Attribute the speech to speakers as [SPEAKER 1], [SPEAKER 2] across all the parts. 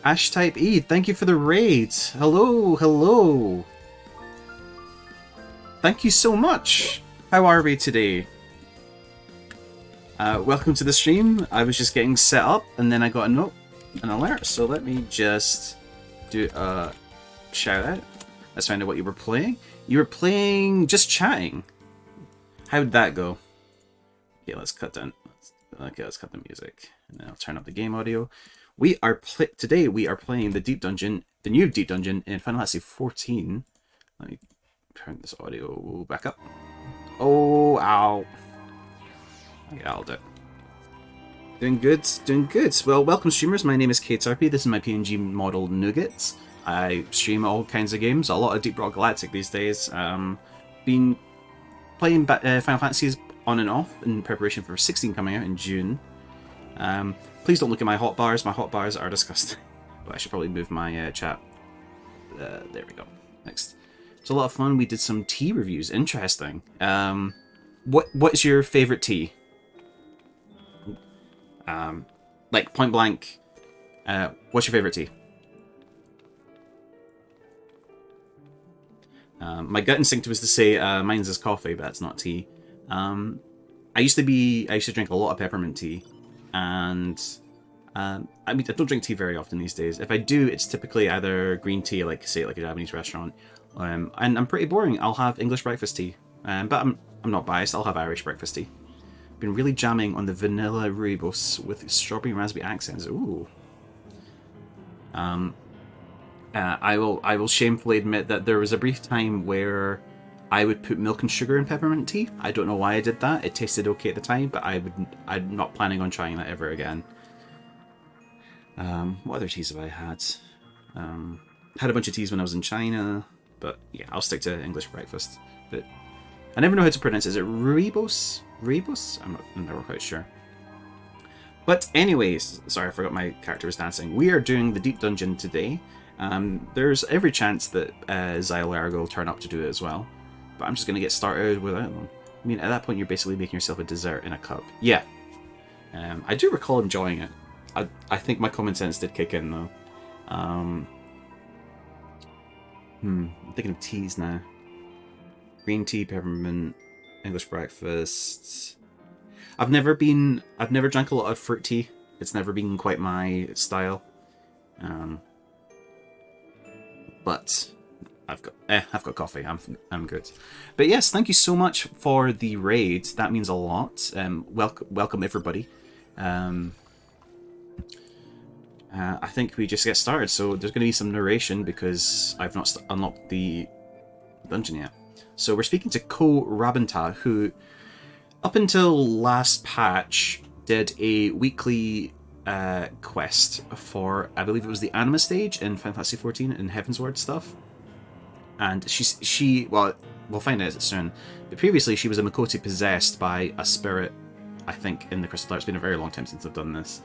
[SPEAKER 1] Ash Type E, thank you for the raid. Hello, hello. Thank you so much. How are we today? Welcome to the stream. I was just getting set up and then I got a note, an alert. So let me just do a shout out. Let's find out what you were playing. You were playing just chatting. How did that go? Okay, let's cut down. Okay, let's cut the music and then I'll turn up the game audio. Today we are playing the deep dungeon, the new deep dungeon in Final Fantasy XIV. Let me turn this audio back up. Oh, ow. Yeah, I'll do it. Doing good, doing good. Well, welcome streamers, my name is KTRP, this is my PNG model Nuggets. I stream all kinds of games, a lot of Deep Rock Galactic these days. Been playing Final Fantasies on and off in preparation for 16 coming out in June. Please don't look at my hotbars are disgusting. But I should probably move my chat. There we go. Next. It's a lot of fun, we did some tea reviews, interesting. What's your favourite tea? Like point blank, what's your favorite tea? My gut instinct was to say mine's is coffee, but that's not tea. I used to drink a lot of peppermint tea, and I mean I don't drink tea very often these days. If I do, it's typically either green tea, like say like a Japanese restaurant, and I'm pretty boring. I'll have English breakfast tea, but I'm not biased. I'll have Irish breakfast tea. Been really jamming on the vanilla rooibos with strawberry and raspberry accents. Ooh. I will shamefully admit that there was a brief time where I would put milk and sugar in peppermint tea. I don't know why I did that. It tasted okay at the time, but I'm not planning on trying that ever again. What other teas have I had? Had a bunch of teas when I was in China, but yeah, I'll stick to English breakfast. But I never know how to pronounce it. Is it rooibos? Rooibos? I'm never quite sure. But anyways, sorry, I forgot my character was dancing. We are doing the deep dungeon today. There's every chance that Xylargo will turn up to do it as well. But I'm just going to get started without them. I mean, at that point, you're basically making yourself a dessert in a cup. Yeah. I do recall enjoying it. I think my common sense did kick in, though. I'm thinking of teas now. Green tea, peppermint, English breakfast. I've never drank a lot of fruit tea. It's never been quite my style. But I've got coffee. I'm good. But yes, thank you so much for the raid. That means a lot. Welcome everybody. I think we just get started. So there's going to be some narration because I've not unlocked the dungeon yet. So we're speaking to Ko Rabanta, who, up until last patch, did a weekly quest for, I believe it was the anima stage in Final Fantasy XIV and Heavensward stuff. And well, we'll find out soon. But previously, she was a Makoti possessed by a spirit, I think, in the Crystal Tower. It's been a very long time since I've done this.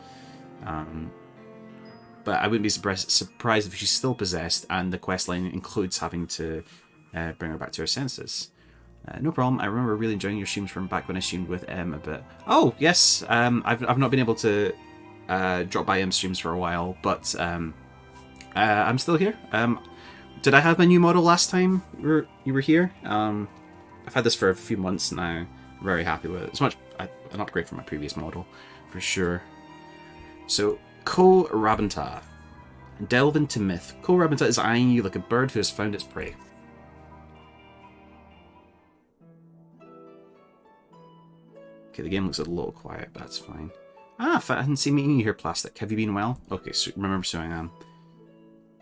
[SPEAKER 1] But I wouldn't be surprised if she's still possessed, and the questline includes having to bring her back to her senses. No problem. I remember really enjoying your streams from back when I streamed with M a bit. Oh yes, I've not been able to drop by M streams for a while, but I'm still here. Did I have my new model last time you were here? I've had this for a few months now. I'm very happy with it. It's an upgrade from my previous model, for sure. So, Ko Rabanta. Delve into myth. Ko Rabanta is eyeing you like a bird who has found its prey. Okay, the game looks a little quiet, but that's fine. I hadn't seen me here, Plastic. Have you been well? Okay, so remember, so I am.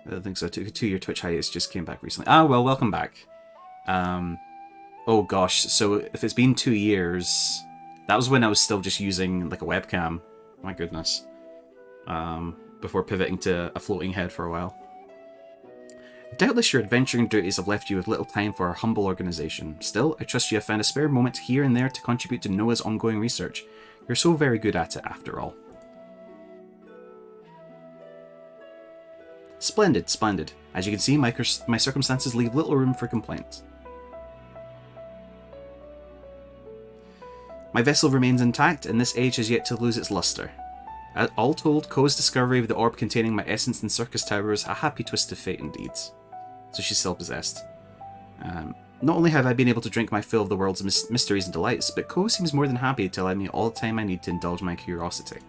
[SPEAKER 1] I don't think so. Two-year Twitch hiatus just came back recently. Well, welcome back. Oh gosh, so if it's been 2 years, that was when I was still just using like a webcam. My goodness. Before pivoting to a floating head for a while. Doubtless your adventuring duties have left you with little time for our humble organisation. Still, I trust you have found a spare moment here and there to contribute to Noah's ongoing research. You're so very good at it, after all. Splendid, splendid. As you can see, my circumstances leave little room for complaint. My vessel remains intact, and this age has yet to lose its luster. All told, Ko's discovery of the orb containing my essence in Circus Tower is a happy twist of fate indeed. So she's still possessed. Not only have I been able to drink my fill of the world's mysteries and delights, but Ko seems more than happy to allow me all the time I need to indulge my curiosity.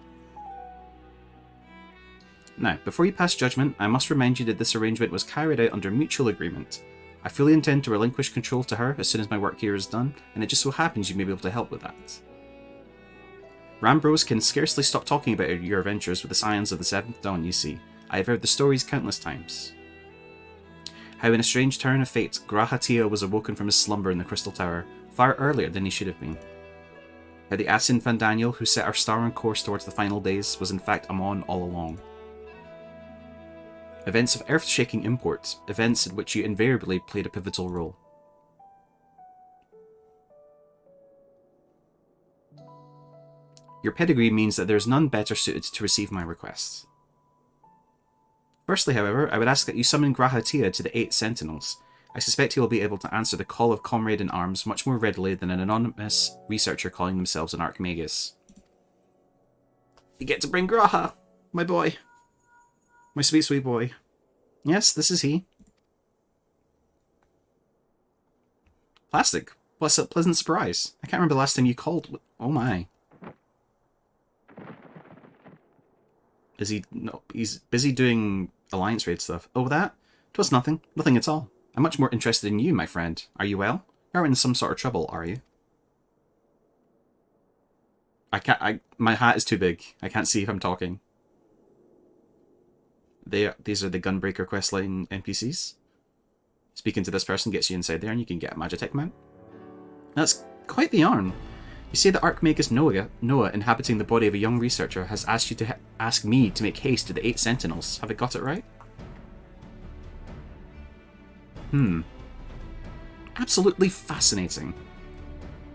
[SPEAKER 1] Now, before you pass judgment, I must remind you that this arrangement was carried out under mutual agreement. I fully intend to relinquish control to her as soon as my work here is done, and it just so happens you may be able to help with that. Rambros can scarcely stop talking about your adventures with the scions of the Seventh Dawn, you see. I have heard the stories countless times. How in a strange turn of fate, Grahatia was awoken from his slumber in the Crystal Tower, far earlier than he should have been. How the Asin Fandaniel, who set our star on course towards the final days, was in fact Amon all along. Events of earth-shaking import, events in which you invariably played a pivotal role. Your pedigree means that there is none better suited to receive my requests. Firstly, however, I would ask that you summon Grahatia to the 8 Sentinels. I suspect he will be able to answer the call of comrade in arms much more readily than an anonymous researcher calling themselves an Archmagus. You get to bring Graha, my boy. My sweet, sweet boy. Yes, this is he. Plastic. What's a pleasant surprise. I can't remember the last time you called. Oh my. Is he... No, he's busy doing Alliance Raid stuff. Oh, that? 'Twas nothing. Nothing at all. I'm much more interested in you, my friend. Are you well? You're in some sort of trouble, are you? My hat is too big. I can't see if I'm talking. These are the Gunbreaker questline NPCs. Speaking to this person gets you inside there and you can get a Magitech mount. That's quite the yarn. You say the Archmagus Noah, inhabiting the body of a young researcher, has asked you to ask me to make haste to the 8 Sentinels. Have I got it right? Absolutely fascinating.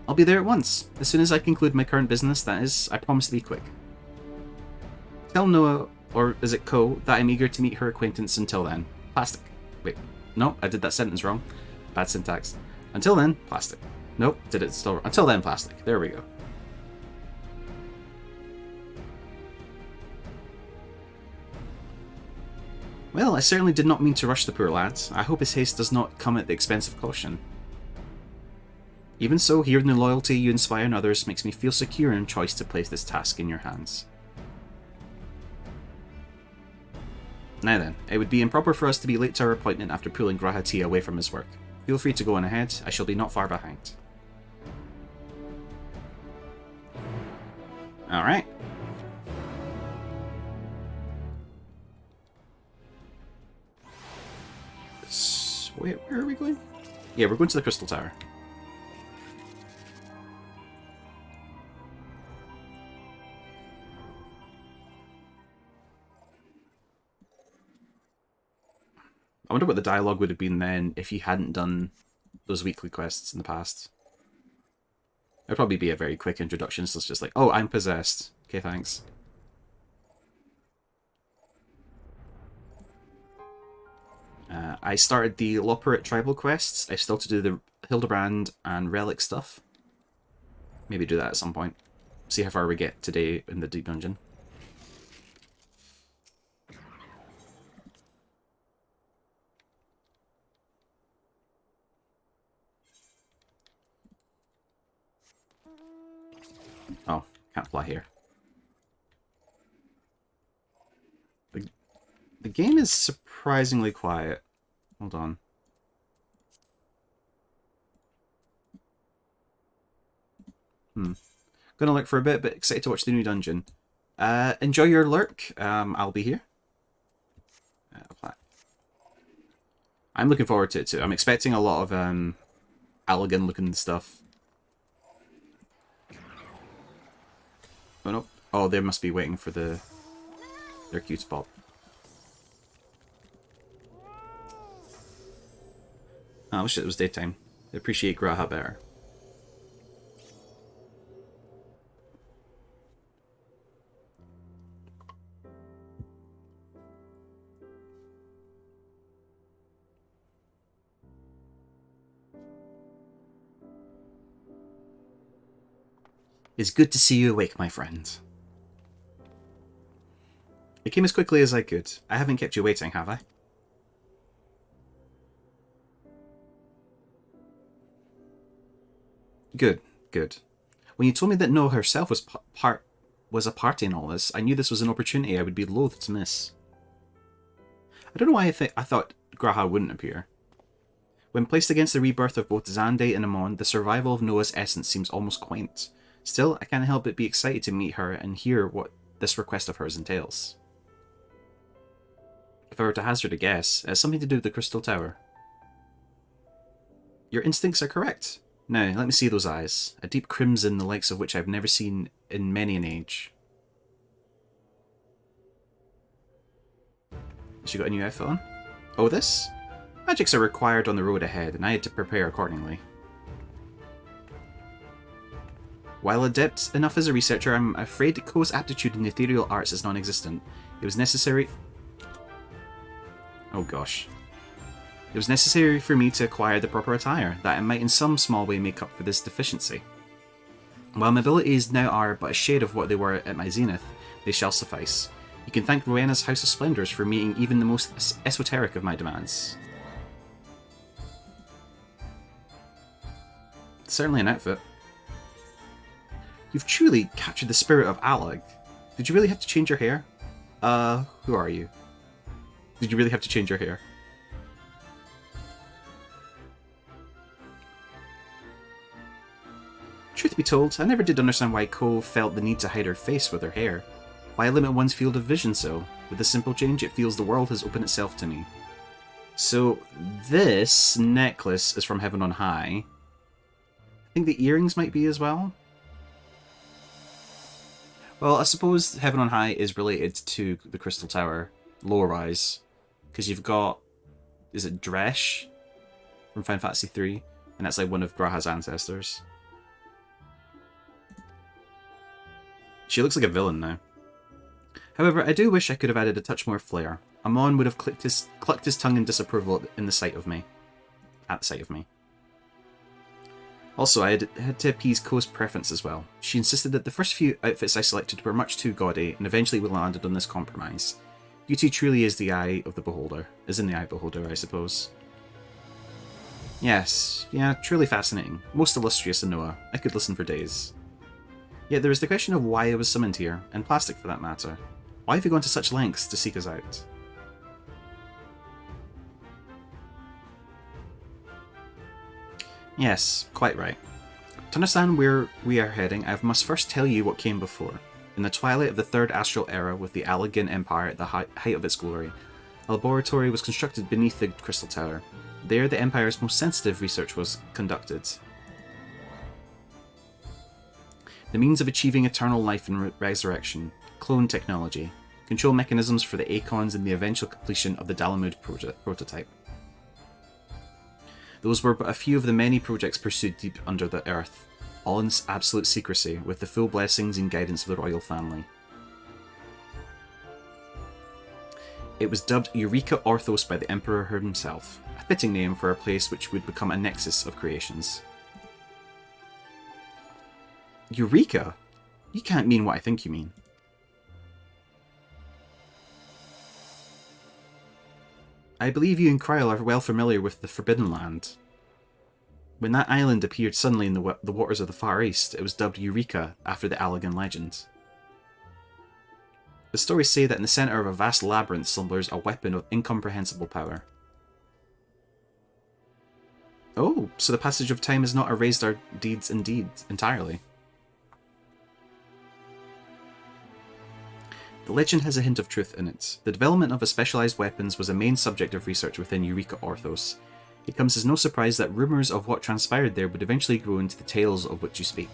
[SPEAKER 1] I'll be there at once. As soon as I conclude my current business, that is, I promise to be quick. Tell Noah, or is it Ko, that I'm eager to meet her acquaintance until then. Plastic. Wait, no, I did that sentence wrong. Bad syntax. Until then, plastic. Nope, did it still... Until then, plastic. There we go. Well, I certainly did not mean to rush the poor lad. I hope his haste does not come at the expense of caution. Even so, hearing the loyalty you inspire in others makes me feel secure in choice to place this task in your hands. Now then, it would be improper for us to be late to our appointment after pulling Grahatia away from his work. Feel free to go on ahead, I shall be not far behind. Alright. So, wait, where are we going? Yeah, we're going to the Crystal Tower. I wonder what the dialogue would have been then if you hadn't done those weekly quests in the past. It'd probably be a very quick introduction, so it's just like, oh, I'm possessed. Okay, thanks. I started the Loperate tribal quests. I still have to do the Hildebrand and Relic stuff. Maybe do that at some point. See how far we get today in the Deep Dungeon. Oh, can't fly here. The game is surprisingly quiet. Hold on. Gonna lurk for a bit, but excited to watch the new dungeon. Enjoy your lurk. I'll be here. I'm looking forward to it too. I'm expecting a lot of Allagan looking stuff. Oh no. Oh, they must be waiting for their cue spot. Oh, I wish it was daytime. I appreciate Graha better. It's good to see you awake, my friend. It came as quickly as I could. I haven't kept you waiting, have I? Good, good. When you told me that Noah herself was a party in all this, I knew this was an opportunity I would be loath to miss. I don't know why I thought Graha wouldn't appear. When placed against the rebirth of both Xande and Amon, the survival of Noah's essence seems almost quaint. Still, I can't help but be excited to meet her and hear what this request of hers entails. If I were to hazard a guess, it has something to do with the Crystal Tower. Your instincts are correct. Now, let me see those eyes. A deep crimson, the likes of which I've never seen in many an age. She got a new outfit on? Oh, this? Magics are required on the road ahead, and I had to prepare accordingly. While adept enough as a researcher, I'm afraid Ko's aptitude in ethereal arts is non-existent. It was necessary... Oh gosh. It was necessary for me to acquire the proper attire, that I might in some small way make up for this deficiency. While my abilities now are but a shade of what they were at my zenith, they shall suffice. You can thank Rowena's House of Splendors for meeting even the most esoteric of my demands. Certainly an outfit. You've truly captured the spirit of Alag. Did you really have to change your hair? Who are you? Did you really have to change your hair? Truth be told, I never did understand why Ko felt the need to hide her face with her hair. Why limit one's field of vision so? With a simple change, it feels the world has opened itself to me. So, this necklace is from Heaven on High. I think the earrings might be as well. Well, I suppose Heaven on High is related to the Crystal Tower, lower rise. Because you've got, is it Dresh from Final Fantasy III? And that's like one of Graha's ancestors. She looks like a villain now. However, I do wish I could have added a touch more flair. Amon would have clucked his tongue in disapproval at the sight of me. Also, I had to appease Ko's preference as well. She insisted that the first few outfits I selected were much too gaudy, and eventually we landed on this compromise. Beauty truly is the eye of the beholder. Is in the eye of the beholder, I suppose. Yes, yeah, truly fascinating. Most illustrious Anoa. I could listen for days. Yet there is the question of why I was summoned here, and Plastic for that matter. Why have you gone to such lengths to seek us out? Yes, quite right. To understand where we are heading, I must first tell you what came before. In the twilight of the Third Astral Era, with the Allagan Empire at the height of its glory, a laboratory was constructed beneath the Crystal Tower. There, the Empire's most sensitive research was conducted. The means of achieving eternal life and resurrection, clone technology, control mechanisms for the Acons, and the eventual completion of the Dalamud prototype. Those were but a few of the many projects pursued deep under the earth, all in absolute secrecy, with the full blessings and guidance of the royal family. It was dubbed Eureka Orthos by the Emperor himself, a fitting name for a place which would become a nexus of creations. Eureka? You can't mean what I think you mean. I believe you and Kryl are well familiar with the Forbidden Land. When that island appeared suddenly in the waters of the Far East, it was dubbed Eureka after the Allagan legend. The stories say that in the centre of a vast labyrinth slumbers a weapon of incomprehensible power. Oh, so the passage of time has not erased our deeds entirely. The legend has a hint of truth in it. The development of specialized weapons was a main subject of research within Eureka Orthos. It comes as no surprise that rumours of what transpired there would eventually grow into the tales of which you speak.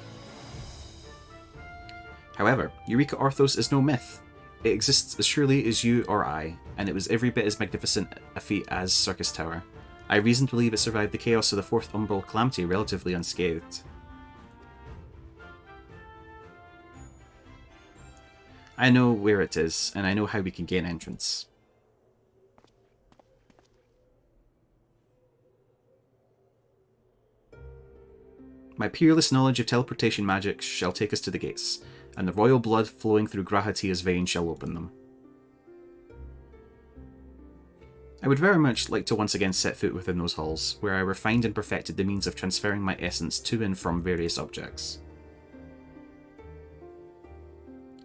[SPEAKER 1] However, Eureka Orthos is no myth. It exists as surely as you or I, and it was every bit as magnificent a feat as Circus Tower. I have reason to believe it survived the chaos of the Fourth Umbral Calamity relatively unscathed. I know where it is, and I know how we can gain entrance. My peerless knowledge of teleportation magic shall take us to the gates, and the royal blood flowing through Grahatia's veins shall open them. I would very much like to once again set foot within those halls, where I refined and perfected the means of transferring my essence to and from various objects.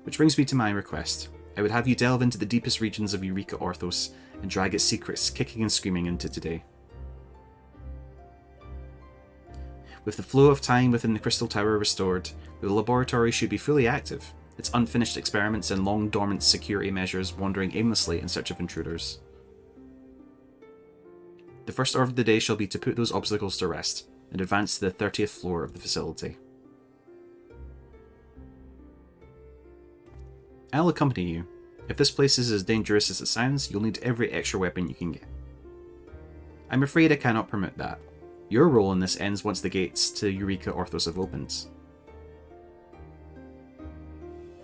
[SPEAKER 1] Which brings me to my request. I would have you delve into the deepest regions of Eureka Orthos and drag its secrets kicking and screaming into today. With the flow of time within the Crystal Tower restored, the laboratory should be fully active, its unfinished experiments and long-dormant security measures wandering aimlessly in search of intruders. The first order of the day shall be to put those obstacles to rest, and advance to the 30th floor of the facility. I'll accompany you. If this place is as dangerous as it sounds, you'll need every extra weapon you can get. I'm afraid I cannot permit that. Your role in this ends once the gates to Eureka Orthos have opened.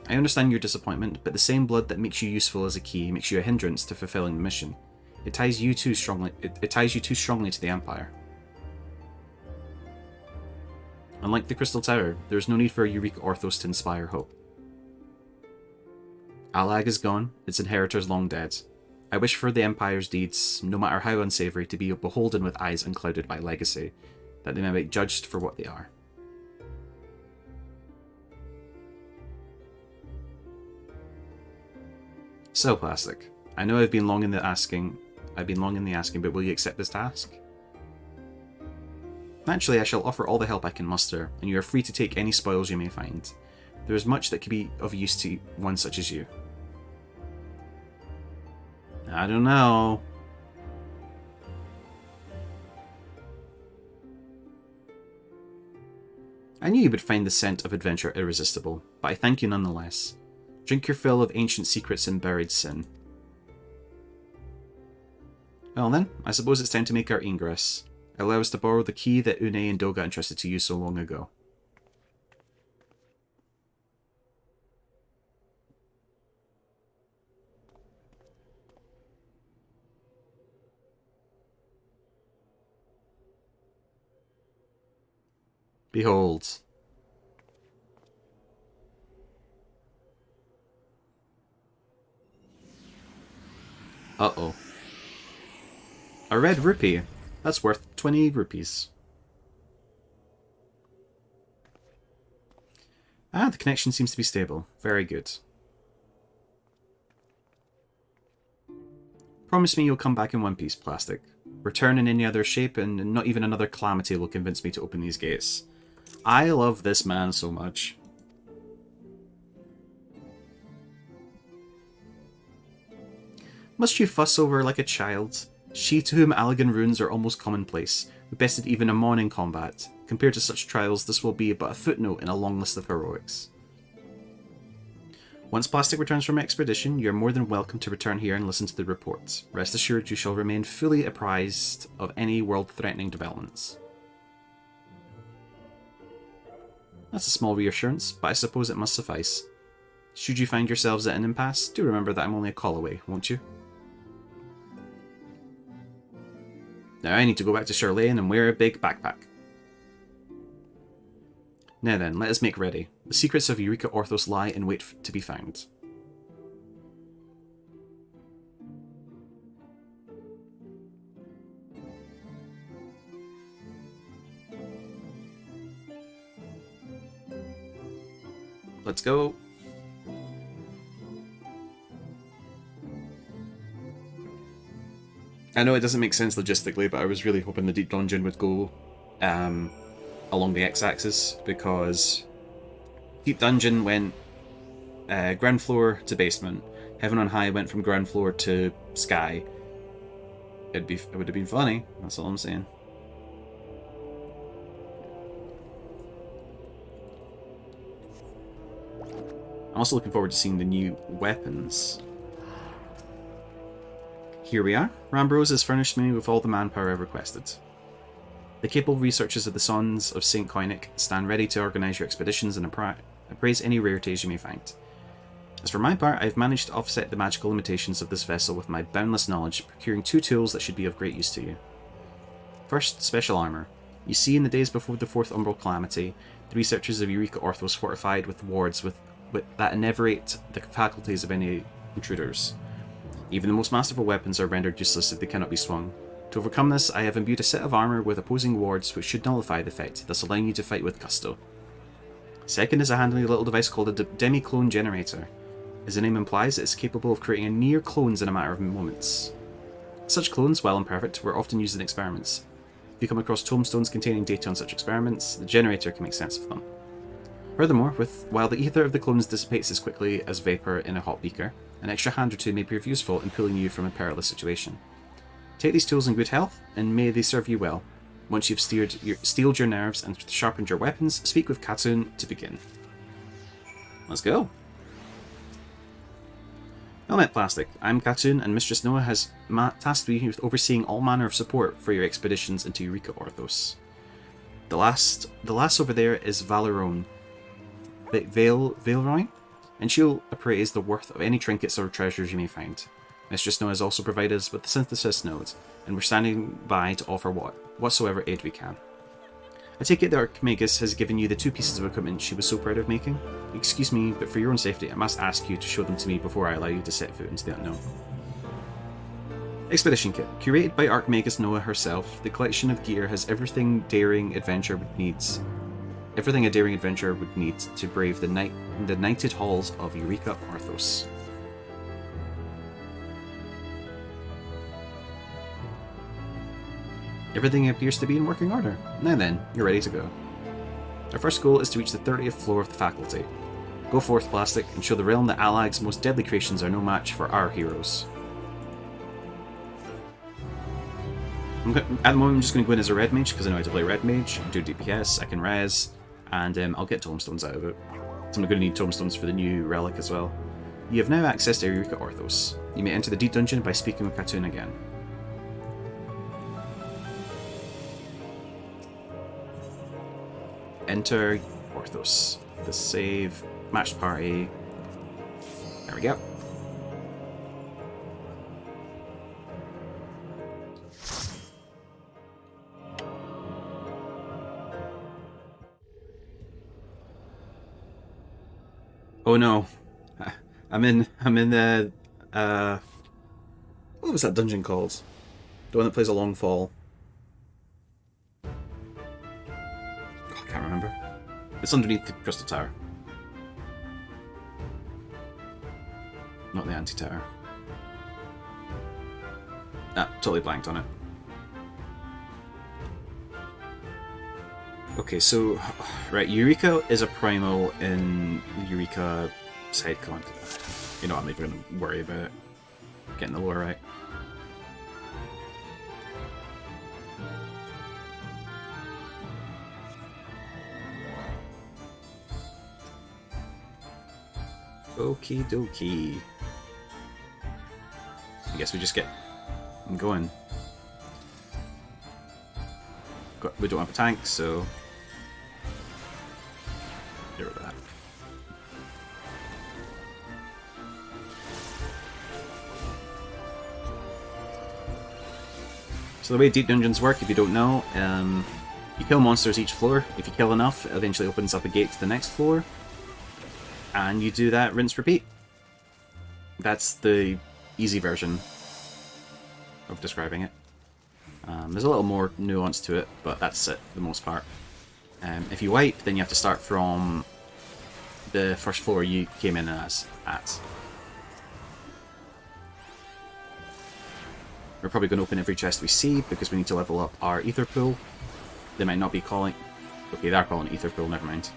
[SPEAKER 1] I understand your disappointment, but the same blood that makes you useful as a key makes you a hindrance to fulfilling the mission. It ties you too strongly to the Empire. Unlike the Crystal Tower, there is no need for Eureka Orthos to inspire hope. Alag is gone, its inheritors long dead. I wish for the Empire's deeds, no matter how unsavory, to be beholden with eyes unclouded by legacy, that they may be judged for what they are. So, Plastic, I know I've been long in the asking, but will you accept this task? Naturally, I shall offer all the help I can muster, and you are free to take any spoils you may find. There is much that could be of use to one such as you. I don't know. I knew you would find the scent of adventure irresistible, but I thank you nonetheless. Drink your fill of ancient secrets and buried sin. Well then, I suppose it's time to make our ingress. Allow us to borrow the key that Une and Doga entrusted to you so long ago. Behold. Uh-oh. A red rupee. That's worth 20 rupees. Ah, the connection seems to be stable. Very good. Promise me you'll come back in one piece, Plastic. Return in any other shape, and not even another calamity will convince me to open these gates. I love this man so much. Must you fuss over her like a child? She to whom Allagan runes are almost commonplace, who bested even Amon in combat. Compared to such trials, this will be but a footnote in a long list of heroics. Once Plastic returns from expedition, you are more than welcome to return here and listen to the reports. Rest assured you shall remain fully apprised of any world-threatening developments. That's a small reassurance, but I suppose it must suffice. Should you find yourselves at an impasse, do remember that I'm only a call away, won't you? Now I need to go back to Charlene and wear a big backpack. Now then, let us make ready. The secrets of Eureka Orthos lie and wait to be found. Let's go. I know it doesn't make sense logistically, but I was really hoping the Deep Dungeon would go along the x-axis, because Deep Dungeon went ground floor to basement. Heaven on High went from ground floor to sky. It would have been funny, that's all I'm saying. I'm also looking forward to seeing the new weapons. Here we are. Rambrose has furnished me with all the manpower I've requested. The capable researchers of the Sons of St. Koinik stand ready to organise your expeditions and appraise any rarities you may find. As for my part, I've managed to offset the magical limitations of this vessel with my boundless knowledge, procuring 2 tools that should be of great use to you. First, special armour. You see, in the days before the 4th Umbral Calamity, the researchers of Eureka Orthos fortified with wards that enervate the faculties of any intruders. Even the most masterful weapons are rendered useless if they cannot be swung. To overcome this, I have imbued a set of armor with opposing wards which should nullify the effect, thus allowing you to fight with gusto. Second is a handy little device called a demi-clone generator. As the name implies, it is capable of creating a near clones in a matter of moments. Such clones, while imperfect, were often used in experiments. If you come across tomestones containing data on such experiments, the generator can make sense of them. Furthermore, while the ether of the clones dissipates as quickly as vapour in a hot beaker, an extra hand or two may prove useful in pulling you from a perilous situation. Take these tools in good health, and may they serve you well. Once you've steeled your nerves and sharpened your weapons, speak with Katsun to begin. Let's go. Helmet Plastic. I'm Katsun, and Mistress Noah has tasked me with overseeing all manner of support for your expeditions into Eureka Orthos. The last over there is Valerone. Valerone? And she'll appraise the worth of any trinkets or treasures you may find. Mistress Noah has also provided us with the synthesis node, and we're standing by to offer whatsoever aid we can. I take it that Archimagus has given you the 2 pieces of equipment she was so proud of making? Excuse me, but for your own safety, I must ask you to show them to me before I allow you to set foot into the unknown. Expedition Kit. Curated by Archimagus Noah herself, the collection of gear has everything a daring adventurer would need to brave the nighted halls of Eureka Orthos. Everything appears to be in working order. Now then, you're ready to go. Our first goal is to reach the 30th floor of the faculty. Go forth, Plastic, and show the realm that Alag's most deadly creations are no match for our heroes. At the moment, I'm just going to go in as a red mage, because I know how to play red mage. I can do DPS, I can res, and I'll get tomestones out of it. So I'm going to need tomestones for the new relic as well. You have now accessed Eureka Orthos. You may enter the deep dungeon by speaking with Katsun again. Enter Orthos. The save. Matched party. There we go. Oh no. I'm in the what was that dungeon called? The one that plays a long fall. I can't remember. It's underneath the Crystal Tower. Not the Anti-Tower. Ah, totally blanked on it. Okay, so... Right, Eureka is a primal in Eureka side con. You know, I'm not even going to worry about it. Getting the lore right. Okie dokie. I guess we just get going. We don't have a tank, so get rid of that. So the way deep dungeons work, if you don't know, you kill monsters each floor. If you kill enough, it eventually opens up a gate to the next floor. And you do that, rinse, repeat. That's the easy version of describing it. There's a little more nuance to it, but that's it for the most part. If you wipe, then you have to start from the first floor you came in at. We're probably going to open every chest we see, because we need to level up our ether pool. They might not be calling... Okay, they're calling it ether pool, never mind.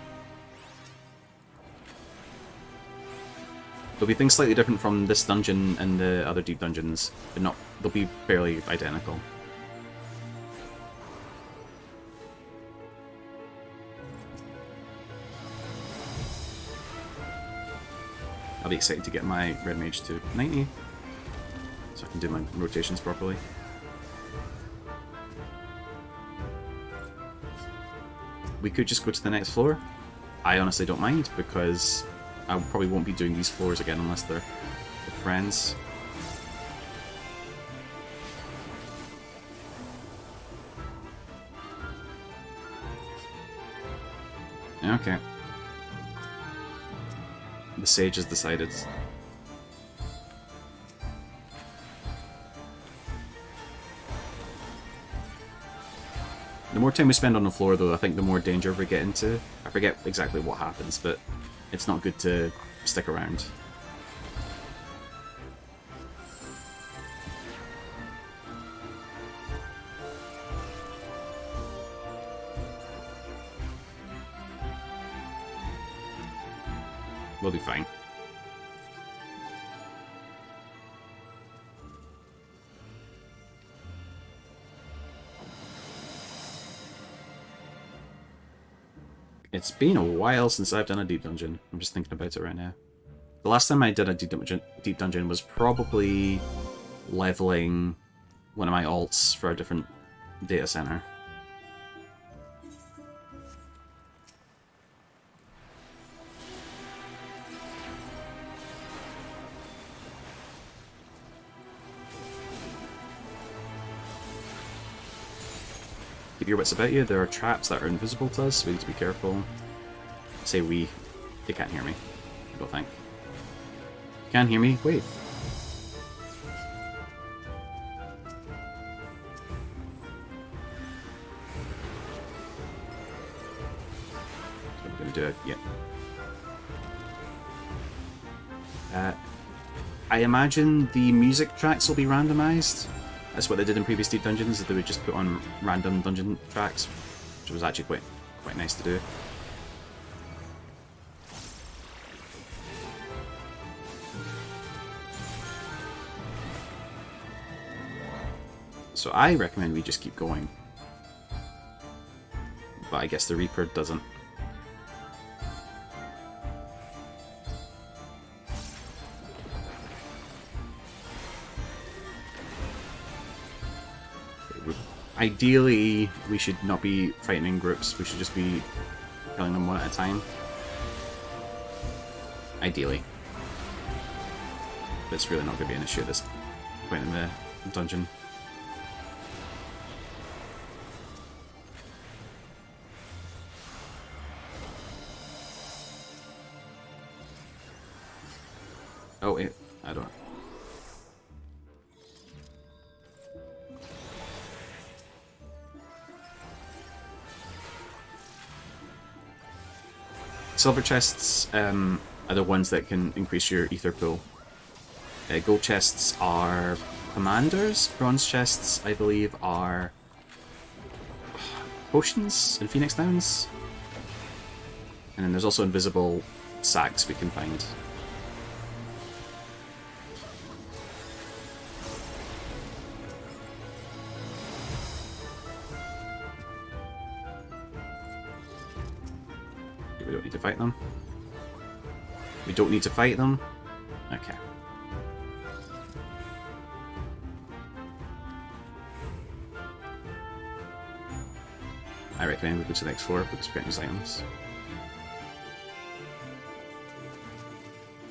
[SPEAKER 1] There'll be things slightly different from this dungeon and the other deep dungeons, but not. They'll be fairly identical. I'll be excited to get my red mage to 90, so I can do my rotations properly. We could just go to the next floor. I honestly don't mind, because I probably won't be doing these floors again unless they're friends. Okay. The sage has decided. The more time we spend on the floor, though, I think the more danger we get into. I forget exactly what happens, but it's not good to stick around. We'll be fine. It's been a while since I've done a deep dungeon. I'm just thinking about it right now. The last time I did a deep dungeon was probably leveling one of my alts for a different data center. Keep your wits about you. There are traps that are invisible to us, so we need to be careful. Say we. They can't hear me. I don't think. You can't hear me? Wait. I'm gonna do it. Yeah. I imagine the music tracks will be randomized. That's what they did in previous deep dungeons, that they would just put on random dungeon tracks, which was actually quite nice to do. So I recommend we just keep going. But I guess the Reaper doesn't. Ideally, we should not be fighting in groups. We should just be killing them one at a time. Ideally. But it's really not going to be an issue at this point in the dungeon. Oh, wait. I don't... Silver chests are the ones that can increase your ether pool. Gold chests are commanders. Bronze chests, I believe, are potions and phoenix downs. And then there's also invisible sacks we can find. We don't need to fight them. We don't need to fight them? Okay. I recommend we go to the next floor because we get these items.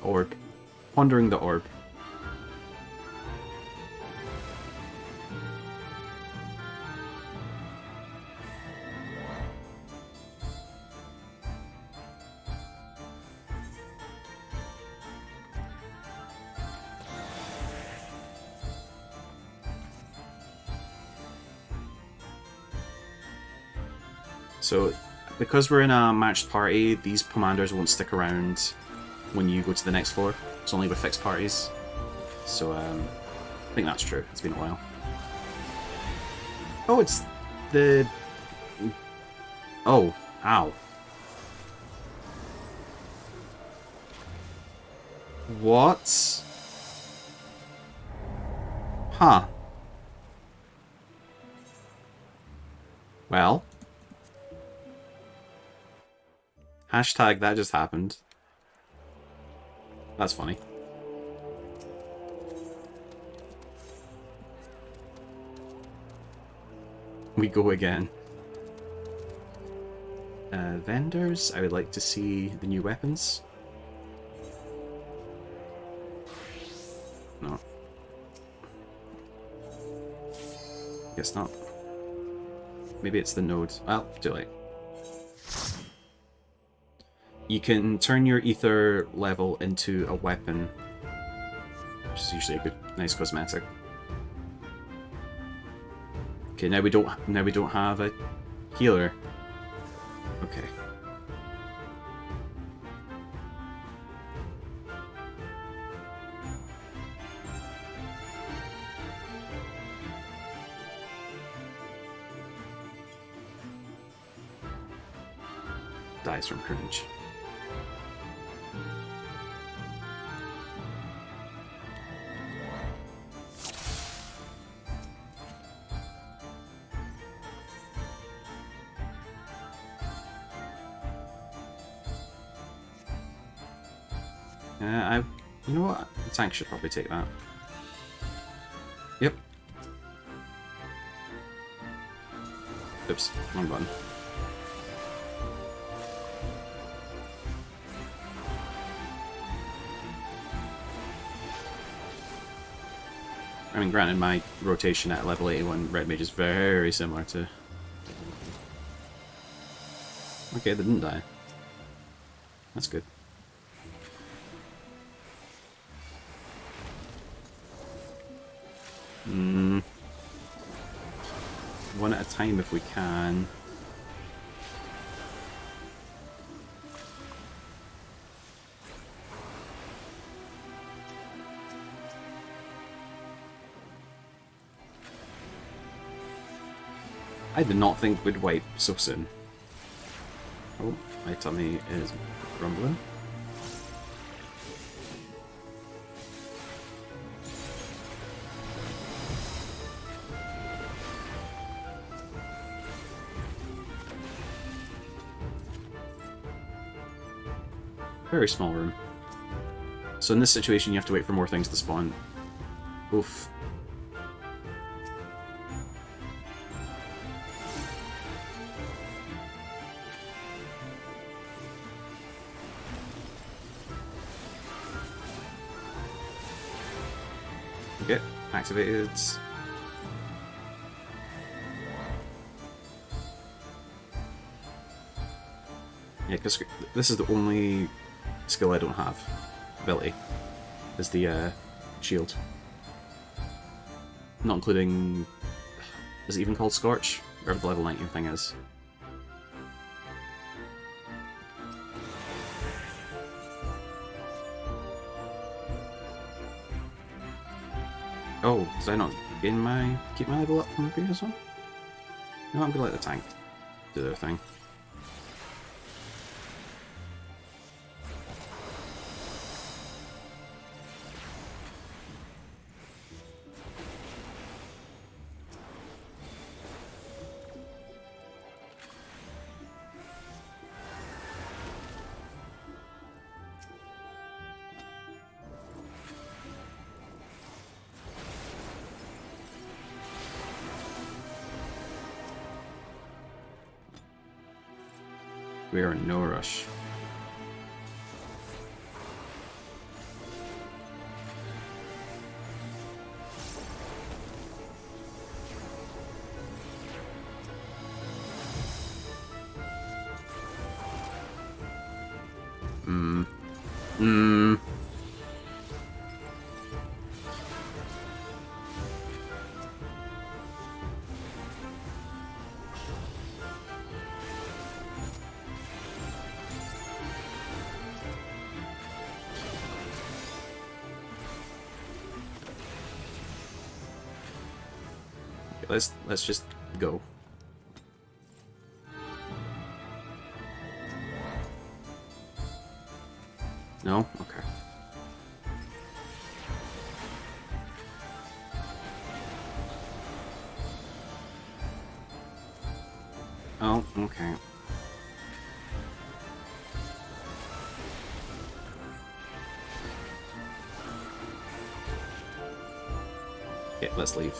[SPEAKER 1] Orb. Pondering the orb. So, because we're in a matched party, these commanders won't stick around when you go to the next floor. It's only with fixed parties. So, I think that's true. It's been a while. Oh, it's the... Oh, ow. What? Huh. Well... Hashtag that just happened. That's funny. We go again. Vendors, I would like to see the new weapons. No. Guess not. Maybe it's the node. Well, too late. You can turn your ether level into a weapon, which is usually a good, nice cosmetic. Okay, now we don't have Healer. Okay. Dies from cringe. You know what? The tank should probably take that. Yep. Oops, wrong button. I mean, granted, my rotation at level 81 Red Mage is very similar to... Okay, they didn't die. That's good. One at a time if we can. I did not think we'd wipe so soon. Oh, my tummy is rumbling. Very small room. So in this situation, you have to wait for more things to spawn. Oof. Okay, activated. Yeah, because this is the only skill I don't have. Ability. Is the shield. Not including... Is it even called Scorch? Whatever the level 19 thing is. Oh, did I not keep my level up from the previous one? No, I'm gonna let the tank do their thing. We are in no rush. Let's just go. No? Okay. Oh, okay. Okay, let's leave.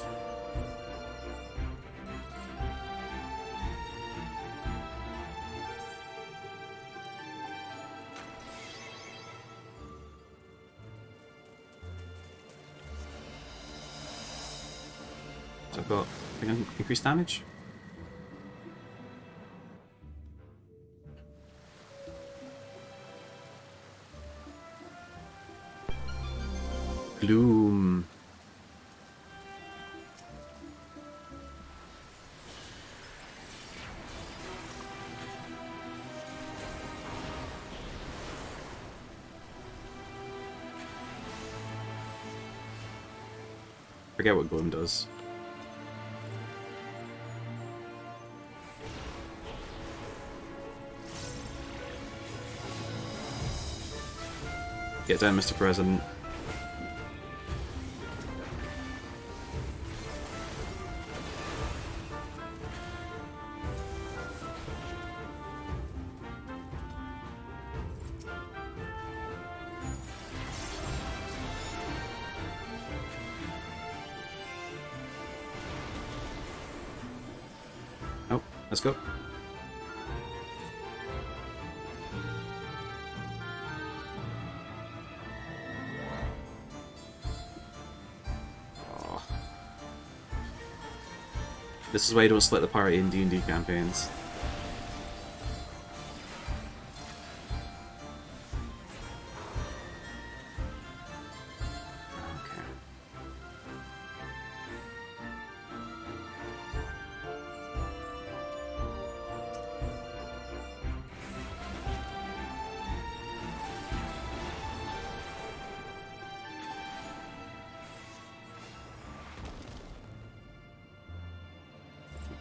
[SPEAKER 1] So I've got increased damage. Gloom. Forget what Gloom does. Get down, Mr. President. Oh, let's go. This is why you don't split the party in D&D campaigns.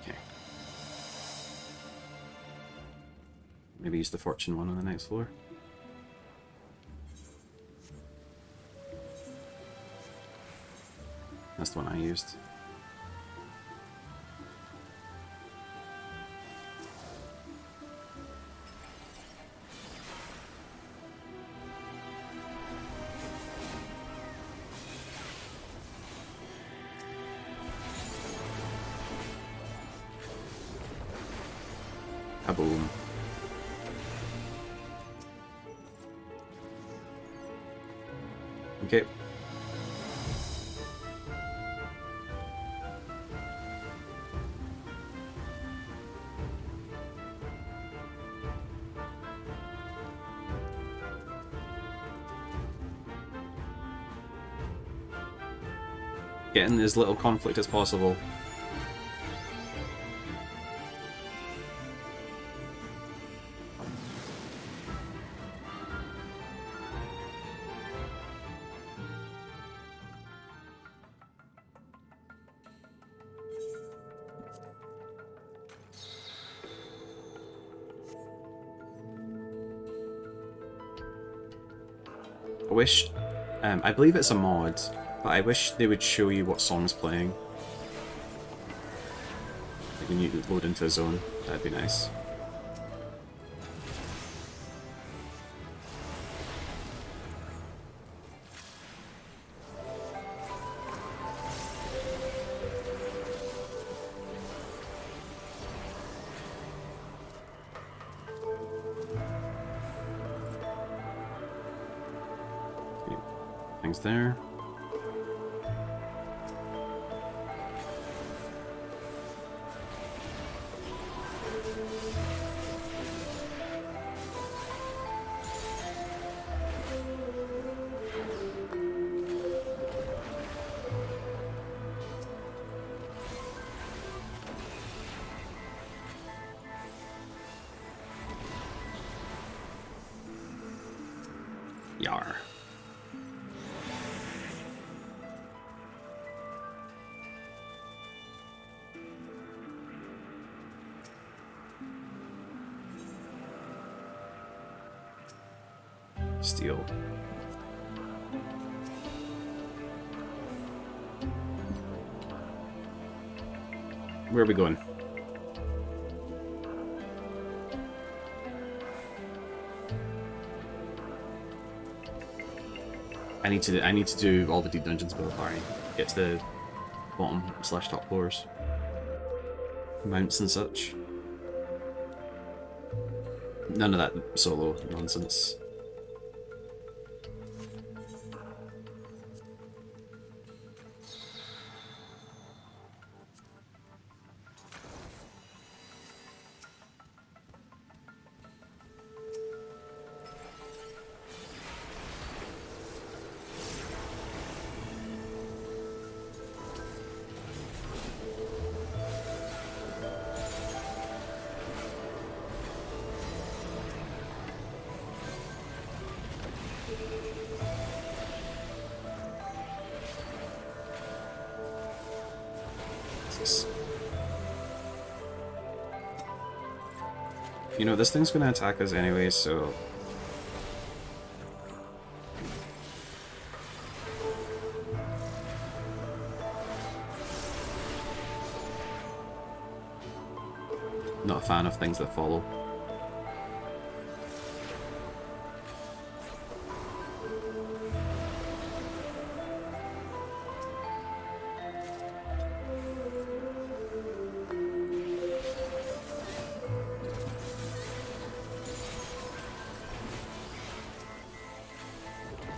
[SPEAKER 1] Okay. Maybe use the fortune one on the next floor. That's the one I used. Kaboom. Okay. Getting as little conflict as possible. I wish, I believe it's a mod, but I wish they would show you what song's playing. Like when you load into a zone, that'd be nice. Things there. Yar. Steel. Where are we going? I need to do all the deep dungeons with the party. Get to the bottom / top floors. Mounts and such. None of that solo nonsense. attacks. You know, this thing's gonna attack us anyway, so... Not a fan of things that follow.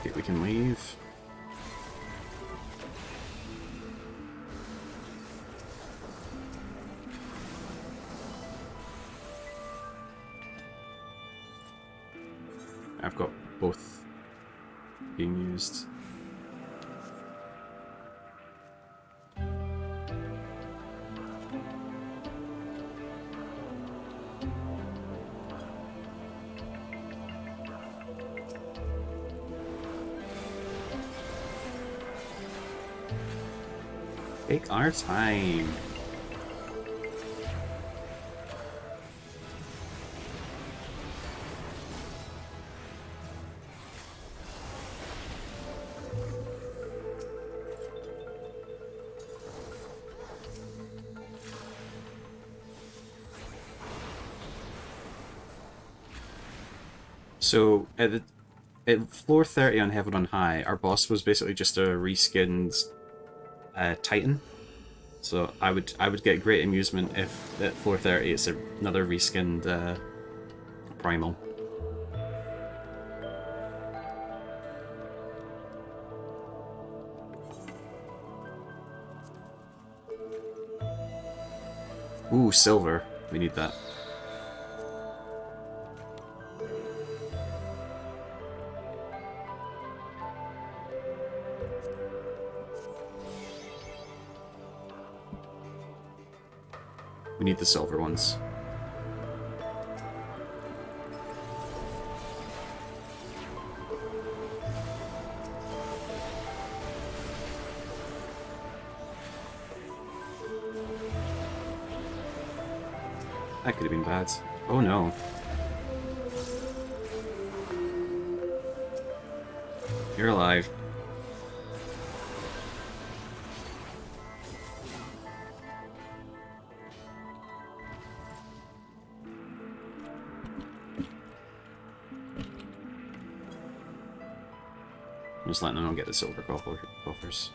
[SPEAKER 1] Okay, we can leave. I've got both being used. Take our time. So at floor 30 on Heaven on High, our boss was basically just a reskinned Titan. So I would get great amusement if at floor 30 it's another reskinned Primal. Ooh, silver. We need that. We need the silver ones. That could have been bad. Oh no. You're alive. I'm just letting them get the silver coffers.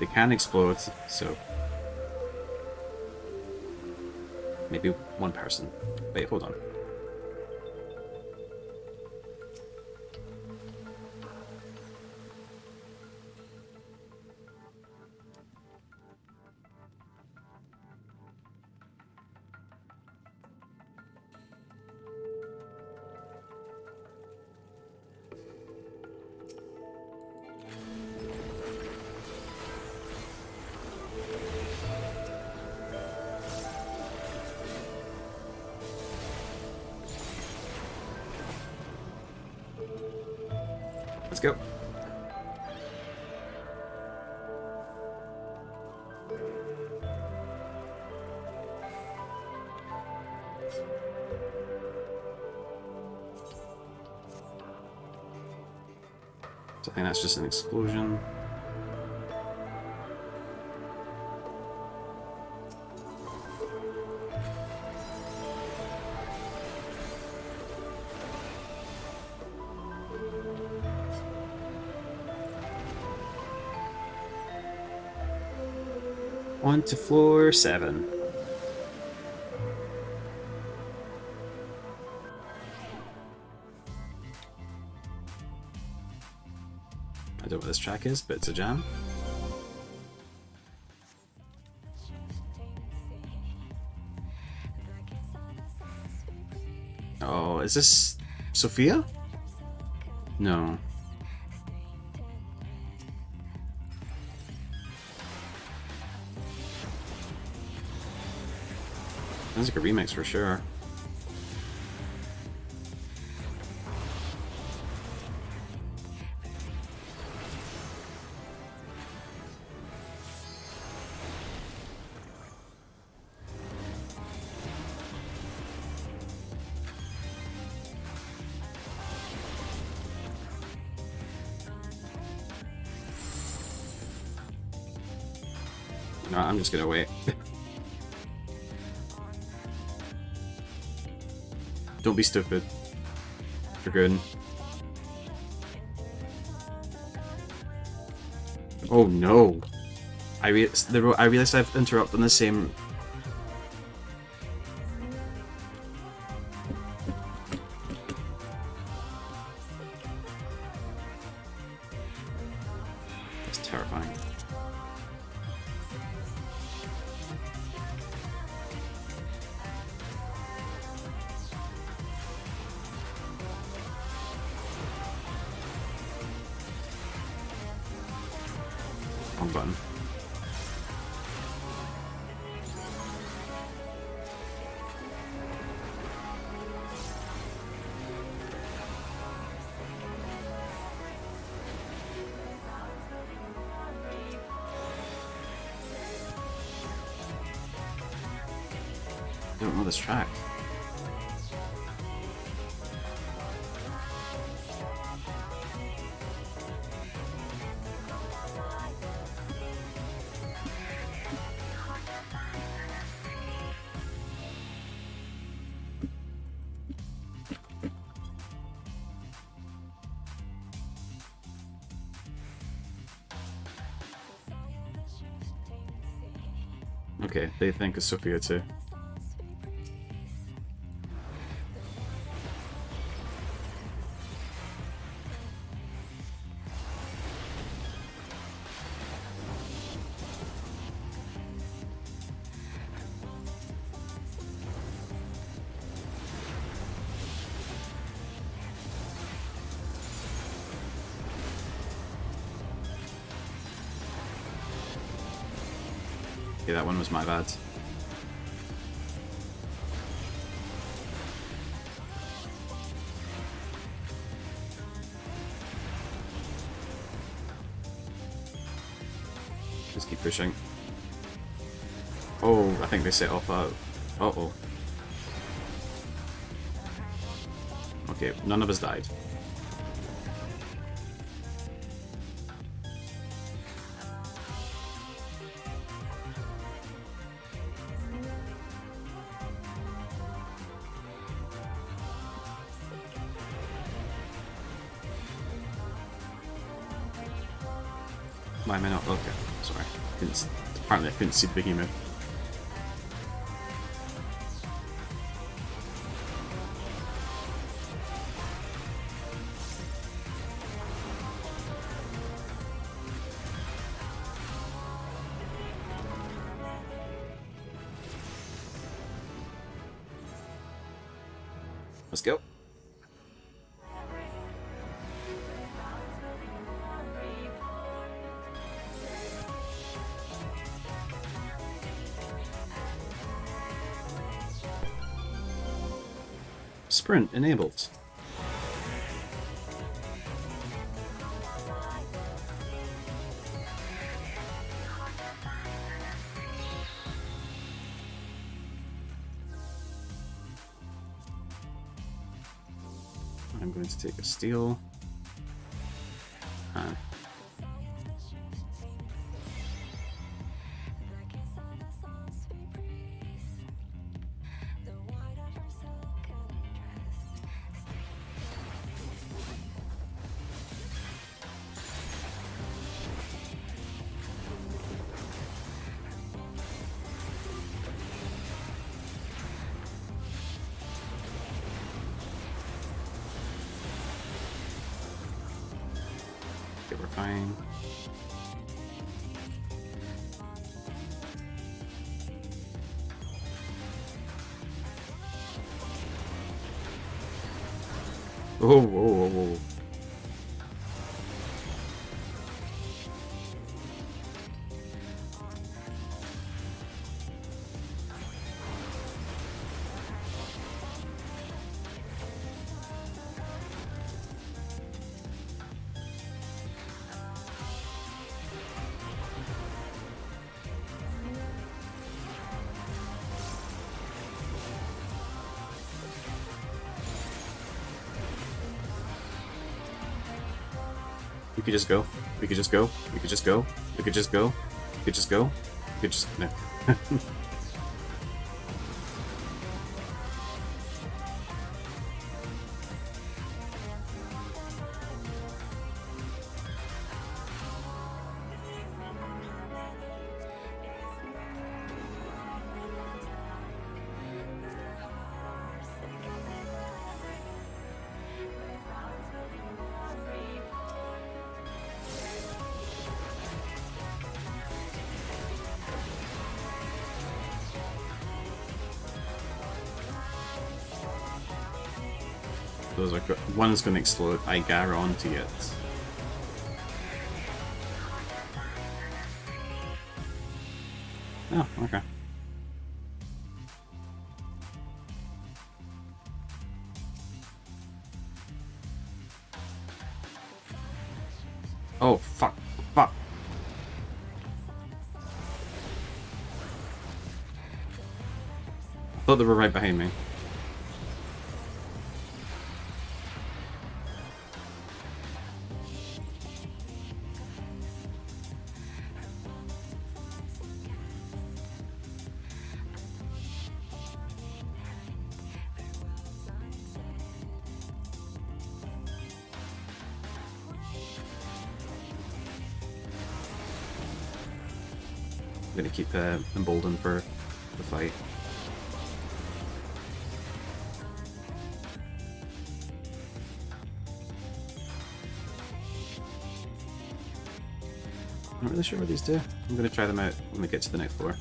[SPEAKER 1] They can explode, so maybe one person. Wait, hold on. Let's go. So I think that's just an explosion. On to floor 7. I don't know what this track is, but it's a jam. What is this? Sophia? No. Sounds like a remix for sure. No, I'm just gonna wait. Don't be stupid. You're good. Oh no! I realized I've interrupted on the same. That's terrifying. Wrong button. I don't know this track. Okay, they think it's Sophia too. Okay, that one was my bad. Just keep pushing. Oh, I think they set off out. Uh-oh. Okay, none of us died. Why am I not? Okay, sorry. Apparently I couldn't see the behemoth. Let's go. Sprint enabled. I'm going to take a steal. Okay, we're fine. Oh, whoa, whoa, whoa. We could just go. We could just go. We could just go. We could just go. We could just go. We could just... No. Those are one's going to explode. I guarantee it. Oh, okay. Oh, fuck. Fuck. I thought they were right behind me. I'm gonna keep emboldened for the fight. I'm not really sure what these do. I'm gonna try them out when we get to the next floor.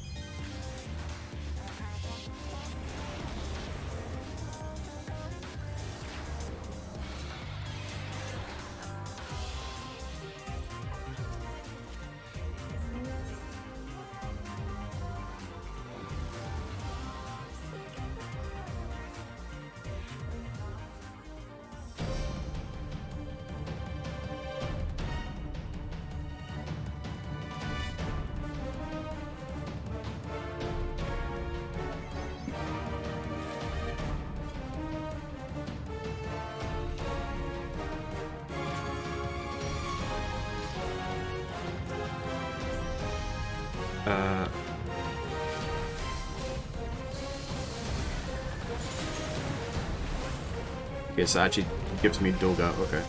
[SPEAKER 1] Okay, so actually gives me Doga, okay.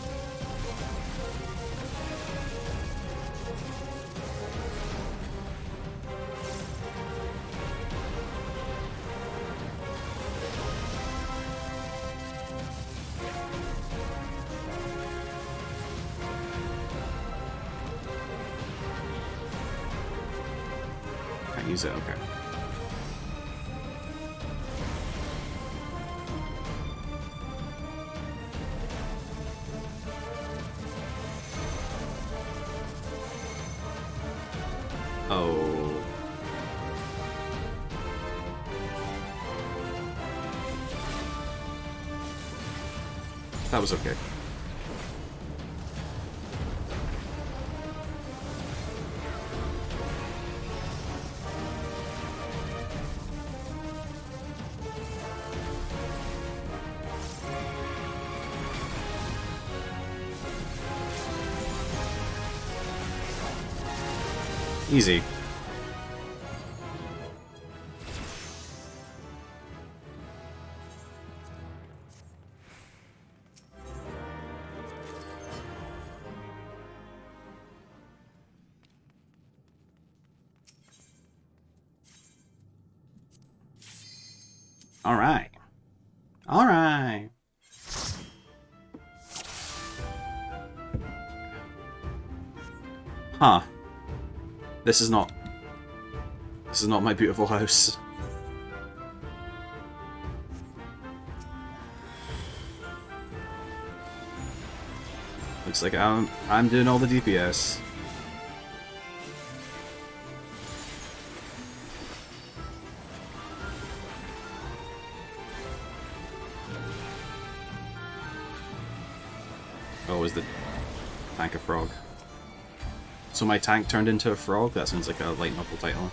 [SPEAKER 1] Can't use it, okay. Oh. That was okay. Easy. All right. All right. Huh. This is not my beautiful house. Looks like I'm doing all the DPS. Oh, is the tank a frog? So my tank turned into a frog? That sounds like a light novel title.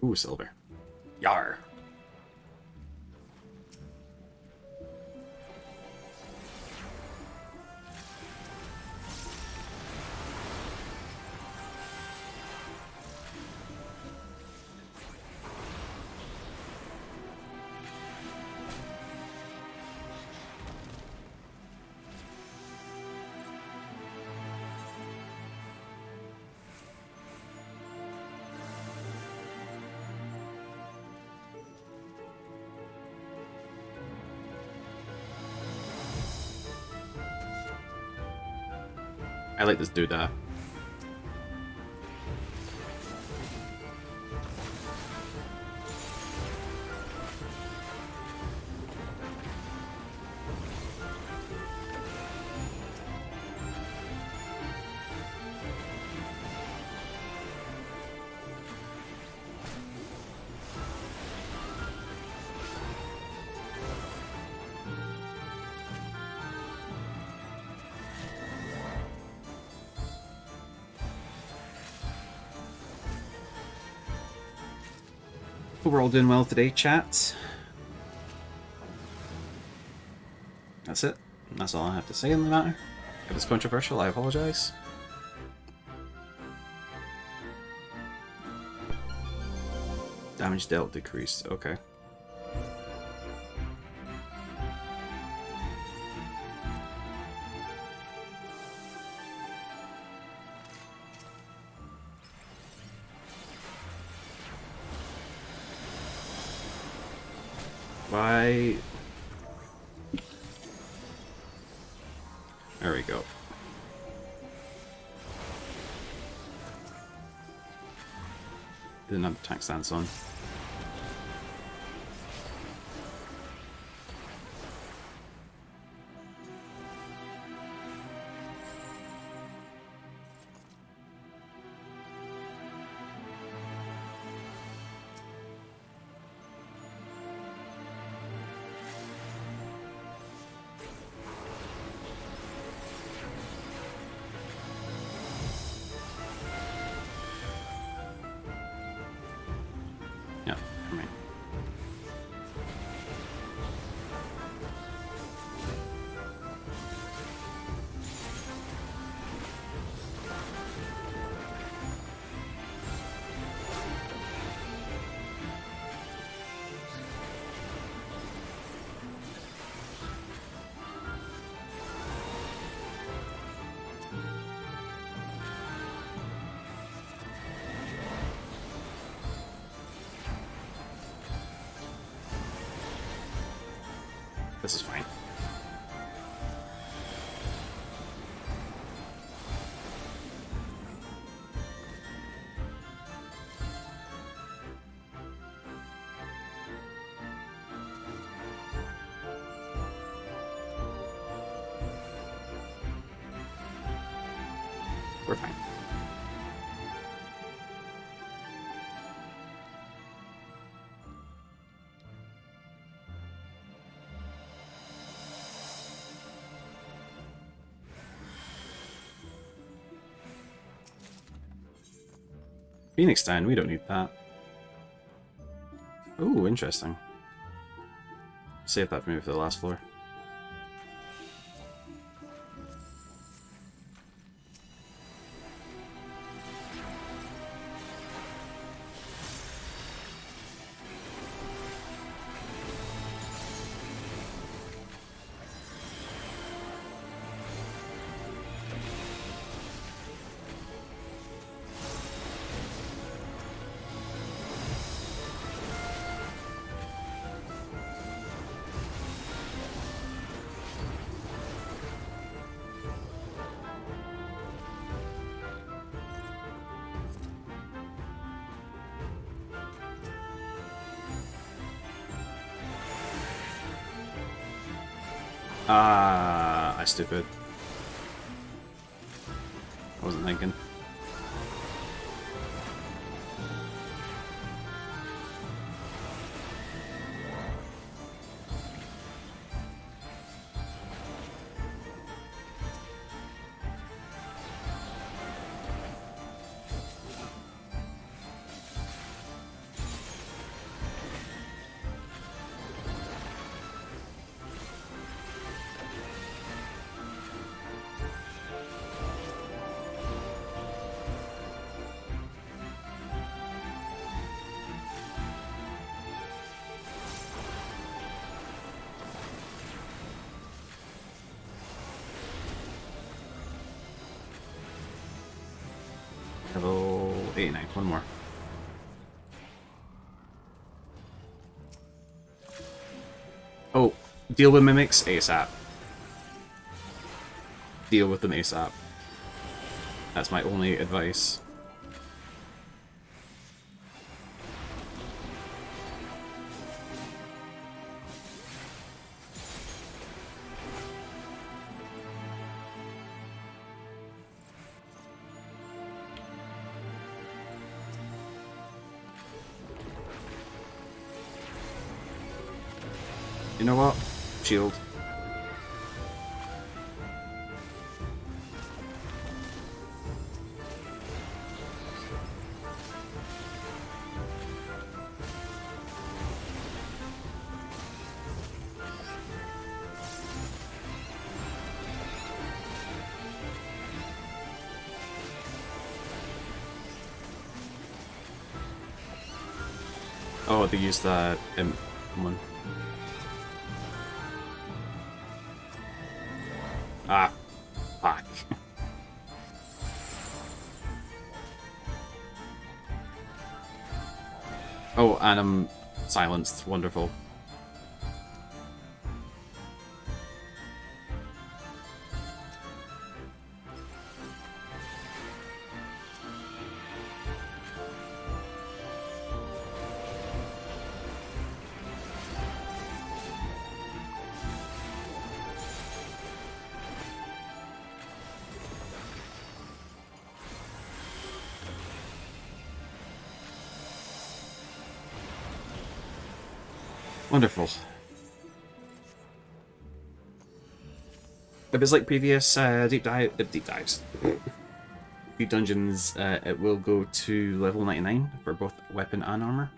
[SPEAKER 1] Ooh, silver. Yar. I like this dude. We're all doing well today, chat. That's it. That's all I have to say in the matter. If it's controversial, I apologize. Damage dealt decreased. Okay. Why? There we go. Didn't have the tank stance on. Yeah, I mean. This is fine. We're fine. Phoenix Down, we don't need that. Ooh, interesting. Save that for me for the last floor. Ah, I stupid. I wasn't thinking. Level 89, one more. Oh, deal with mimics ASAP. Deal with them ASAP. That's my only advice. You know what? Shield. Oh, they used that imp one. Ah, fuck. Oh, and I'm silenced. Wonderful. Wonderful. If it's like previous deep dives, deep dungeons, it will go to level 99 for both weapon and armor.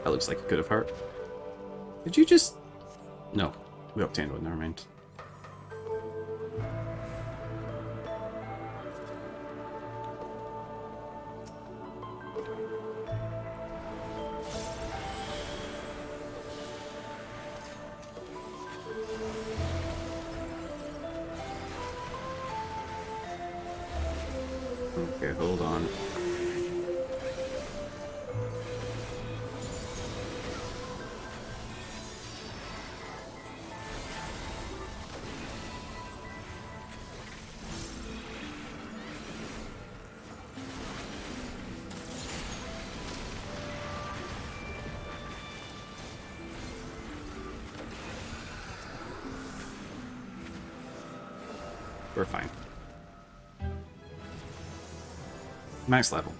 [SPEAKER 1] That looks like it could have hurt. Did you just... No. We obtained one, never mind. Okay, hold on. We're fine. Max level.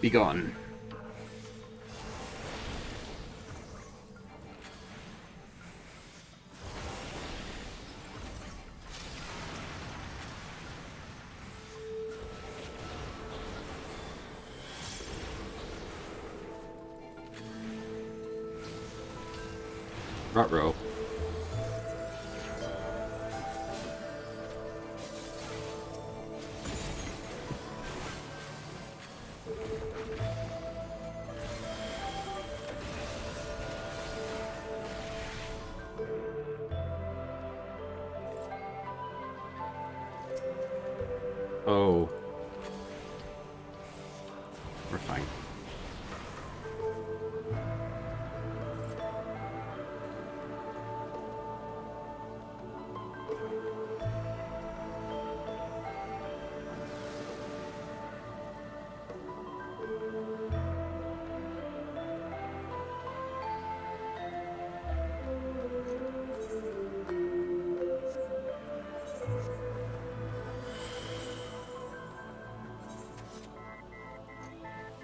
[SPEAKER 1] Be gone. Ruh-roh. Oh. We're fine.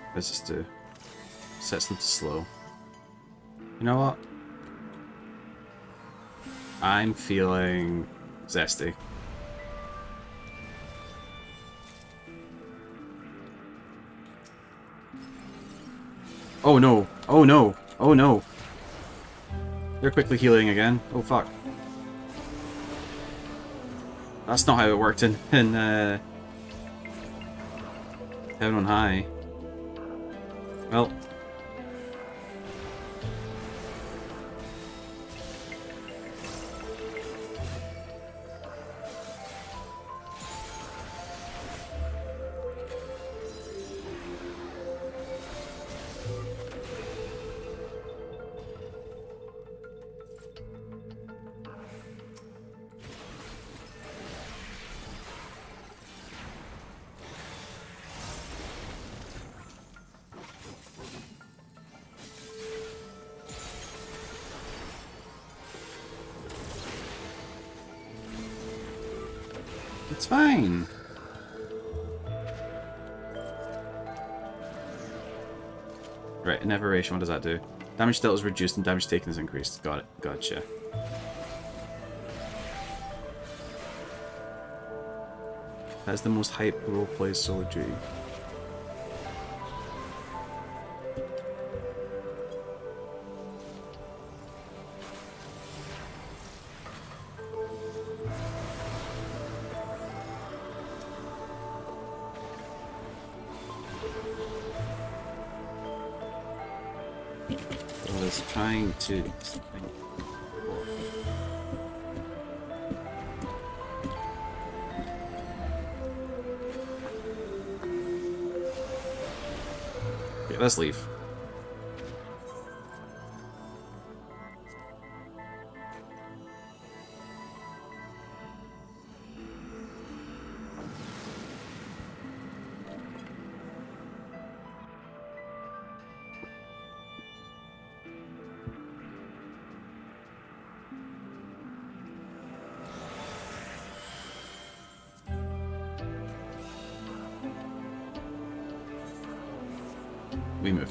[SPEAKER 1] What does this do? Sets them to slow. You know what? I'm feeling zesty. Oh no! Oh no! Oh no! They're quickly healing again. Oh fuck. That's not how it worked in Heaven on High. Well. It's fine. Right, an aberration, what does that do? Damage dealt is reduced and damage taken is increased. Got it. Gotcha. That's the most hype roleplay solo duty. I was trying to think. Okay, let's leave. We move.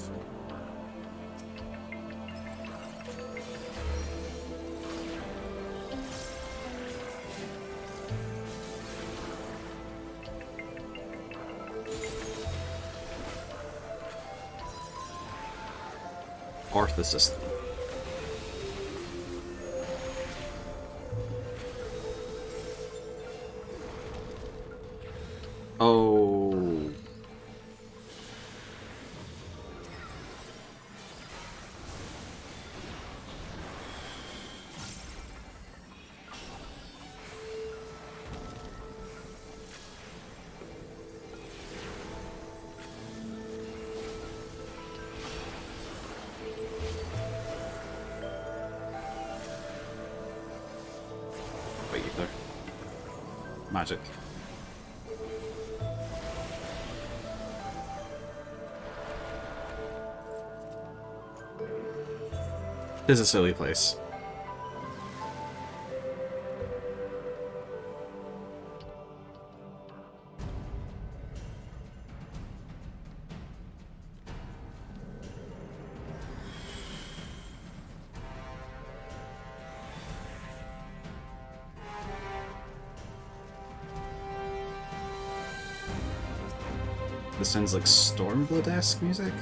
[SPEAKER 1] Orthicist. Oh. Wait, there. Magic. This is a silly place. This sounds like Stormblood-esque music.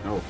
[SPEAKER 1] Oh.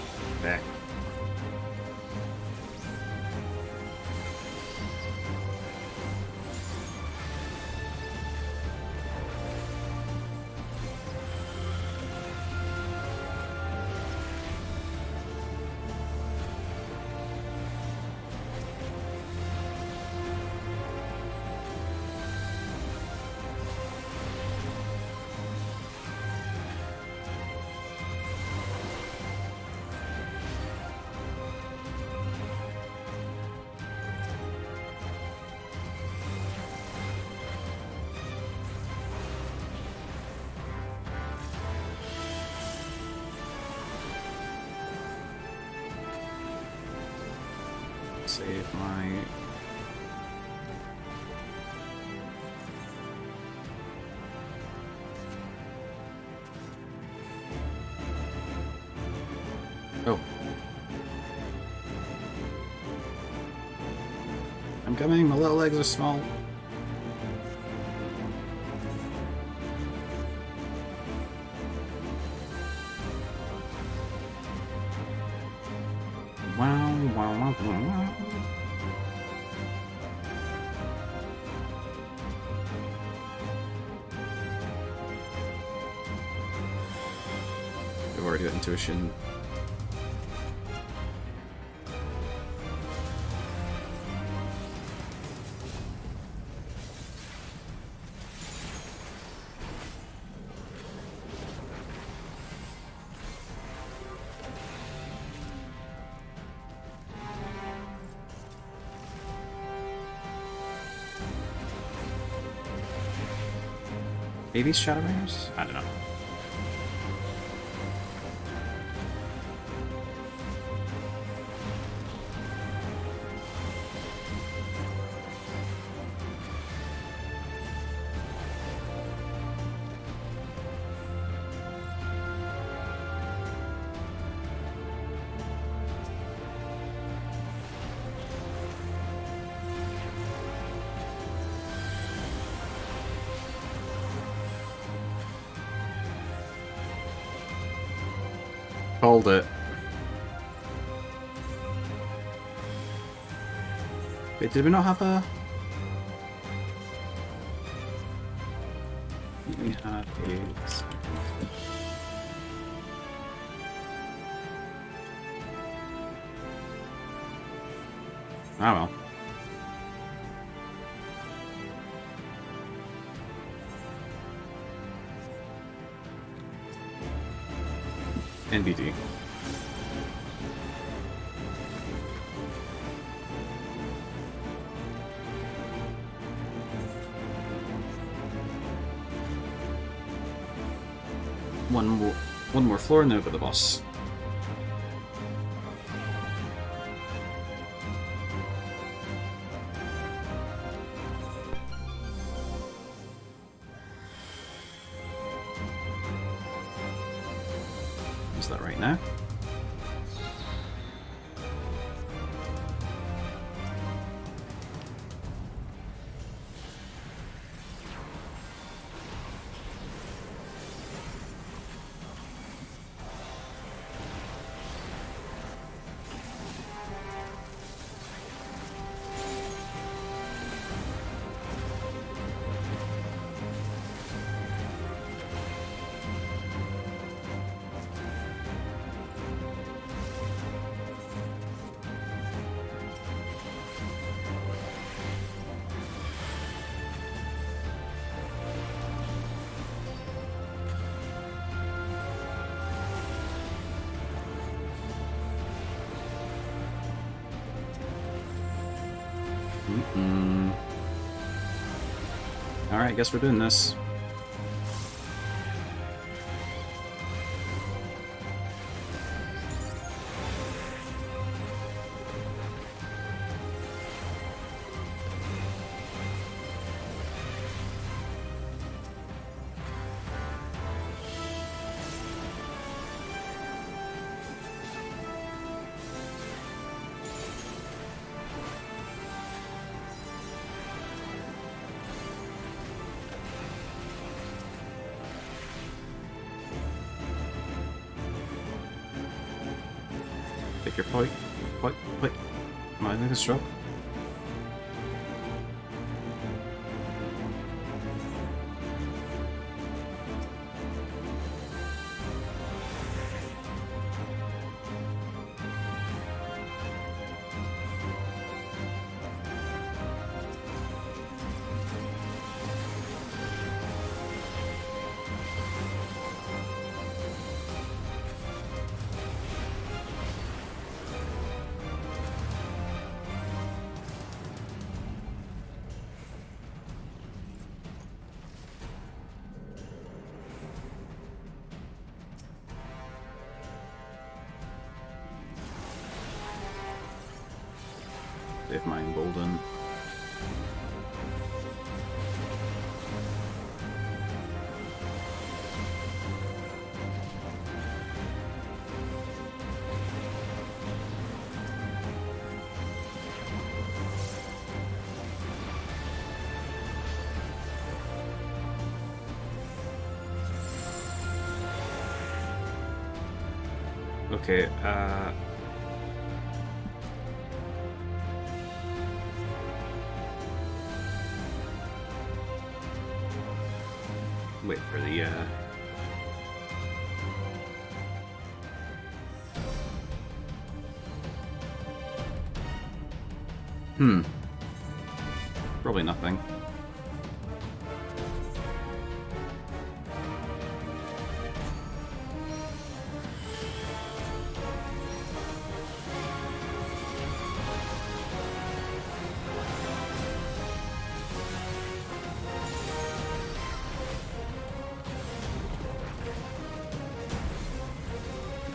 [SPEAKER 1] save my... Oh. I'm coming, my little legs are small. Wow, wow, wow, wow. I've already got intuition. Are these Shadow Ringers? I don't know. Hold it. Wait, did we not have a... We had a... Oh well. NBD. One more floor and then we've got the boss. Is that right now? Alright, I guess we're doing this. Pick your point. Am I going to stroke? Save mine golden. Okay, wait for the, probably nothing.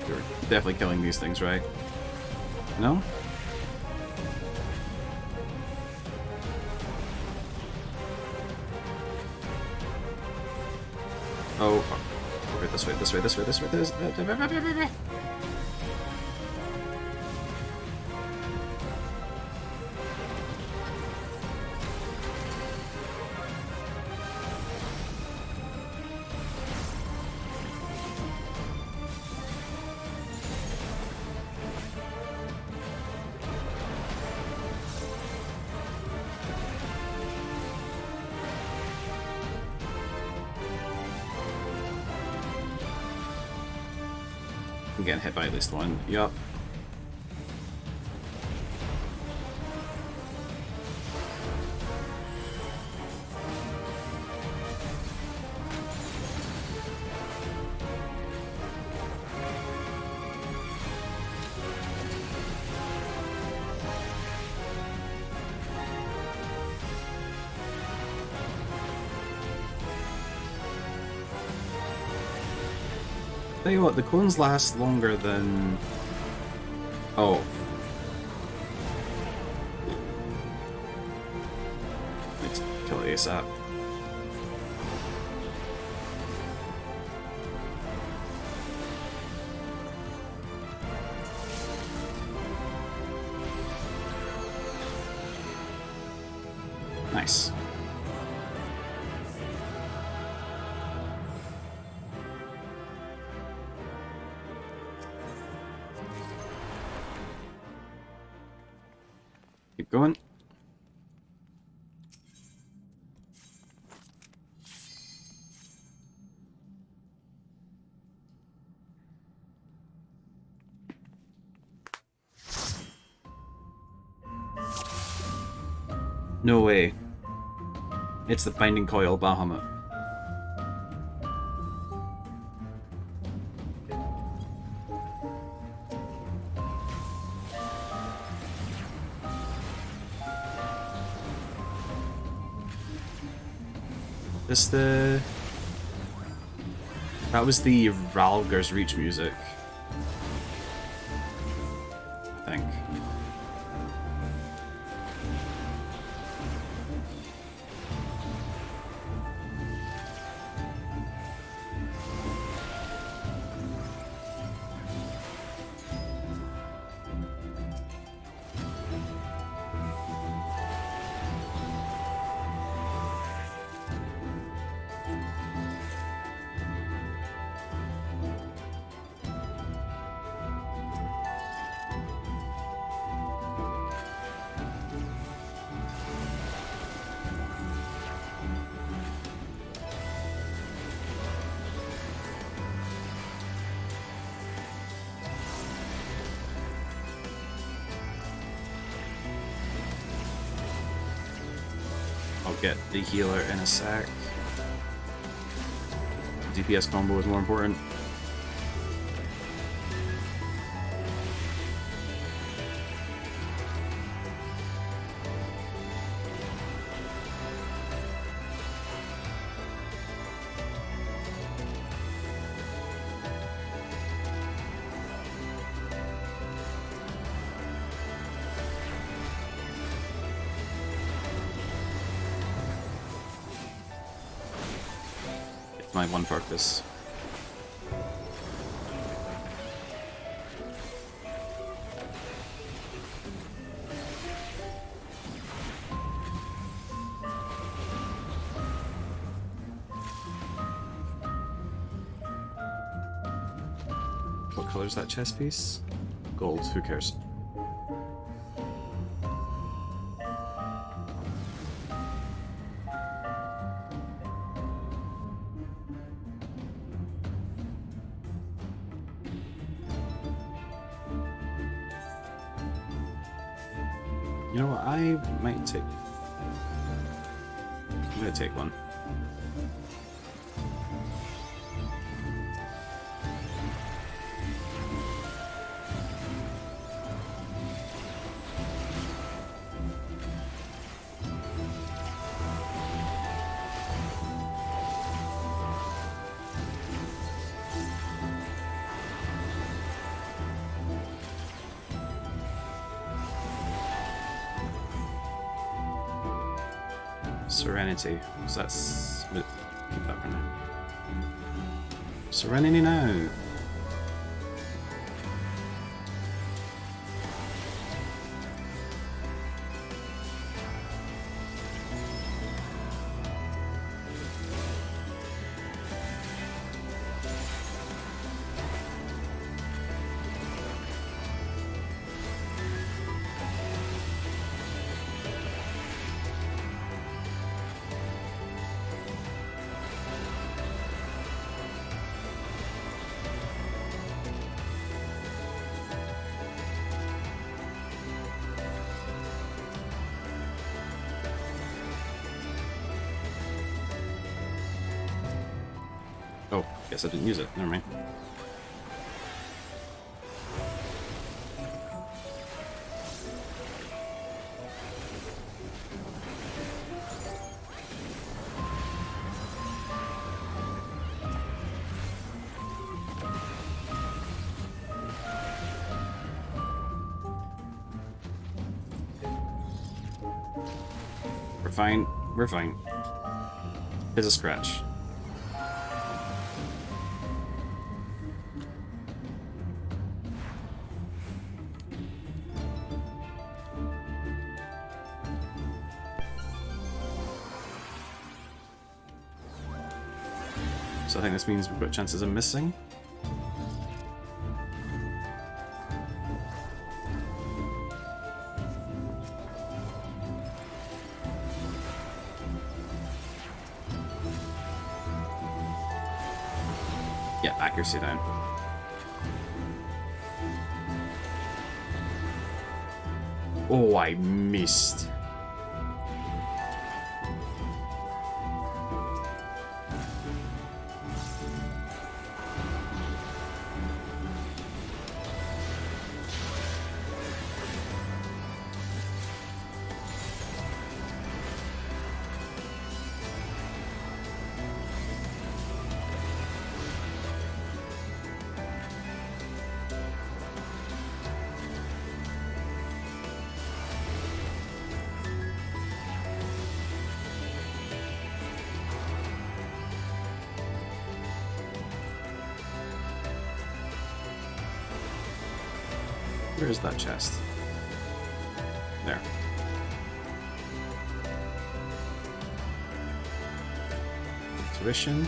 [SPEAKER 1] You're definitely killing these things, right? No? Oh, over this way, this way, this way, this way, this way. I'm getting hit by at least one. Yup. Tell you what, the cones last longer than... Oh. Let's kill it ASAP. Nice. Keep going. No way. It's the Binding Coil Bahamut. This the... That was the Ralger's Reach music. I think. I'll get the healer in a sec. DPS combo is more important. my one purpose. What color is that chess piece? Gold, who cares? You know what, I might take... I'm gonna take one. Serenity. So that's... keep that for now. Serenity now! Oh, guess I didn't use it. Never mind. We're fine. We're fine. It's a scratch. So I think this means we've got chances of missing. Yeah, accuracy down. Oh, I missed. Where is that chest? There. Tuition.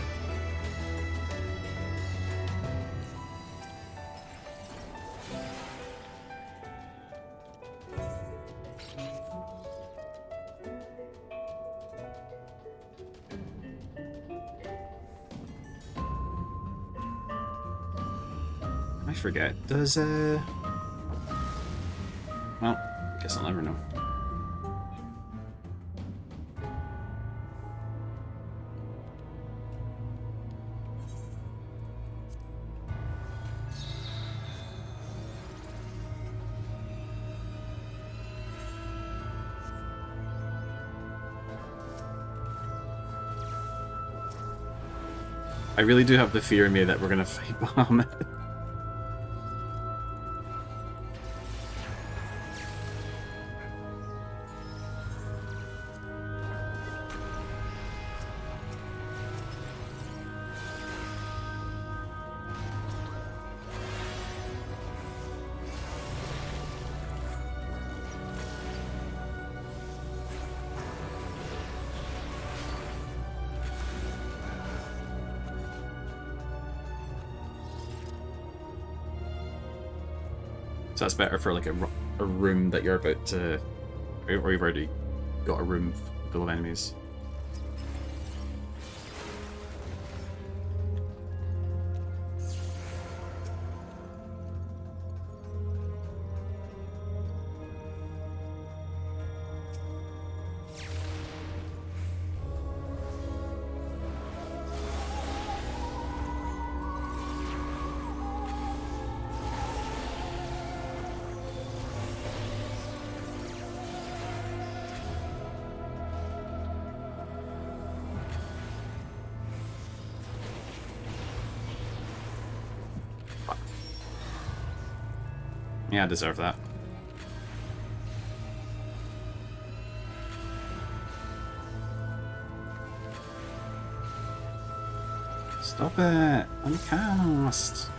[SPEAKER 1] I forget. Does well, I guess I'll never know. I really do have the fear in me that we're gonna fight Bahamut. So that's better for like a room that you're about to, or you've already got a room full of enemies. Yeah, I deserve that. Stop it! Uncast!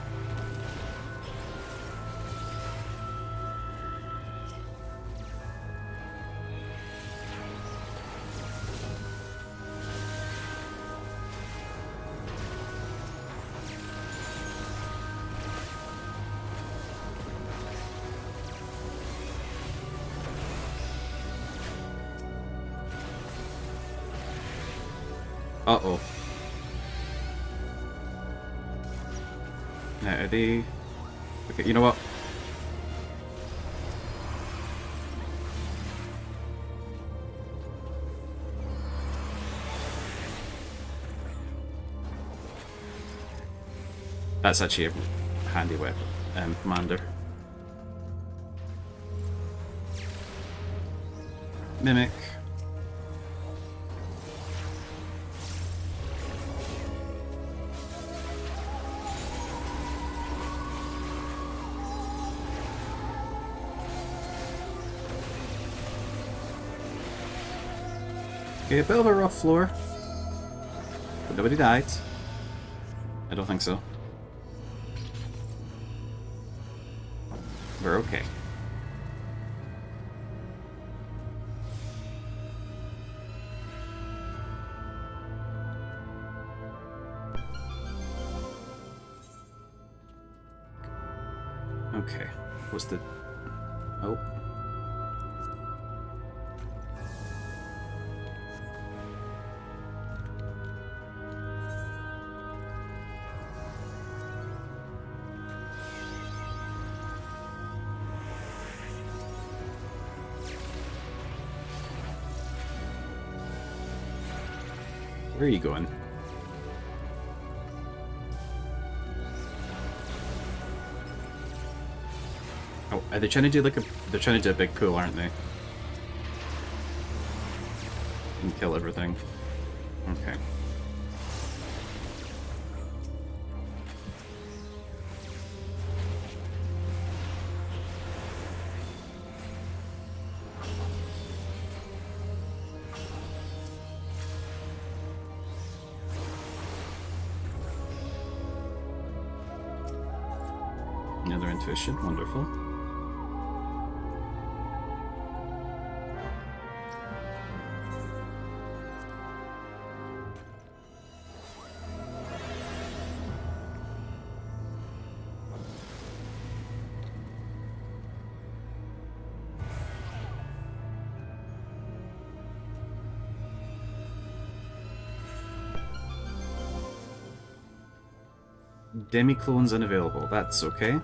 [SPEAKER 1] Uh-oh. Now, are they... Okay, you know what? That's actually a handy weapon, commander. Mimic. Okay, a bit of a rough floor. But nobody died. I don't think so. We're okay. Okay. What's the... Oh. Where are you going? Oh, are they trying to do like a... They're trying to do a big pool, aren't they? And kill everything. Okay. Another intuition, wonderful. Demi-clones unavailable, that's okay.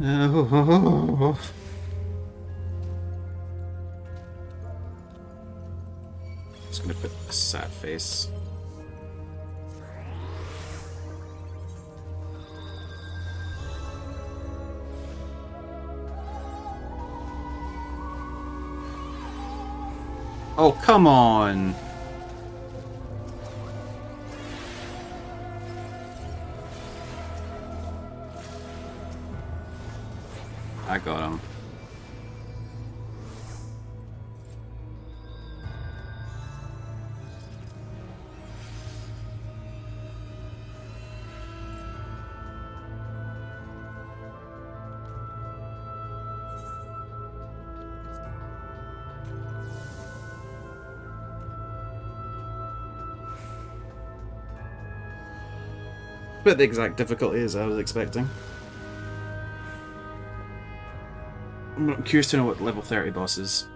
[SPEAKER 1] No. Just gonna put a sad face. Oh, come on! I got him. But the exact difficulty as I was expecting. I'm curious to know what level 30 boss is.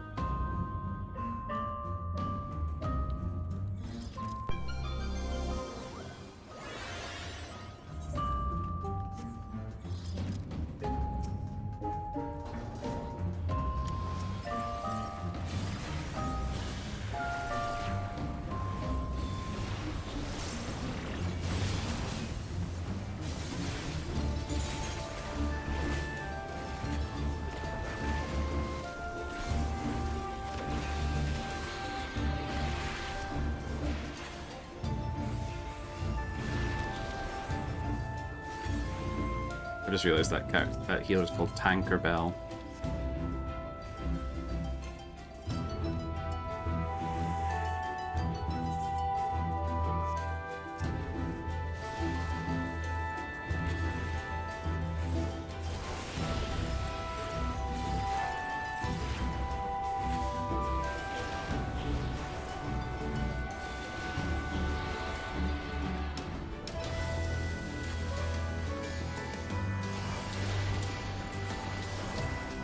[SPEAKER 1] I just realized that healer is called Tanker Bell.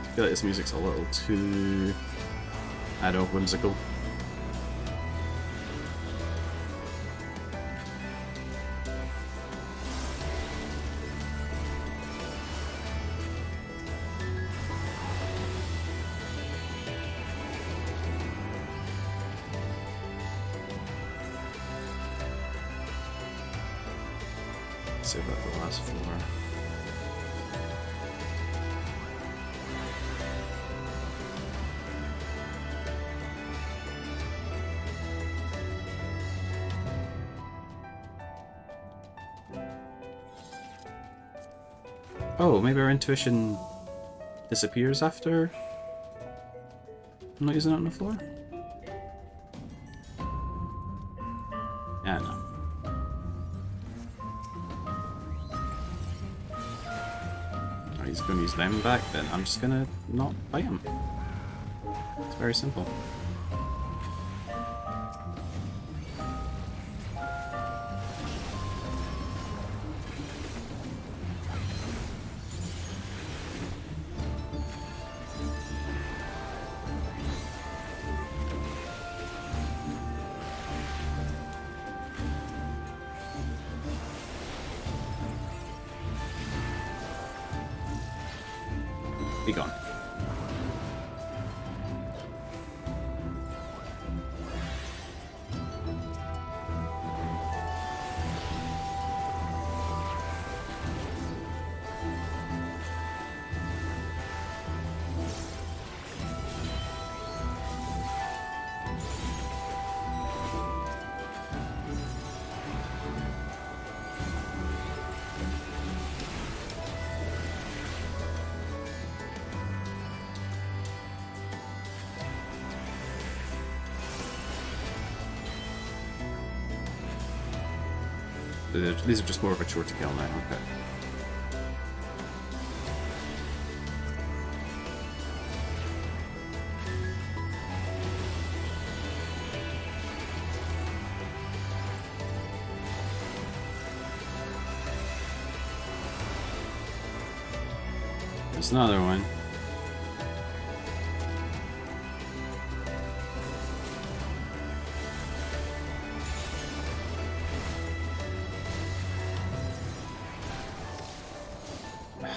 [SPEAKER 1] I feel like this music's a little too, I don't know, whimsical. Let's see about the last floor. Oh, maybe our intuition disappears after I'm not using it on the floor? Yeah, no. Oh, he's going to use them back, then I'm just going to not fight him. It's very simple. Be gone. These are just more of a chore to kill now, okay. There's another one.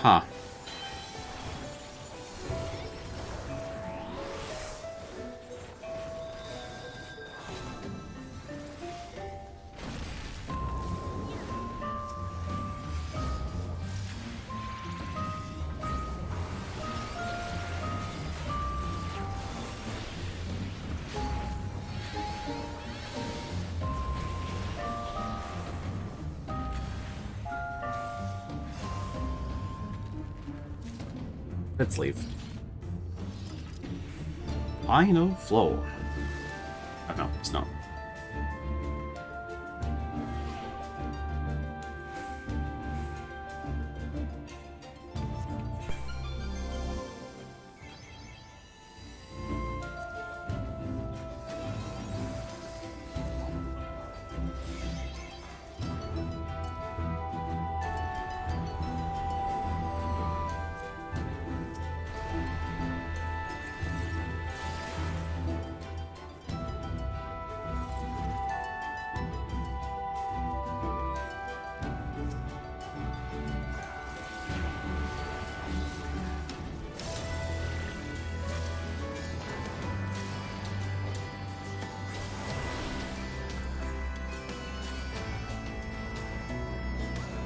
[SPEAKER 1] Huh. Let's leave. I know flow. Oh no, it's not.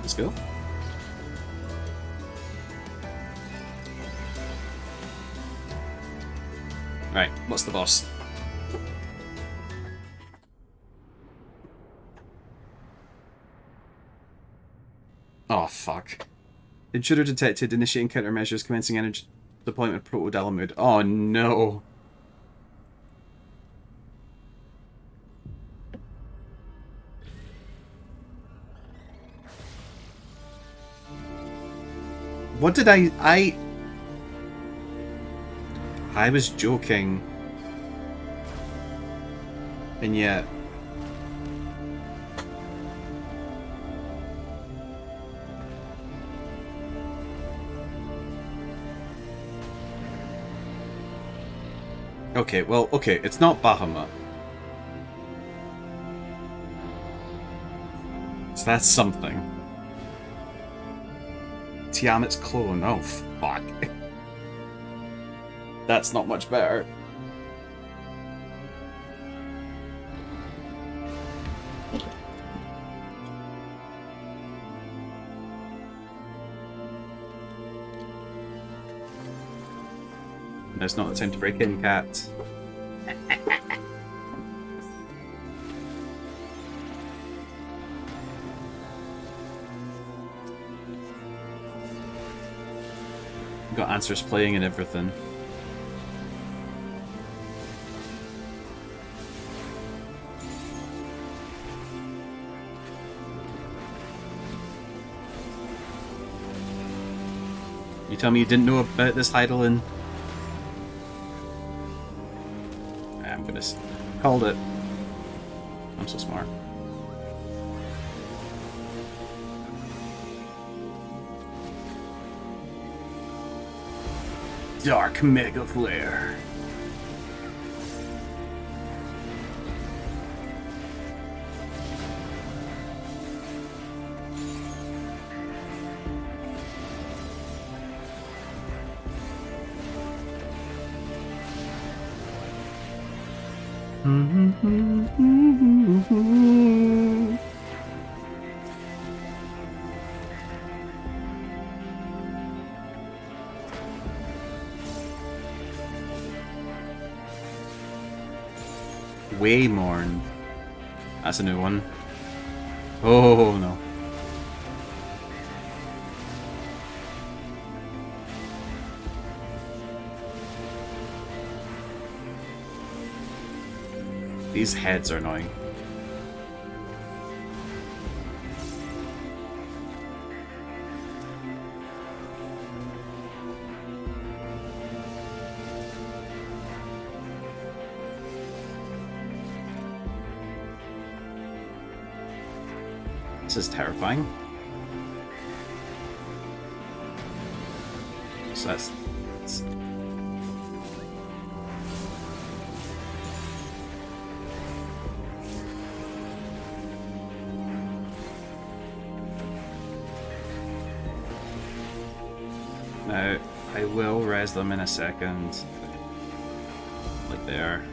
[SPEAKER 1] Let's go. Right, what's the boss? Oh, fuck. Intruder detected. Initiating countermeasures. Commencing energy deployment of Proto-Dalamud. Oh, no. What did I was joking. And yet... Okay, well, okay, it's not Bahamut. So that's something. Tiamat's clone. Oh, fuck. That's not much better. No, it's not the time to break in, cat. Got answers playing and everything. You tell me you didn't know about this Heidelin? I'm gonna... Called it. I'm so smart. Dark Mega Flare. Waymorn. That's a new one. Oh no. These heads are annoying. This is terrifying. So that's... Now, I will res them in a second. Like there.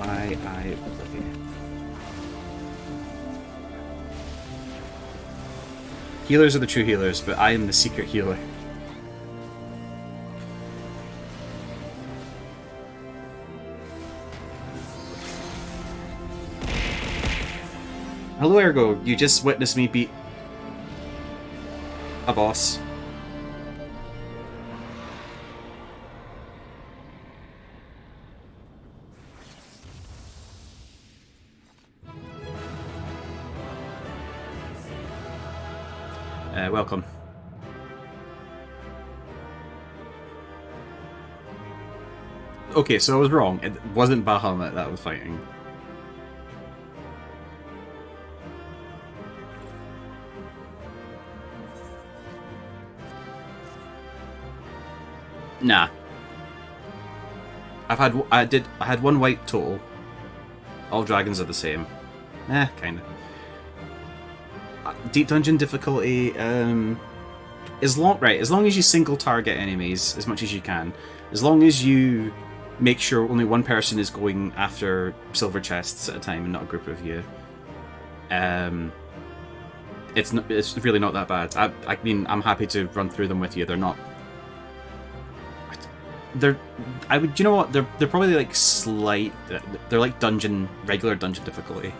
[SPEAKER 1] Okay. Healers are the true healers, but I am the secret healer. Hello, Ergo. You just witnessed me beat a boss. Welcome. Okay, so I was wrong. It wasn't Bahamut that was fighting. Nah. I had one white total. All dragons are the same. Kinda. Deep dungeon difficulty, as long as you single target enemies as much as you can, as long as you make sure only one person is going after silver chests at a time and not a group of you, it's really not that bad. I mean, I'm happy to run through them with you. You know what? They're probably like they're like regular dungeon difficulty.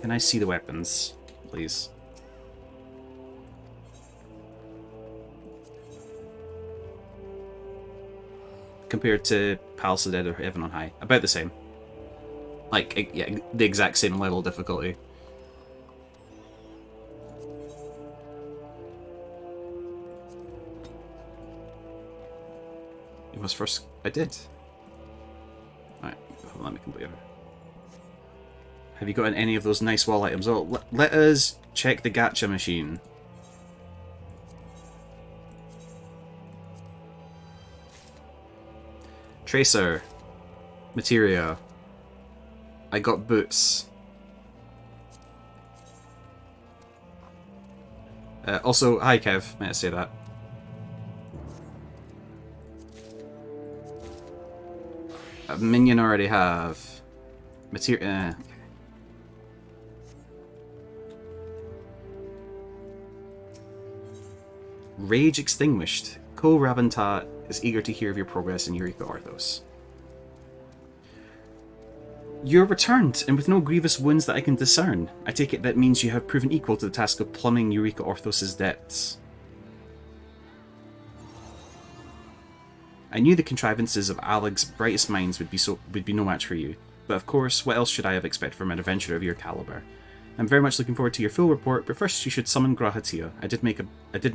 [SPEAKER 1] Can I see the weapons, please? Compared to Palace of the Dead or Heaven on High, about the same. Like, yeah, the exact same level of difficulty. You must first... I did. Alright, let me complete it. Have you got any of those nice wall items? Oh, let us check the gacha machine. Tracer. Materia. I got boots. Also, hi Kev, may I say that. A minion already have. Materia. Rage extinguished. Ko Raventat is eager to hear of your progress in Eureka Orthos. You're returned, and with no grievous wounds that I can discern. I take it that means you have proven equal to the task of plumbing Eureka Orthos' depths. I knew the contrivances of Aleg's brightest minds would be no match for you, but of course, what else should I have expected from an adventurer of your caliber? I'm very much looking forward to your full report, but first you should summon Grahatia. I did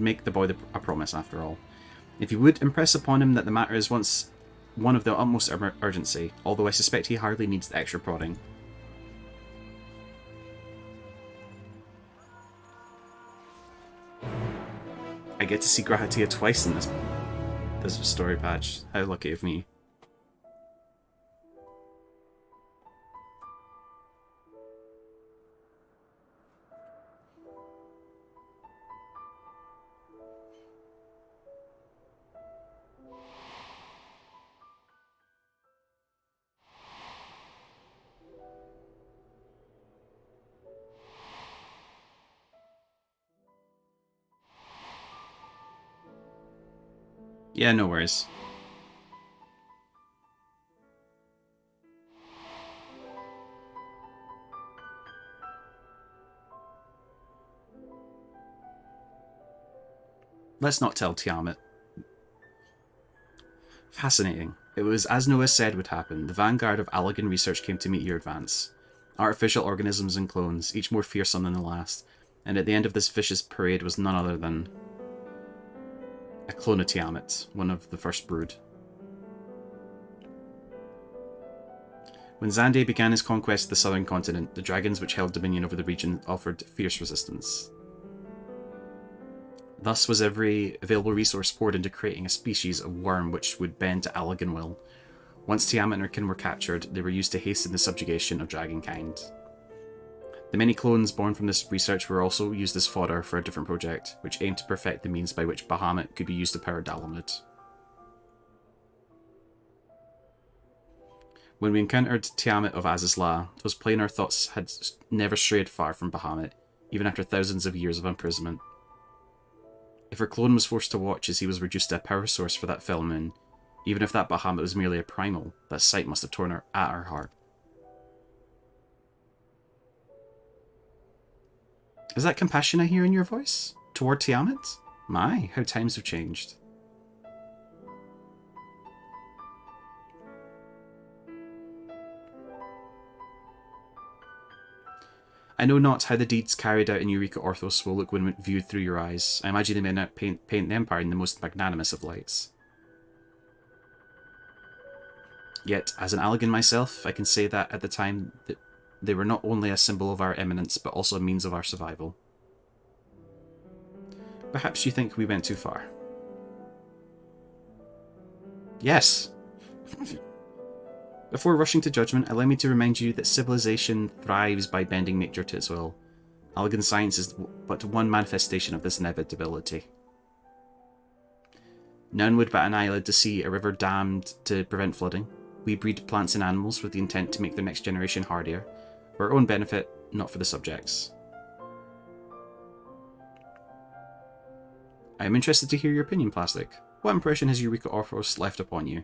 [SPEAKER 1] make the boy a promise, after all. If you would, impress upon him that the matter is one of the utmost urgency, although I suspect he hardly needs the extra prodding. I get to see Grahatia twice in this story patch. How lucky of me. Yeah, no worries. Let's not tell Tiamat. Fascinating. It was as Noah said would happen. The vanguard of Allegan research came to meet your advance. Artificial organisms and clones, each more fearsome than the last. And at the end of this vicious parade was none other than a clone of Tiamat, one of the first brood. When Xande began his conquest of the southern continent, the dragons which held dominion over the region offered fierce resistance. Thus was every available resource poured into creating a species of worm which would bend to Allegan will. Once Tiamat and her kin were captured, they were used to hasten the subjugation of dragonkind. The many clones born from this research were also used as fodder for a different project, which aimed to perfect the means by which Bahamut could be used to power Dalamud. When we encountered Tiamat of Azizla, it was plain our thoughts had never strayed far from Bahamut, even after thousands of years of imprisonment. If her clone was forced to watch as he was reduced to a power source for that full moon, even if that Bahamut was merely a primal, that sight must have torn her at her heart. Is that compassion I hear in your voice? Toward Tiamat? My, how times have changed. I know not how the deeds carried out in Eureka Orthos will look when viewed through your eyes. I imagine they may not paint the Empire in the most magnanimous of lights. Yet, as an Allagan myself, I can say that at the time that they were not only a symbol of our eminence, but also a means of our survival. Perhaps you think we went too far. Yes! Before rushing to judgment, allow me to remind you that civilization thrives by bending nature to its will. Allagan science is but one manifestation of this inevitability. None would bat an eyelid to see a river dammed to prevent flooding. We breed plants and animals with the intent to make their next generation hardier, for our own benefit, not for the subjects. I am interested to hear your opinion, Plastic. What impression has Eureka Orthos left upon you?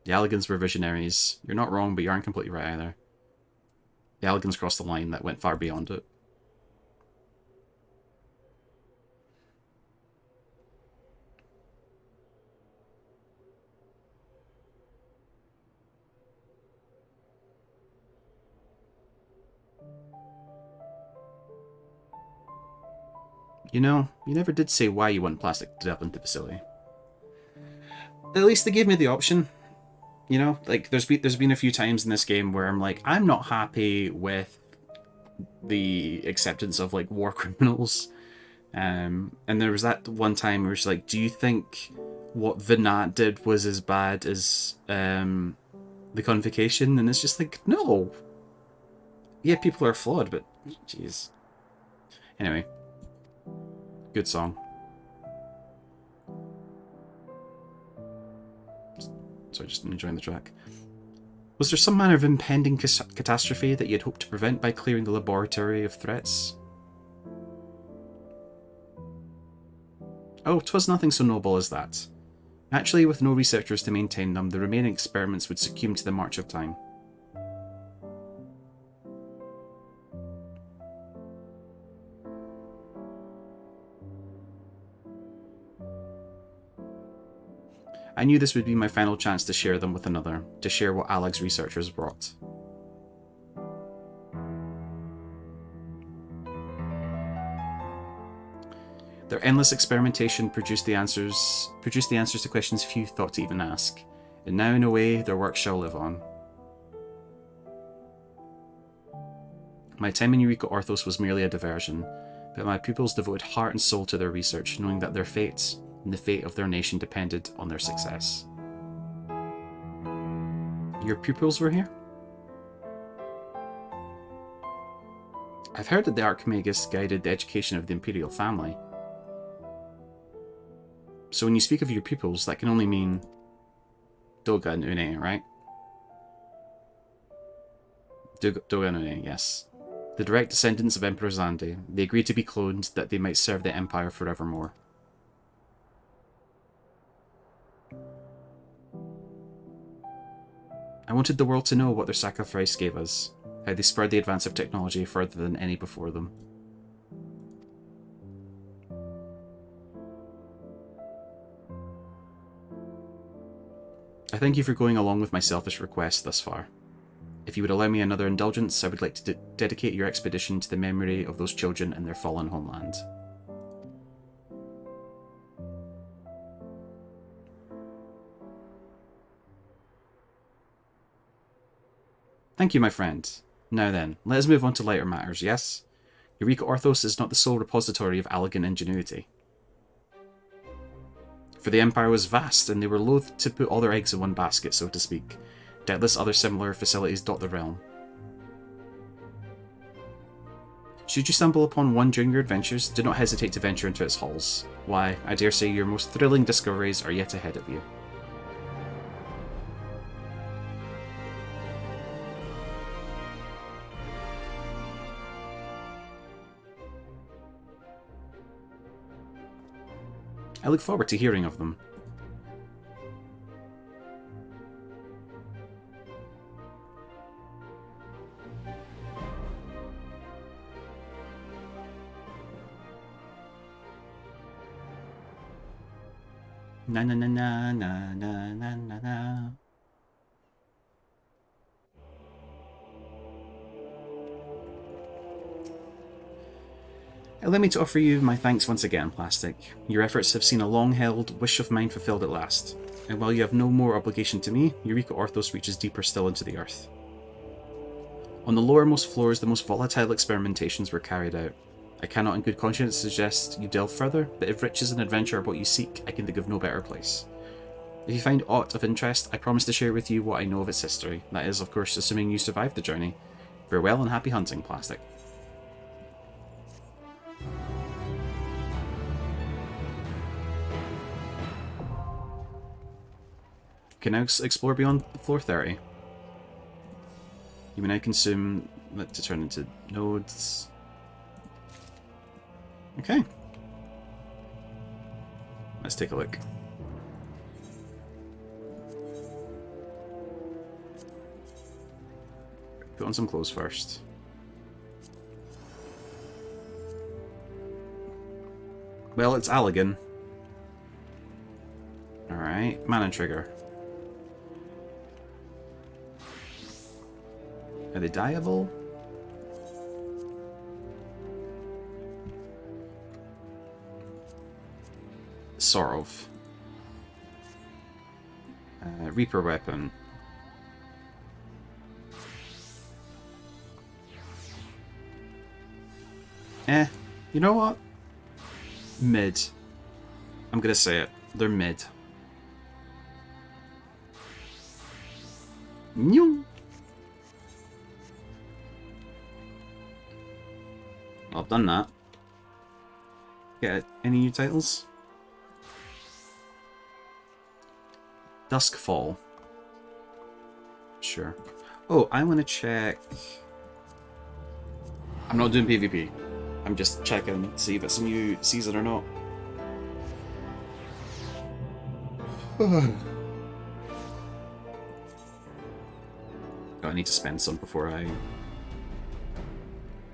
[SPEAKER 1] The Allagans were visionaries. You're not wrong, but you aren't completely right either. The Allagans crossed the line that went far beyond it. You know, you never did say why you want Plastic to delve into the facility. At least they gave me the option. You know, like there's been a few times in this game where I'm like, I'm not happy with the acceptance of like war criminals. And there was that one time where it's like, do you think what Vinat did was as bad as the Convocation? And it's just like, no. Yeah, people are flawed, but jeez. Anyway, good song. So just enjoying the track. Was there some manner of impending catastrophe that you had hoped to prevent by clearing the laboratory of threats? Oh, 'twas nothing so noble as that. Actually, with no researchers to maintain them, the remaining experiments would succumb to the march of time. I knew this would be my final chance to share them with another, to share what Alag's researchers brought. Their endless experimentation produced the answers to questions few thought to even ask, and now in a way their work shall live on. My time in Eureka Orthos was merely a diversion, but my pupils devoted heart and soul to their research, knowing that their fate and the fate of their nation depended on their success. Your pupils were here? I've heard that the Archmagus guided the education of the Imperial family. So when you speak of your pupils, that can only mean Doga and Une, right? Doga and Une, yes. The direct descendants of Emperor Zande. They agreed to be cloned that they might serve the Empire forevermore. I wanted the world to know what their sacrifice gave us, how they spurred the advance of technology further than any before them. I thank you for going along with my selfish request thus far. If you would allow me another indulgence, I would like to dedicate your expedition to the memory of those children and their fallen homeland. Thank you, my friend. Now then, let us move on to lighter matters, yes? Eureka Orthos is not the sole repository of Allagan ingenuity. For the Empire was vast, and they were loath to put all their eggs in one basket, so to speak. Doubtless other similar facilities dot the realm. Should you stumble upon one during your adventures, do not hesitate to venture into its halls. Why, I dare say your most thrilling discoveries are yet ahead of you. I look forward to hearing of them. Na na na na na na na na na. Allow me to offer you my thanks once again, Plastic. Your efforts have seen a long-held wish of mine fulfilled at last. And while you have no more obligation to me, Eureka Orthos reaches deeper still into the earth. On the lowermost floors, the most volatile experimentations were carried out. I cannot in good conscience suggest you delve further, but if riches and adventure are what you seek, I can think of no better place. If you find aught of interest, I promise to share with you what I know of its history. That is, of course, assuming you survive the journey. Farewell and happy hunting, Plastic. Can now explore beyond floor 30. You may now consume that to turn into nodes. Okay. Let's take a look. Put on some clothes first. Well, it's Allegan. Alright, Mana Trigger. Are they dyeable? Sort of. Reaper Weapon. You know what? Mid. I'm gonna say it. They're mid. Nyung. Well, I've done that. Get any new titles? Duskfall. Sure. Oh, I want to check. I'm not doing PvP. I'm just checking to see if it's a new season or not. Oh, I need to spend some before I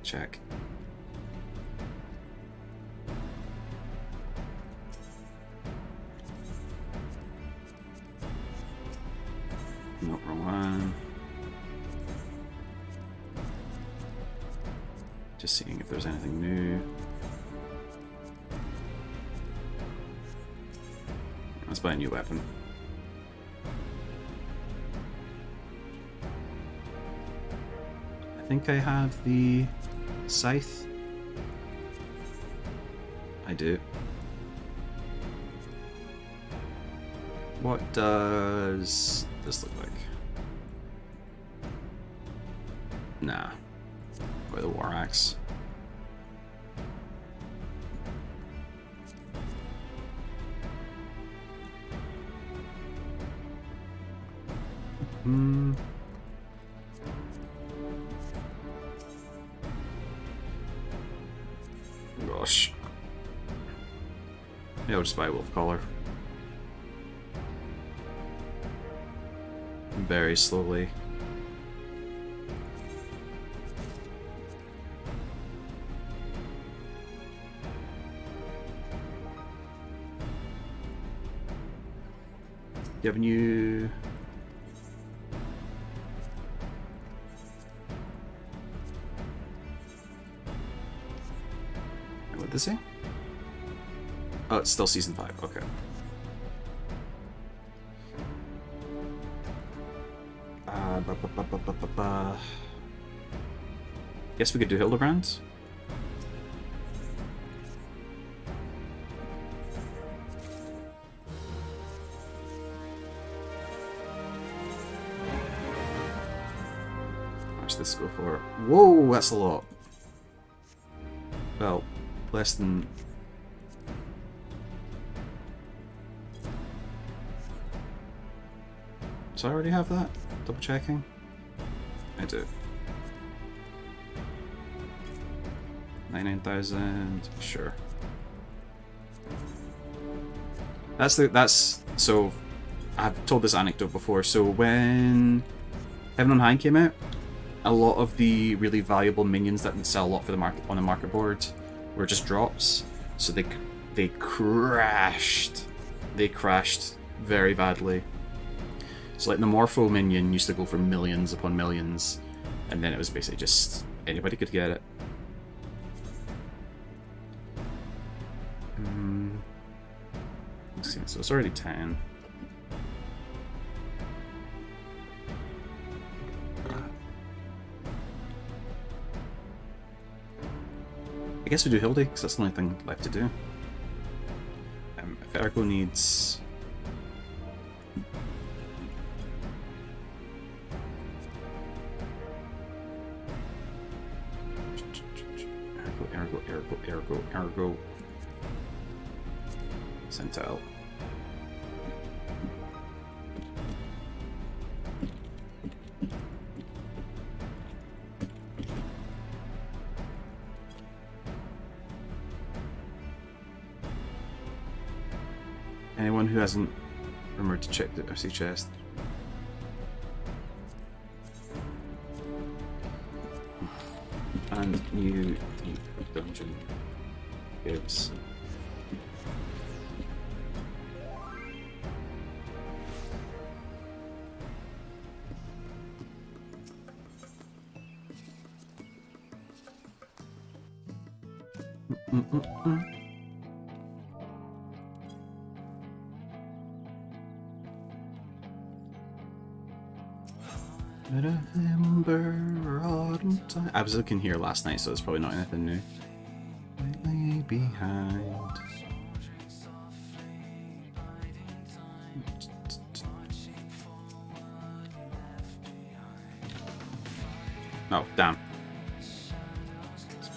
[SPEAKER 1] check. No, wrong one. Just seeing if there's anything new. Let's buy a new weapon. I think I have the scythe. I do. What does this look like? Nah. Or the war axe. Gosh. Yeah, I'll just buy a wolf collar. Very slowly. You have a new... What did this say? Oh, it's still season 5, okay. Guess we could do Hildebrand. How much does this go for? Whoa, that's a lot. Well, less than... Do I already have that? Double checking? I do. 99,000, sure. So I've told this anecdote before. So when Heaven on High came out, a lot of the really valuable minions that would sell a lot for the market on the market board were just drops. So they crashed. They crashed very badly. So like the Morpho minion used to go for millions upon millions, and then it was basically just anybody could get it. Let's see, so it's already 10. I guess we do Hildy, because that's the only thing left to do. If Ergo needs... Ergo. Sent out. Anyone who hasn't remembered to check the FC chest. And new deep dungeon gives. I was looking here last night, so it's probably not anything new. Lately behind. Oh, damn.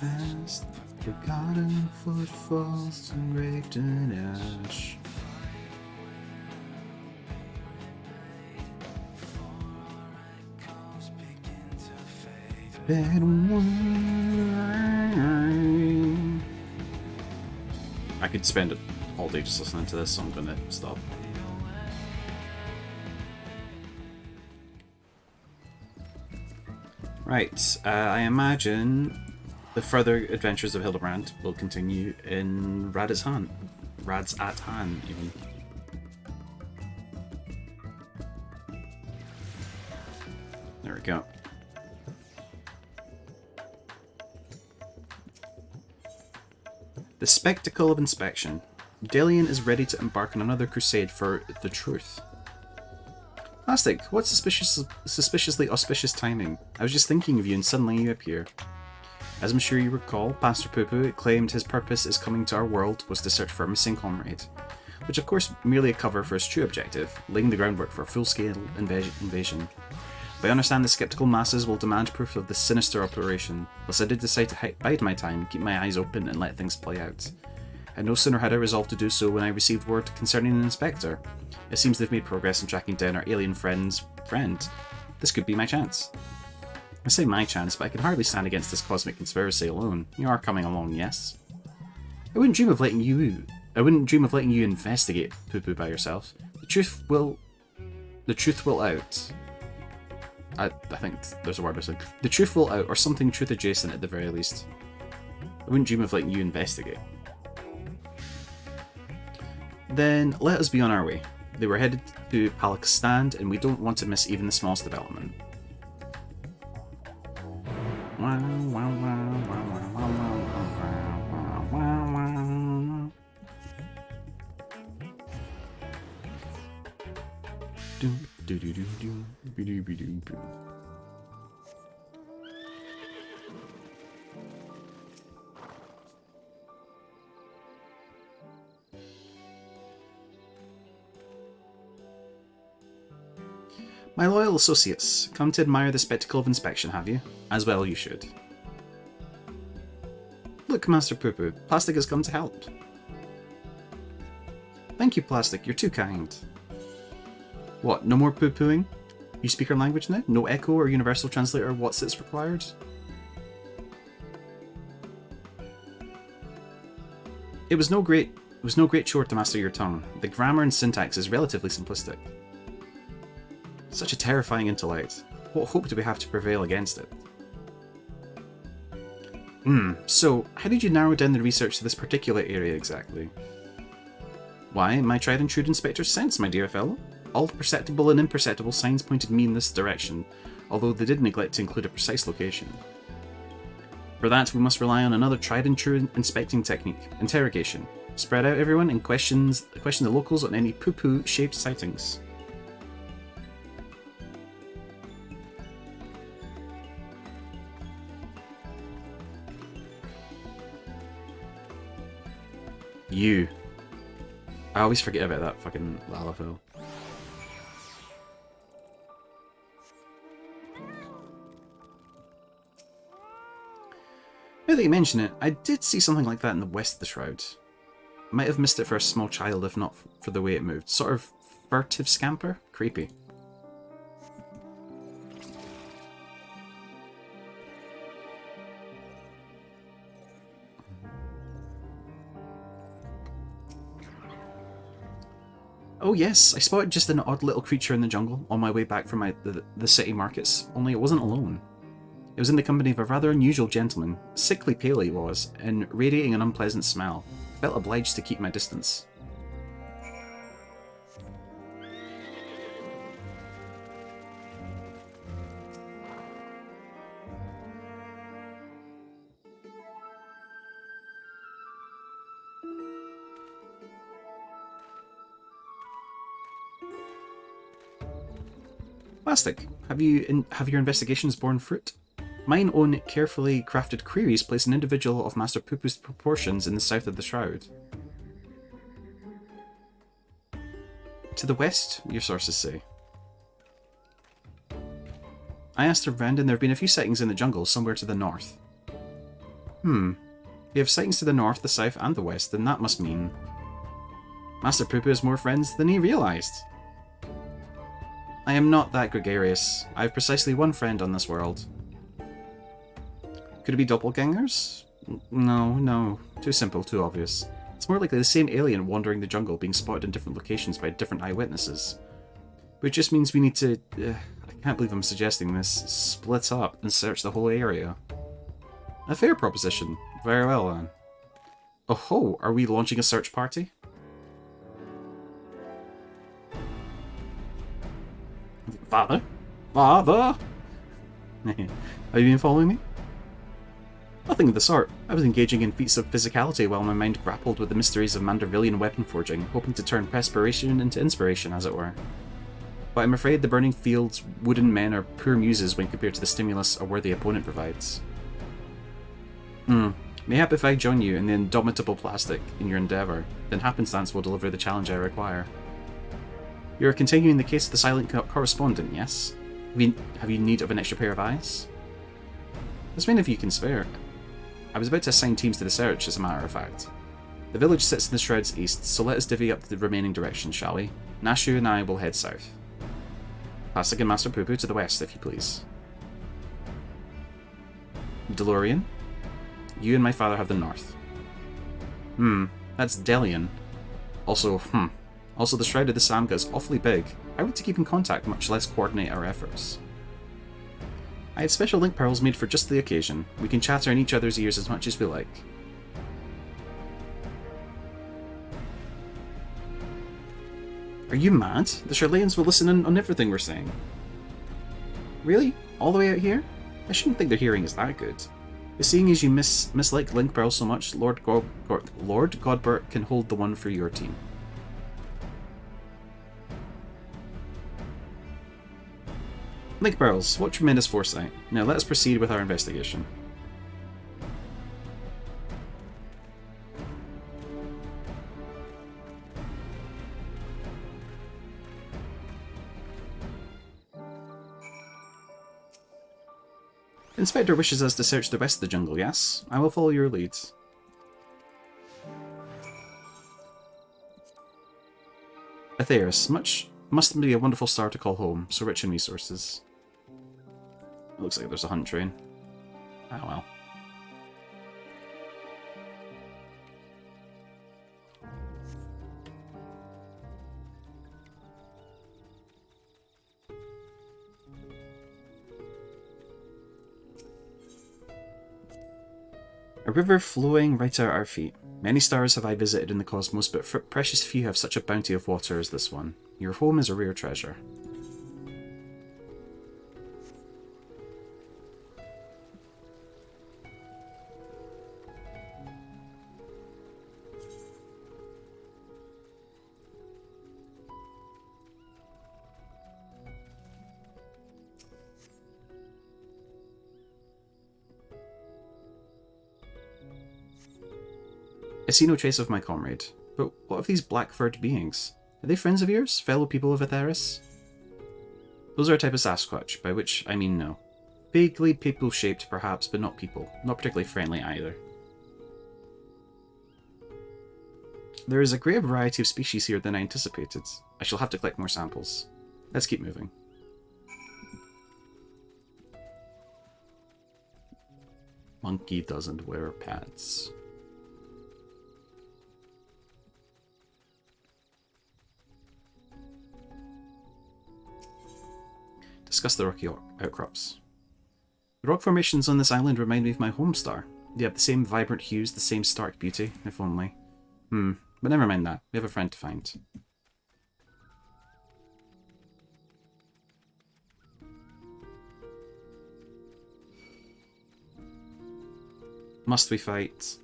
[SPEAKER 1] Past forgotten footfalls engraved in ash. I could spend it all day just listening to this, so I'm gonna stop. Right, I imagine the further adventures of Hildebrand will continue in Rad's at Han, even. There we go. The spectacle of inspection. Delian is ready to embark on another crusade for the truth. Plastic, what suspiciously auspicious timing. I was just thinking of you and suddenly you appear. As I'm sure you recall, Pastor Poo-Poo claimed his purpose is coming to our world was to search for a missing comrade, which of course merely a cover for his true objective, laying the groundwork for a full-scale invasion. But I understand the skeptical masses will demand proof of this sinister operation, thus I did decide to bide my time, keep my eyes open and let things play out. And no sooner had I resolved to do so when I received word concerning an inspector. It seems they've made progress in tracking down our alien friend's friend. This could be my chance. I say my chance, but I can hardly stand against this cosmic conspiracy alone. You are coming along, yes? I wouldn't dream of letting you investigate Poo-Poo by yourself. The truth will out. I think there's a word missing. The truth will out, or something truth adjacent at the very least. I wouldn't dream of letting you investigate. Then let us be on our way. They were headed to Palak's stand, and we don't want to miss even the smallest development. My loyal associates, come to admire the spectacle of inspection, have you? As well you should. Look, Master Poo-Poo, Plastic has come to help. Thank you, Plastic, you're too kind. What, no more poo-pooing? You speak our language now? No echo or universal translator what's it's required? It was no great It was no great chore to master your tongue. The grammar and syntax is relatively simplistic. Such a terrifying intellect. What hope do we have to prevail against it? So, how did you narrow down the research to this particular area exactly? Why, my tried and true inspector's sense, my dear fellow. All perceptible and imperceptible signs pointed me in this direction, although they did neglect to include a precise location. For that, we must rely on another tried and true inspecting technique, interrogation. Spread out everyone and question the locals on any poo-poo shaped sightings. You. I always forget about that fucking Lalafell. Now that you mention it, I did see something like that in the west of the Shroud. Might have missed it for a small child if not for the way it moved. Sort of furtive scamper? Creepy. Oh yes, I spotted just an odd little creature in the jungle on my way back from the city markets, only it wasn't alone. It was in the company of a rather unusual gentleman, sickly pale he was, and radiating an unpleasant smell. I felt obliged to keep my distance. Plastic, have your investigations borne fruit? Mine own carefully crafted queries place an individual of Master Poopoo's proportions in the south of the Shroud. To the west, your sources say. I asked around and there have been a few sightings in the jungle somewhere to the north. We have sightings to the north, the south, and the west, then that must mean... Master Poopoo has more friends than he realised. I am not that gregarious. I have precisely one friend on this world. Could it be doppelgangers? No. Too simple, too obvious. It's more likely the same alien wandering the jungle being spotted in different locations by different eyewitnesses. Which just means we need to... I can't believe I'm suggesting this. Split up and search the whole area. A fair proposition. Very well then. Oh ho! Are we launching a search party? Father? Father? Have you been following me? Nothing of the sort. I was engaging in feats of physicality while my mind grappled with the mysteries of Mandervillian weapon forging, hoping to turn perspiration into inspiration, as it were. But I'm afraid the burning fields' wooden men are poor muses when compared to the stimulus a worthy opponent provides. Mayhap if I join you in the indomitable plastic in your endeavour, then happenstance will deliver the challenge I require. You're continuing the case of the silent correspondent, yes? Have you need of an extra pair of eyes? As many of you can spare. I was about to assign teams to the search, as a matter of fact. The village sits in the Shroud's east, so let us divvy up the remaining directions, shall we? Nashu and I will head south. Plastic and Master Poopoo to the west, if you please. DeLorean? You and my father have the north. That's Delian. Also, Also, the Shroud of the Samga is awfully big. How are we to keep in contact, much less coordinate our efforts? I had special link pearls made for just the occasion. We can chatter in each other's ears as much as we like. Are you mad? The Charlayans will listen in on everything we're saying. Really? All the way out here? I shouldn't think their hearing is that good. But seeing as you mislike link pearls so much, Lord Godbert can hold the one for your team. Link pearls, what tremendous foresight. Now let us proceed with our investigation. Inspector wishes us to search the rest of the jungle, yes? I will follow your lead. Atheris, must be a wonderful star to call home, so rich in resources. It looks like there's a hunt train. Ah well. river flowing right at our feet. Many stars have I visited in the cosmos, but precious few have such a bounty of water as this one. Your home is a rare treasure. I see no trace of my comrade. But what of these black-furred beings? Are they friends of yours? Fellow people of Atheris? Those are a type of Sasquatch, by which I mean no. Vaguely people-shaped, perhaps, but not people. Not particularly friendly either. There is a greater variety of species here than I anticipated. I shall have to collect more samples. Let's keep moving. Monkey doesn't wear pants. Discuss the rocky outcrops. The rock formations on this island remind me of my home star. They have the same vibrant hues, the same stark beauty, if only. But never mind that. We have a friend to find. Must we fight?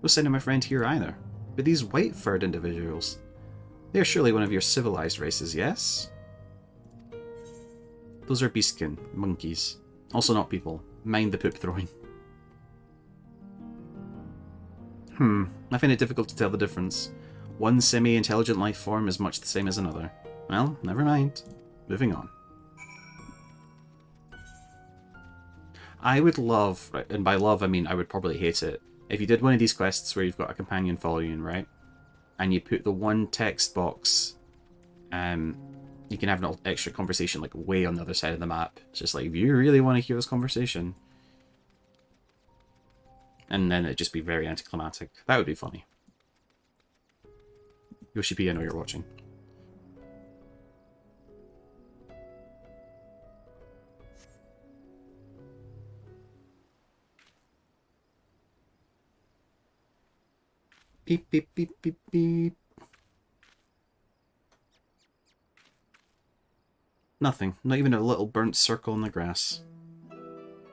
[SPEAKER 1] No sign of my friend here either. But these white-furred individuals, they are surely one of your civilized races, yes? Those are beastkin, monkeys. Also not people. Mind the poop throwing. I find it difficult to tell the difference. One semi-intelligent life form is much the same as another. Well, never mind. Moving on. I would love, and by love I mean I would probably hate it, if you did one of these quests where you've got a companion following, right? And you put the one text box, you can have an extra conversation like way on the other side of the map. It's just like, if you really want to hear this conversation. And then it'd just be very anticlimactic. That would be funny. Yoshi P, I know you're watching. Beep, beep, beep, beep, beep. Nothing. Not even a little burnt circle in the grass.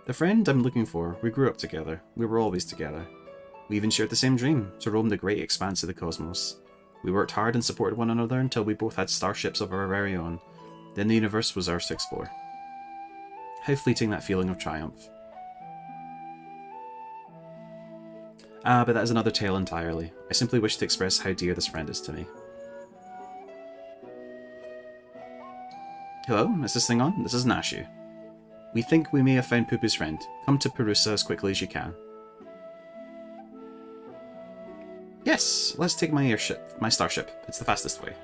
[SPEAKER 1] The friend I'm looking for, we grew up together. We were always together. We even shared the same dream, to roam the great expanse of the cosmos. We worked hard and supported one another until we both had starships of our very own. Then the universe was ours to explore. How fleeting that feeling of triumph. But that is another tale entirely. I simply wish to express how dear this friend is to me. Hello, is this thing on? This is Nashu. We think we may have found Pupu's friend. Come to Perusa as quickly as you can. Yes, let's take my airship, my starship. It's the fastest way.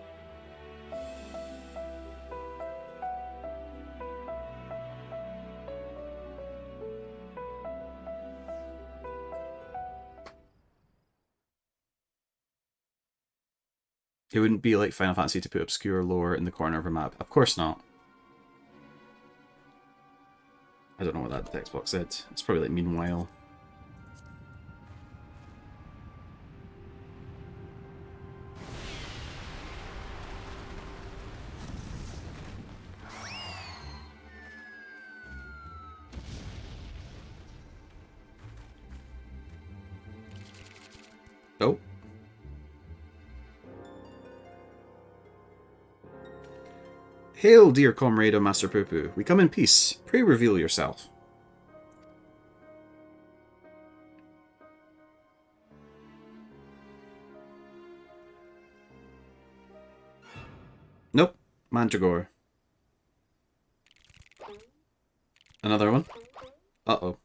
[SPEAKER 1] It wouldn't be like Final Fantasy to put obscure lore in the corner of a map. Of course not. I don't know what that text box said. It's probably like meanwhile. Oh. Hail, dear comrade of Master Pupu. We come in peace. Pray reveal yourself. Nope. Mandragora. Another one. Uh-oh.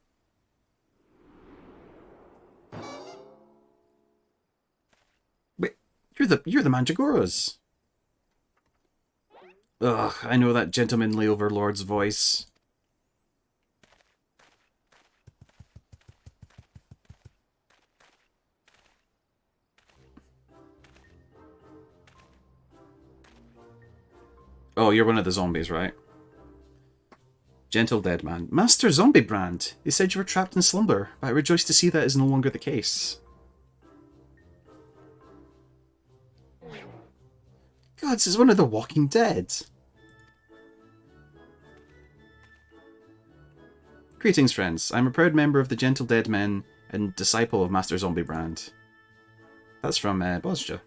[SPEAKER 1] Wait, you're the Mandragoras. Ugh, I know that gentlemanly overlord's voice. Oh, you're one of the zombies, right? Gentle dead man. Master Zombie Brand! They said you were trapped in slumber, but I rejoice to see that is no longer the case. God, this is one of the Walking Dead. Greetings, friends. I'm a proud member of the Gentle Dead Men and disciple of Master Zombie Brand. That's from Bosja.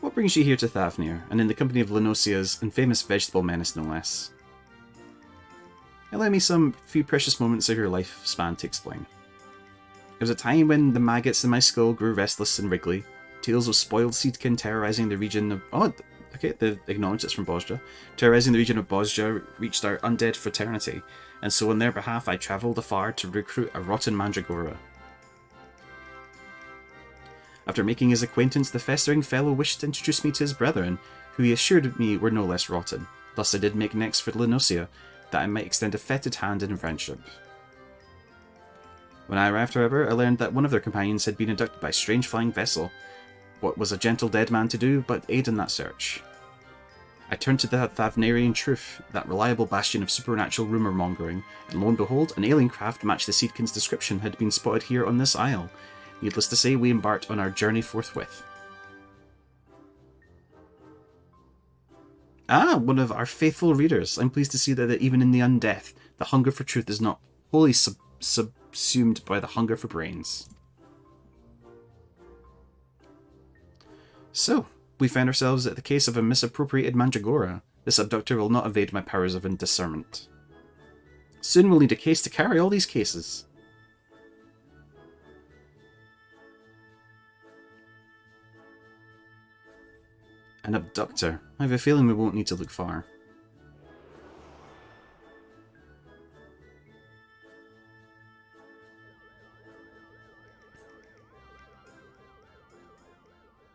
[SPEAKER 1] What brings you here to Thavnir, and in the company of Lenosia's infamous vegetable menace, no less? Allow me some few precious moments of your lifespan to explain. It was a time when the maggots in my skull grew restless and wriggly, tales of spoiled seedkin terrorizing the region of... Oh, okay, they've acknowledged it's from Bosja. Terrorizing the region of Bosja reached our undead fraternity, and so on their behalf I travelled afar to recruit a rotten mandragora. After making his acquaintance, the festering fellow wished to introduce me to his brethren, who he assured me were no less rotten. Thus I did make next for Lenosia, that I might extend a fetid hand in friendship. When I arrived, however, I learned that one of their companions had been abducted by a strange flying vessel. What was a gentle dead man to do but aid in that search? I turned to the Thavnarian truth, that reliable bastion of supernatural rumour-mongering, and lo and behold, an alien craft matched the Seedkin's description had been spotted here on this isle. Needless to say, we embarked on our journey forthwith. Ah, one of our faithful readers. I'm pleased to see that even in the undeath, the hunger for truth is not wholly subsumed by the hunger for brains. So, we find ourselves at the case of a misappropriated mandragora. This abductor will not evade my powers of discernment. Soon we'll need a case to carry all these cases. An abductor. I have a feeling we won't need to look far.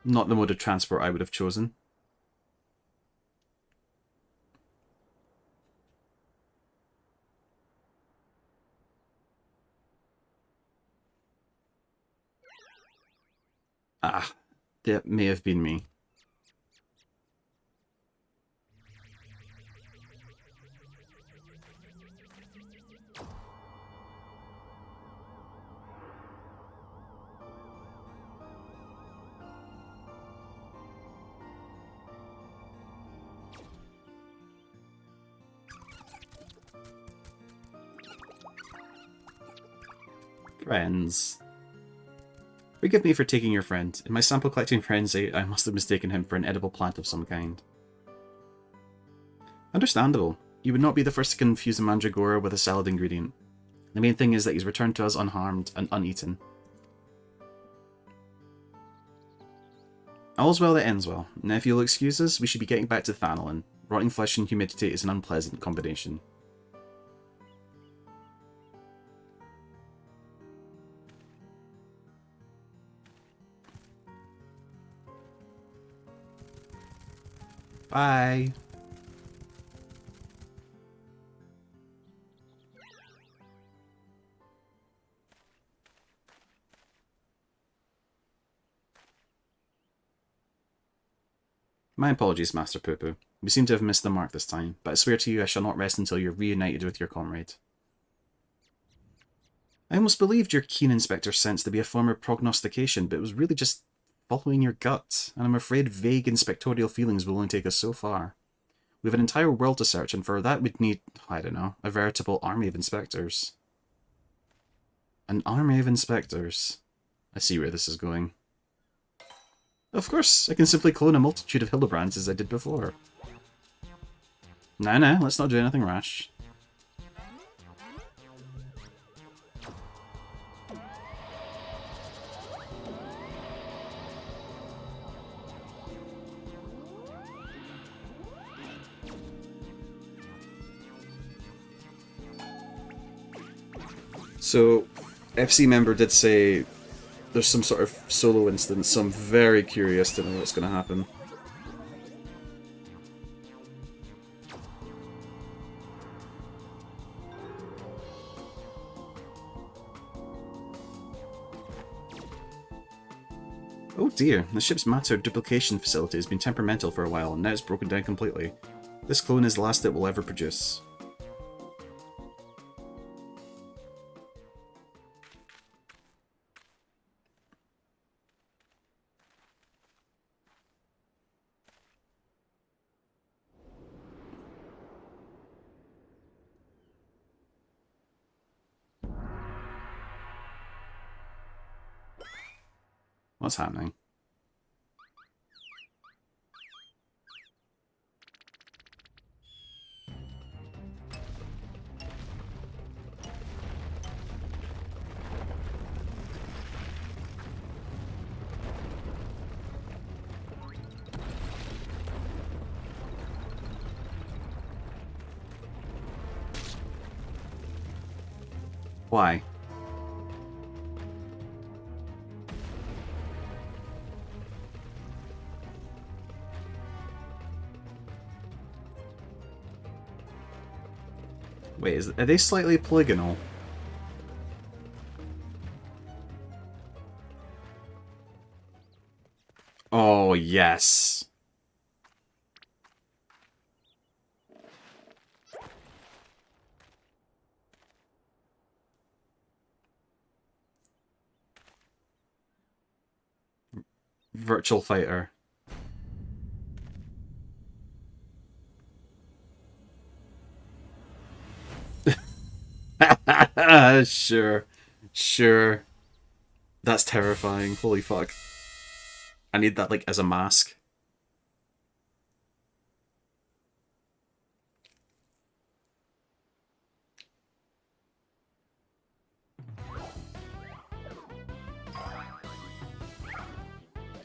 [SPEAKER 1] Not the mode of transport I would have chosen. Ah, that may have been me. Friends. Forgive me for taking your friend. In my sample collecting frenzy, I must have mistaken him for an edible plant of some kind. Understandable. You would not be the first to confuse a mandragora with a salad ingredient. The main thing is that he's returned to us unharmed and uneaten. All's well that ends well. Now if you'll excuse us, we should be getting back to Thanolin. Rotting flesh and humidity is an unpleasant combination. Bye! My apologies, Master Poo-Poo. We seem to have missed the mark this time, but I swear to you I shall not rest until you're reunited with your comrade. I almost believed your keen inspector's sense to be a form of prognostication, but it was really just following your gut, and I'm afraid vague inspectorial feelings will only take us so far. We have an entire world to search, and for that we'd need, I don't know, a veritable army of inspectors. An army of inspectors. I see where this is going. Of course, I can simply clone a multitude of Hildebrands as I did before. Nah, let's not do anything rash. So, FC member did say there's some sort of solo instance, so I'm very curious to know what's going to happen. Oh dear, the ship's matter duplication facility has been temperamental for a while, and now it's broken down completely. This clone is the last it will ever produce. What's happening? Why? Wait, are they slightly polygonal? Oh, yes. Virtual Fighter. Sure. Sure. That's terrifying. Holy fuck. I need that, like, as a mask.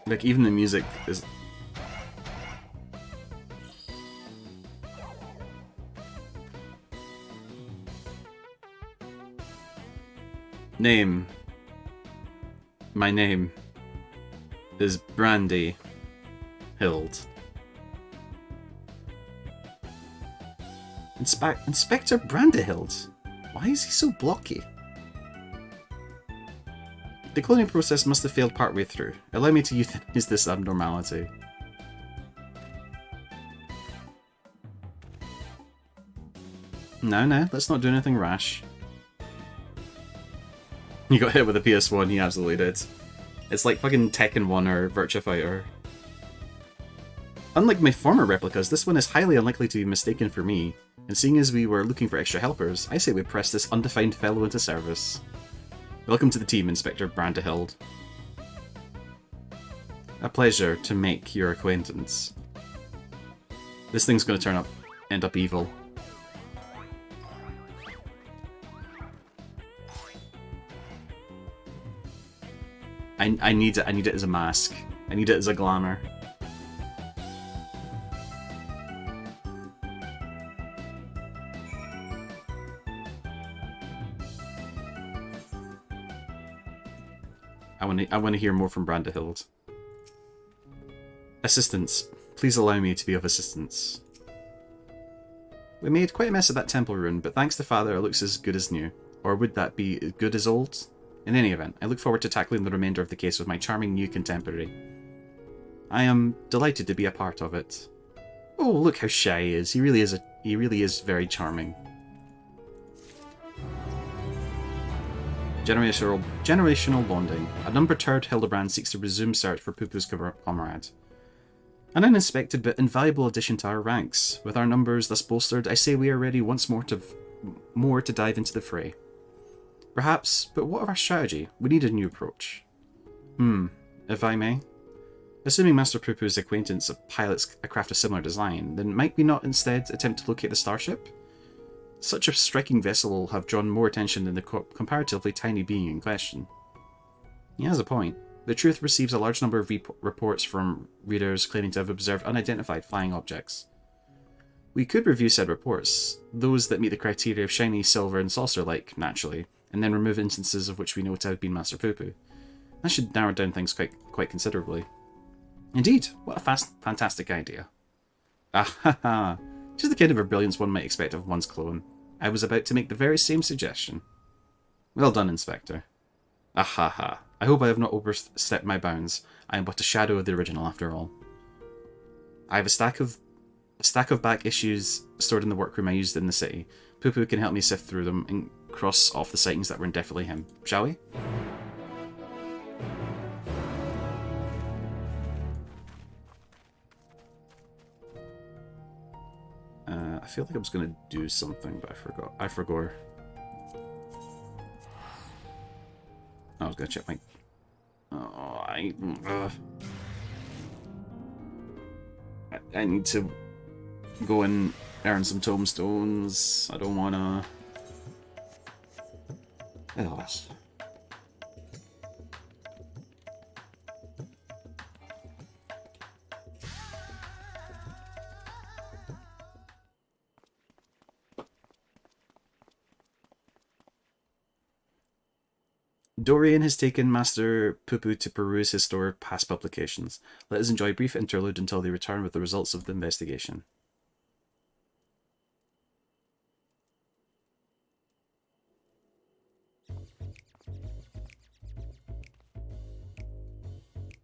[SPEAKER 1] Like, even the music is... Name. My name is Brandy Hild. Inspector Brandyhild? Why is he so blocky? The cloning process must have failed partway through. Allow me to euthanize this abnormality. No, let's not do anything rash. You got hit with a PS1, he absolutely did. It's like fucking Tekken 1 or Virtua Fighter. Unlike my former replicas, this one is highly unlikely to be mistaken for me, and seeing as we were looking for extra helpers, I say we press this undefined fellow into service. Welcome to the team, Inspector Brandyhild. A pleasure to make your acquaintance. This thing's gonna end up evil. I need it as a mask. I need it as a glamour. I want to hear more from Brandyhild. Assistance. Please allow me to be of assistance. We made quite a mess of that temple ruin, but thanks to Father it looks as good as new. Or would that be as good as old? In any event, I look forward to tackling the remainder of the case with my charming new contemporary. I am delighted to be a part of it. Oh, look how shy he is. He really is very Generational bonding. An unperturbed Hildebrand seeks to resume search for Pupu's comrade. An uninspected but invaluable addition to our ranks. With our numbers thus bolstered, I say we are ready once more to dive into the fray. Perhaps, but what of our strategy? We need a new approach. If I may? Assuming Master Pupu's acquaintance of pilots a craft of similar design, then might we not instead attempt to locate the starship? Such a striking vessel will have drawn more attention than the comparatively tiny being in question. He has a point. The Truth receives a large number of reports from readers claiming to have observed unidentified flying objects. We could review said reports, those that meet the criteria of shiny, silver, and saucer-like, naturally, and then remove instances of which we know to have been Master Poo-Poo. That should narrow down things quite considerably. Indeed, what a fantastic idea. Ah ha ha, just the kind of brilliance one might expect of one's clone. I was about to make the very same suggestion. Well done, Inspector. Ah ha ha, I hope I have not overstepped my bounds. I am but a shadow of the original after all. I have a stack of back issues stored in the workroom I used in the city. Poo-Poo can help me sift through them and cross off the sightings that were definitely him. Shall we? I feel like I was going to do something, but I forgot. I was going to check my... Oh, I need to go and earn some tombstones. I don't want to... Oh. Dorian has taken Master Poo-Poo to peruse his store of past publications. Let us enjoy a brief interlude until they return with the results of the investigation.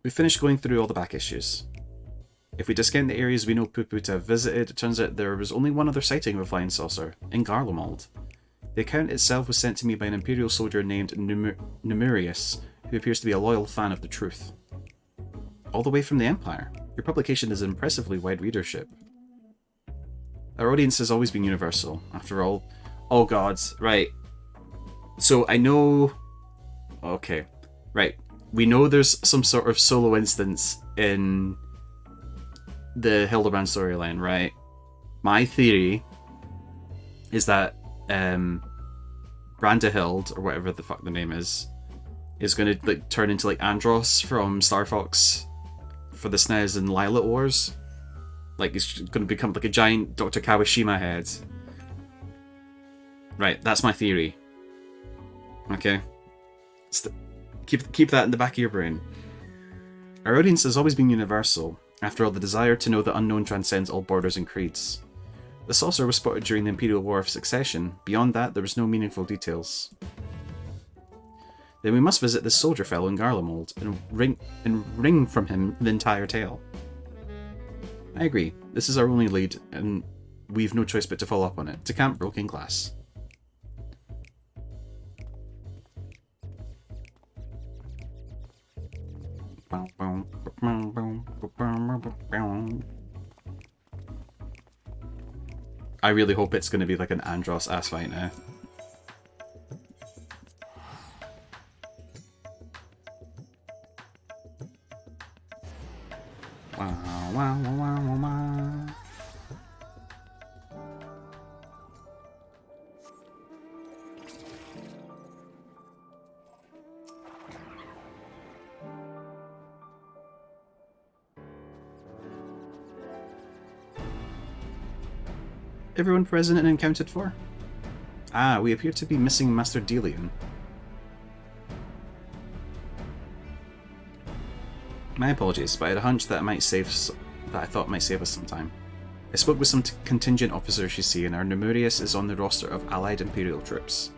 [SPEAKER 1] We finished going through all the back issues. If we discount the areas we know Poo-Poo to have visited, it turns out there was only one other sighting of a flying saucer, in Garlemald. The account itself was sent to me by an Imperial soldier named Numerius, who appears to be a loyal fan of the truth. All the way from the Empire. Your publication has an impressively wide readership. Our audience has always been universal, after all. Oh god, right. So I know... Okay, right. We know there's some sort of solo instance in the Hildebrand storyline, right? My theory is that Brandahild, or whatever the fuck the name is going to like turn into like Andros from Star Fox for the SNES and Lilith Wars. Like it's going to become like a giant Dr. Kawashima head. Right, that's my theory. Okay, keep that in the back of your brain. Our audience has always been universal. After all, the desire to know the unknown transcends all borders and creeds. The saucer was spotted during the Imperial War of Succession. Beyond that, there was no meaningful details. Then we must visit this soldier fellow in Garlemald and wring from him the entire tale. I agree. This is our only lead, and we've no choice but to follow up on it. To Camp Broken Glass. I really hope it's going to be like an Andros ass fight now. Wow, wow, wow, wow, wow. Everyone present and accounted for? Ah, we appear to be missing Master Delian. My apologies, but I had a hunch that I thought might save us some time. I spoke with some contingent officers you see, and our Numerius is on the roster of allied Imperial troops.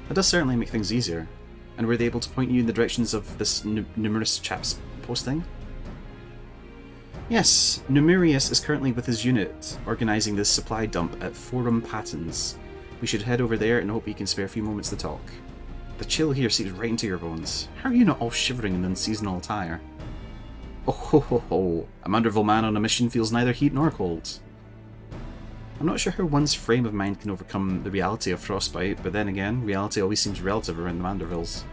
[SPEAKER 1] That does certainly make things easier. And were they able to point you in the directions of this numerous chap's posting? Yes, Numerius is currently with his unit, organising this supply dump at Forum Patens. We should head over there and hope he can spare a few moments to talk. The chill here seeps right into your bones. How are you not all shivering in unseasonal attire? Oh ho ho ho, a Manderville man on a mission feels neither heat nor cold. I'm not sure how one's frame of mind can overcome the reality of frostbite, but then again, reality always seems relative around the Mandervilles.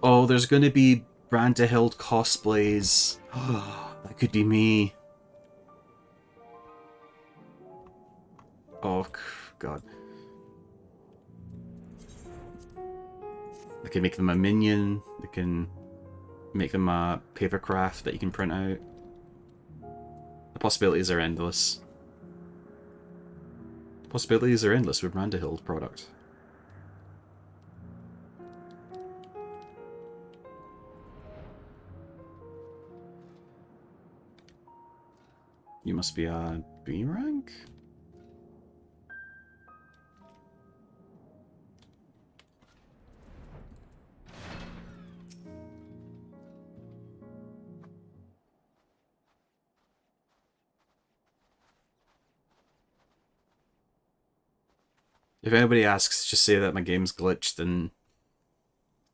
[SPEAKER 1] Oh, there's going to be Brandahild cosplays. That could be me. Oh, God. They can make them a minion. They can make them a paper craft that you can print out. The possibilities are endless. The possibilities are endless with Randahild product. You must be a B rank? If anybody asks, just say that my game's glitched and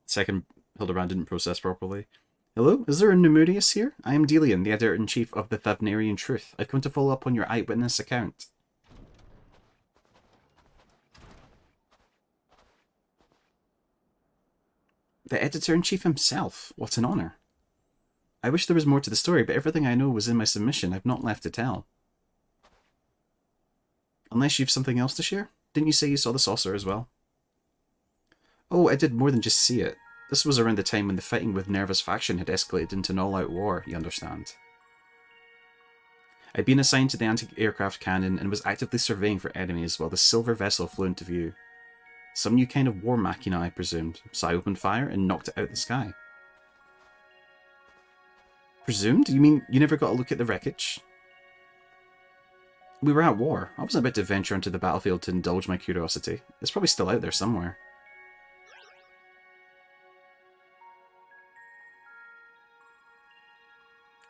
[SPEAKER 1] second Hildebrand didn't process properly. Hello, is there a Numurius here? I am Delian, the editor-in-chief of the Thavnarian Truth. I've come to follow up on your eyewitness account. The editor-in-chief himself? What an honour. I wish there was more to the story, but everything I know was in my submission. I've not left to tell. Unless you've something else to share? Didn't you say you saw the saucer as well? Oh, I did more than just see it. This was around the time when the fighting with Nerva's faction had escalated into an all-out war, you understand. I'd been assigned to the anti-aircraft cannon and was actively surveying for enemies while the silver vessel flew into view. Some new kind of war machina, I presumed, so I opened fire and knocked it out the sky. Presumed? You mean you never got a look at the wreckage? We were at war. I wasn't about to venture onto the battlefield to indulge my curiosity. It's probably still out there somewhere.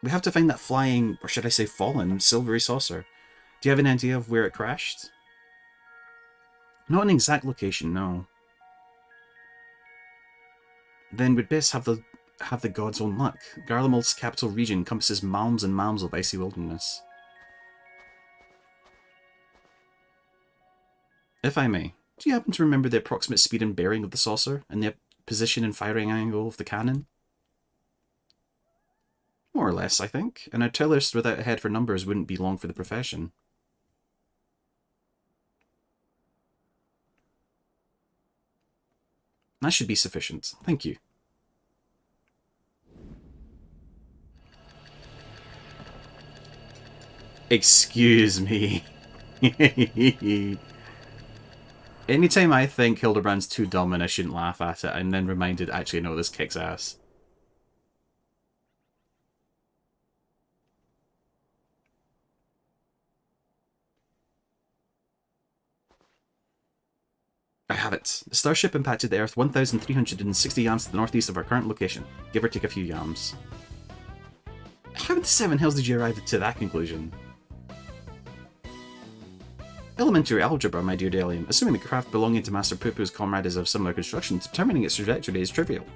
[SPEAKER 1] We have to find that flying, or should I say fallen, silvery saucer. Do you have an idea of where it crashed? Not an exact location, no. Then we'd best have the god's own luck. Garlemald's capital region encompasses malms and malms of icy wilderness. If I may, do you happen to remember the approximate speed and bearing of the saucer, and the position and firing angle of the cannon? More or less, I think. An artillerist without a head for numbers wouldn't be long for the profession. That should be sufficient. Thank you. Excuse me. Anytime I think Hildebrand's too dumb and I shouldn't laugh at it, I'm then reminded, actually, no, this kicks ass. I have it. The starship impacted the Earth 1,360 yams to the northeast of our current location, give or take a few yams. How in the seven hells did you arrive to that conclusion? Elementary algebra, my dear Delian. Assuming the craft belonging to Master Poo-Poo's comrade is of similar construction, determining its trajectory is trivial.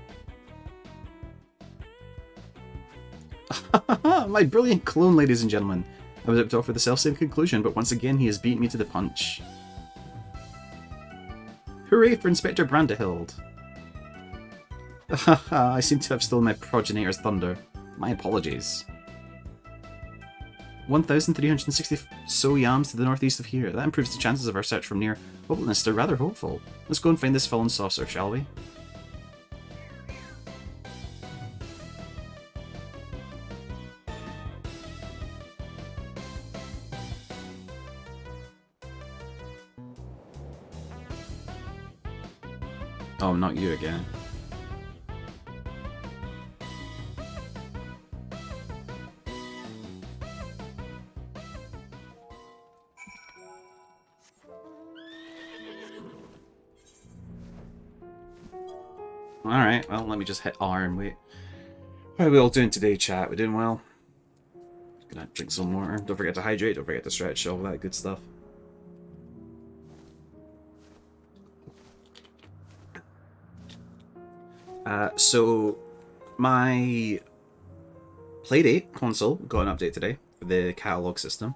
[SPEAKER 1] My brilliant clone, ladies and gentlemen. I was about to offer the self-same conclusion, but once again he has beat me to the punch. Hooray for Inspector Brandahild! I seem to have stolen my progenitor's thunder. My apologies. 1,360 so yams to the northeast of here. That improves the chances of our search from near hopelessness to rather hopeful. Let's go and find this fallen saucer, shall we? Oh, not you again. Alright, well, let me just hit R and wait. How are we all doing today, chat? We're doing well? Gonna drink some water. Don't forget to hydrate, don't forget to stretch, all that good stuff. So, my Playdate console got an update today for the catalog system.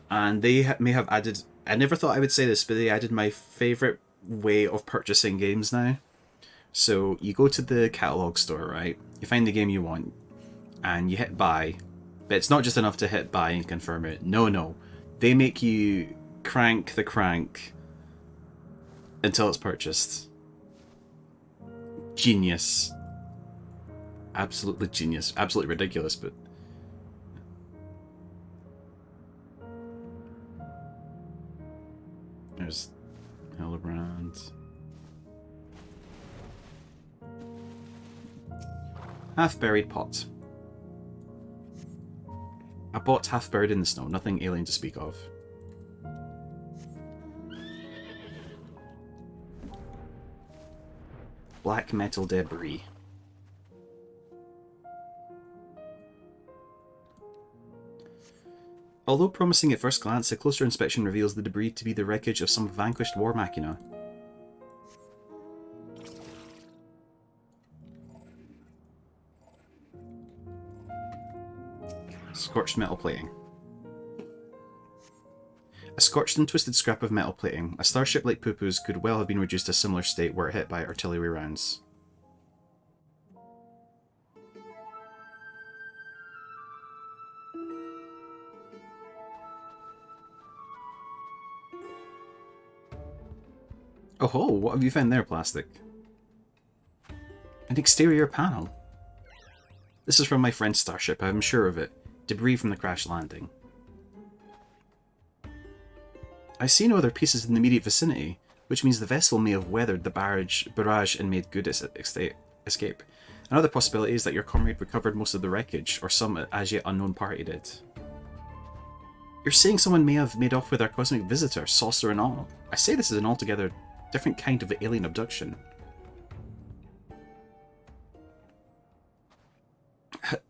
[SPEAKER 1] And they may have added... I never thought I would say this, but they added my favourite way of purchasing games now. So, you go to the catalog store, right? You find the game you want, and you hit buy. But it's not just enough to hit buy and confirm it. No. They make you crank the crank until it's purchased. Genius. Absolutely genius. Absolutely ridiculous, but... There's Hildebrand. Half-buried pot. A pot half buried in the snow. Nothing alien to speak of. Black metal debris. Although promising at first glance, a closer inspection reveals the debris to be the wreckage of some vanquished war machina. Scorched metal plating. A scorched and twisted scrap of metal plating. A starship like Poo-Poo's could well have been reduced to a similar state were it hit by artillery rounds. Oh ho, what have you found there, Plastic? An exterior panel. This is from my friend's starship, I'm sure of it. Debris from the crash landing. I see no other pieces in the immediate vicinity, which means the vessel may have weathered the barrage and made good escape. Another possibility is that your comrade recovered most of the wreckage, or some as yet unknown party did. You're saying someone may have made off with our cosmic visitor, saucer and all. I say this is an altogether different kind of alien abduction.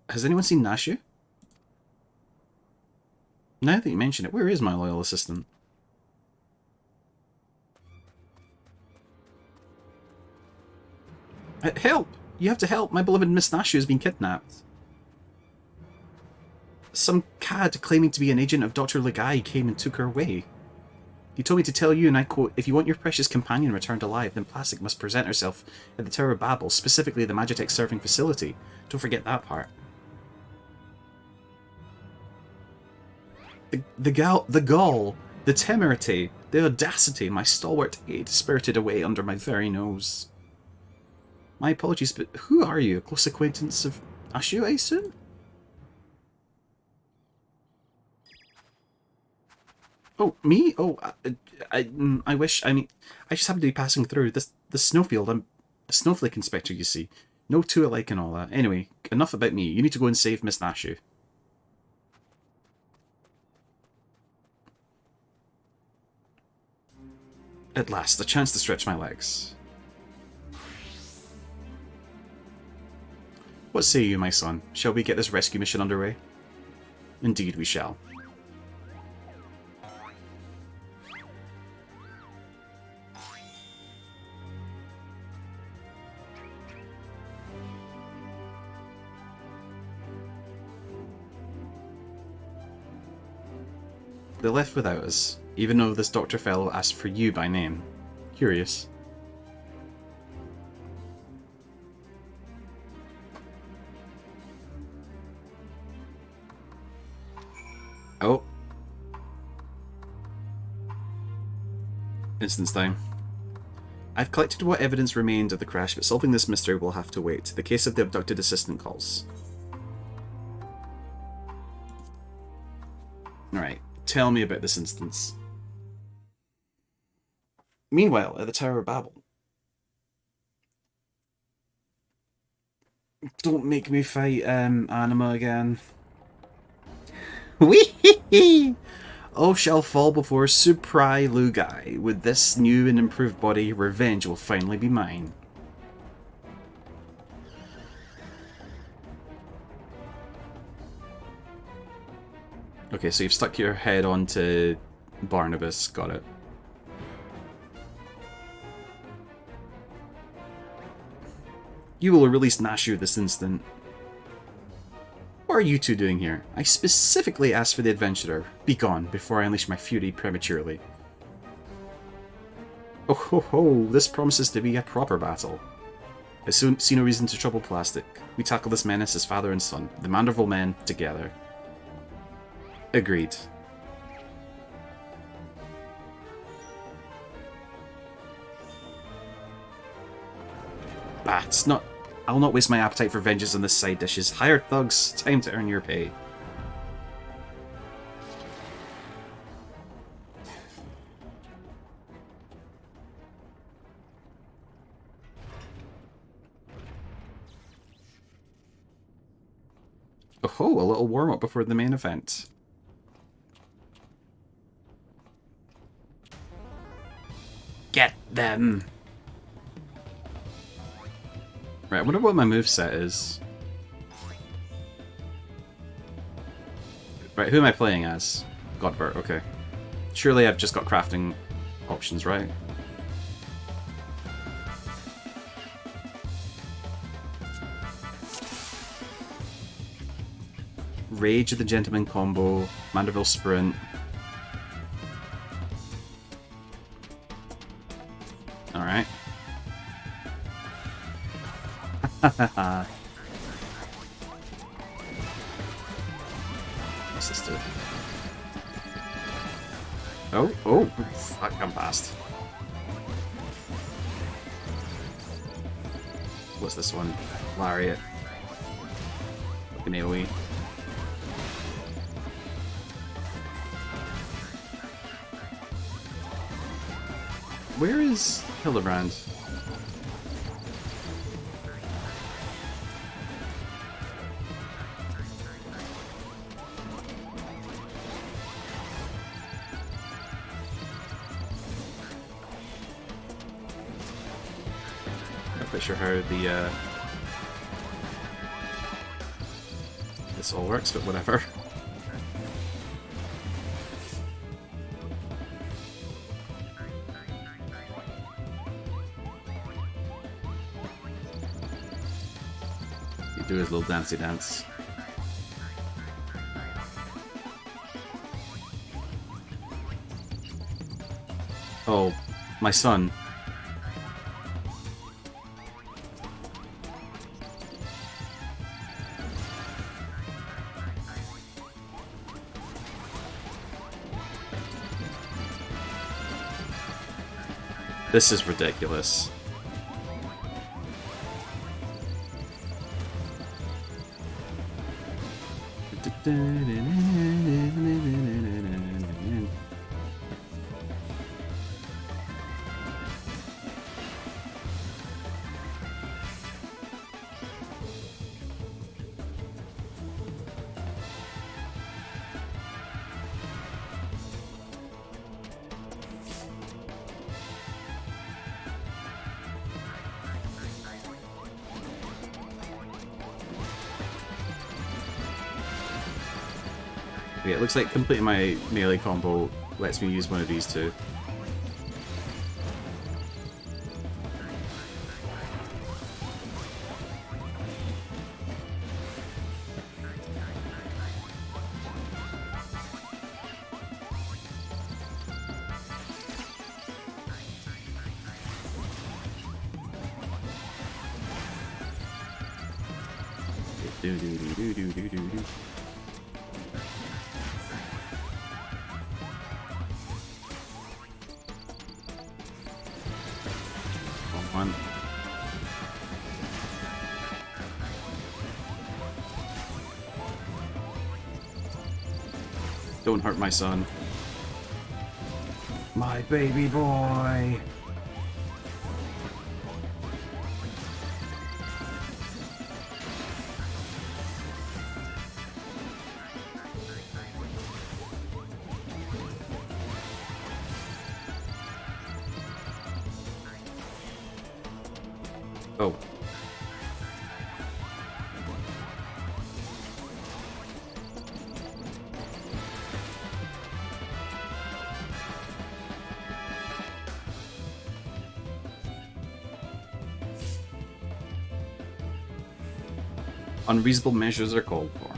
[SPEAKER 1] Has anyone seen Nashu? Now that you mention it, where is my loyal assistant? Help! You have to help! My beloved Miss Nashu has been kidnapped. Some cad claiming to be an agent of Dr. Legai came and took her away. He told me to tell you, and I quote, "If you want your precious companion returned alive, then Plastic must present herself at the Tower of Babel, specifically the Magitech serving facility. Don't forget that part." The gall, the temerity, the audacity, my stalwart aide spirited away under my very nose. My apologies, but who are you? A close acquaintance of Ashu, I assume? Oh, me? Oh, I wish, I mean, I just happened to be passing through the snowfield. I'm a snowflake inspector, you see. No two alike and all that. Anyway, enough about me. You need to go and save Miss Nashu. At last, a chance to stretch my legs. What say you, my son? Shall we get this rescue mission underway? Indeed we shall. They left without us, even though this doctor fellow asked for you by name. Curious. Oh. Instance time. I've collected what evidence remained of the crash, but solving this mystery will have to wait. The case of the abducted assistant calls. Alright, tell me about this instance. Meanwhile, at the Tower of Babel. Don't make me fight Anima again. Wee! All shall fall before Suprai Lugai. With this new and improved body, revenge will finally be mine. Okay, so you've stuck your head onto Barnabas. Got it. You will release Nashu this instant. What are you two doing here? I specifically asked for the adventurer. Be gone before I unleash my fury prematurely. Oh ho ho, this promises to be a proper battle. I see no reason to trouble Plastic. We tackle this menace as father and son, the Manderville men, together. Agreed. it's not... I'll not waste my appetite for vengeance on the side dishes. Hired thugs, time to earn your pay. Oh, a little warm-up before the main event. Get them! Right, I wonder what my moveset is. Right, who am I playing as? Godbert, okay. Surely I've just got crafting options, right? Rage of the Gentleman combo, Manderville Sprint. Alright. What's this do? Oh, fuck, I'm past. What's this one? Lariat. Fucking AoE. Where is Hildebrand? I'm not quite sure how the this all works, but whatever. Do his little dancey dance. Oh, my son. This is ridiculous. Yeah, it looks like completing my melee combo lets me use one of these two. Do do do do do do do. One. Don't hurt my son. My baby boy. Oh. Unreasonable measures are called for.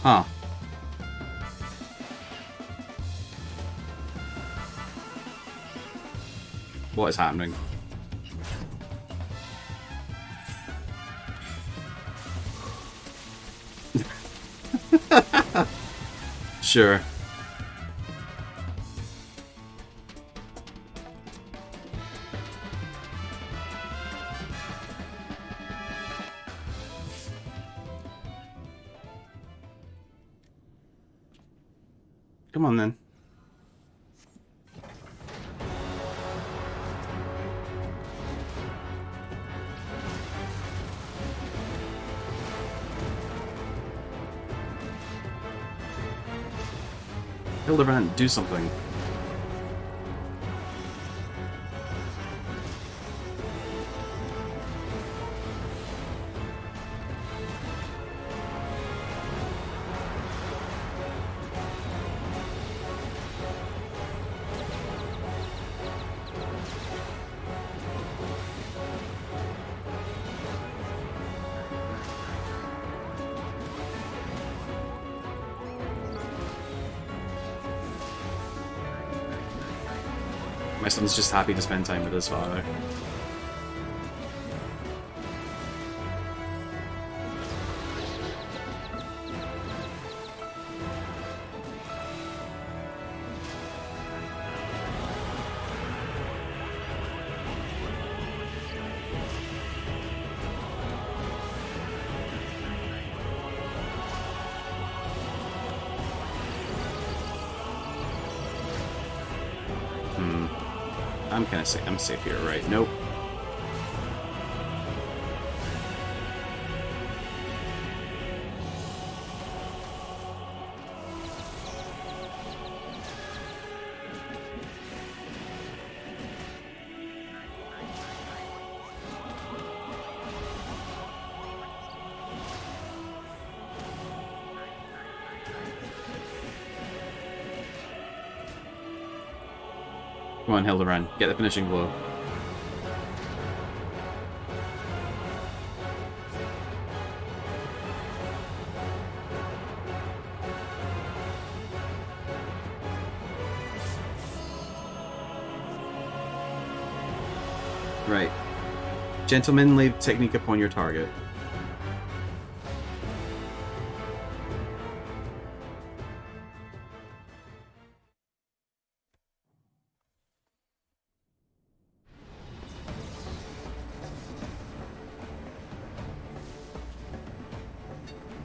[SPEAKER 1] Huh. What is happening? Sure. Come on, then. Hildebrand, do something. My son's just happy to spend time with his father. I'm kind of safe. I'm safe here, right? Nope. Come on, Hildebrand. Get the finishing blow. Right. Gentlemanly technique upon your target.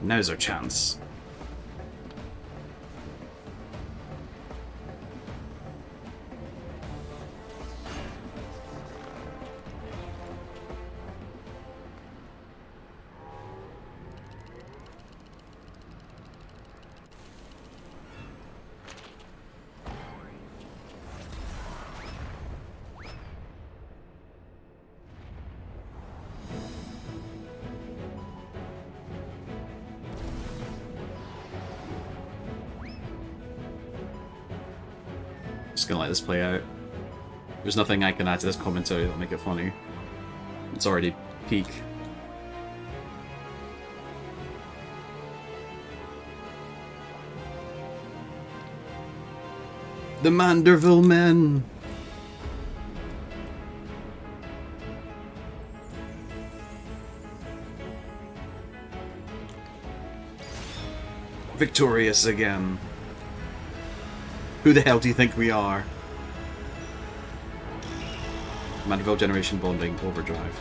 [SPEAKER 1] Now's our chance. Just gonna let this play out. There's nothing I can add to this commentary that'll make it funny. It's already peak. The Manderville Men! Victorious again. Who the hell do you think we are? Manderville Generation Bonding Overdrive.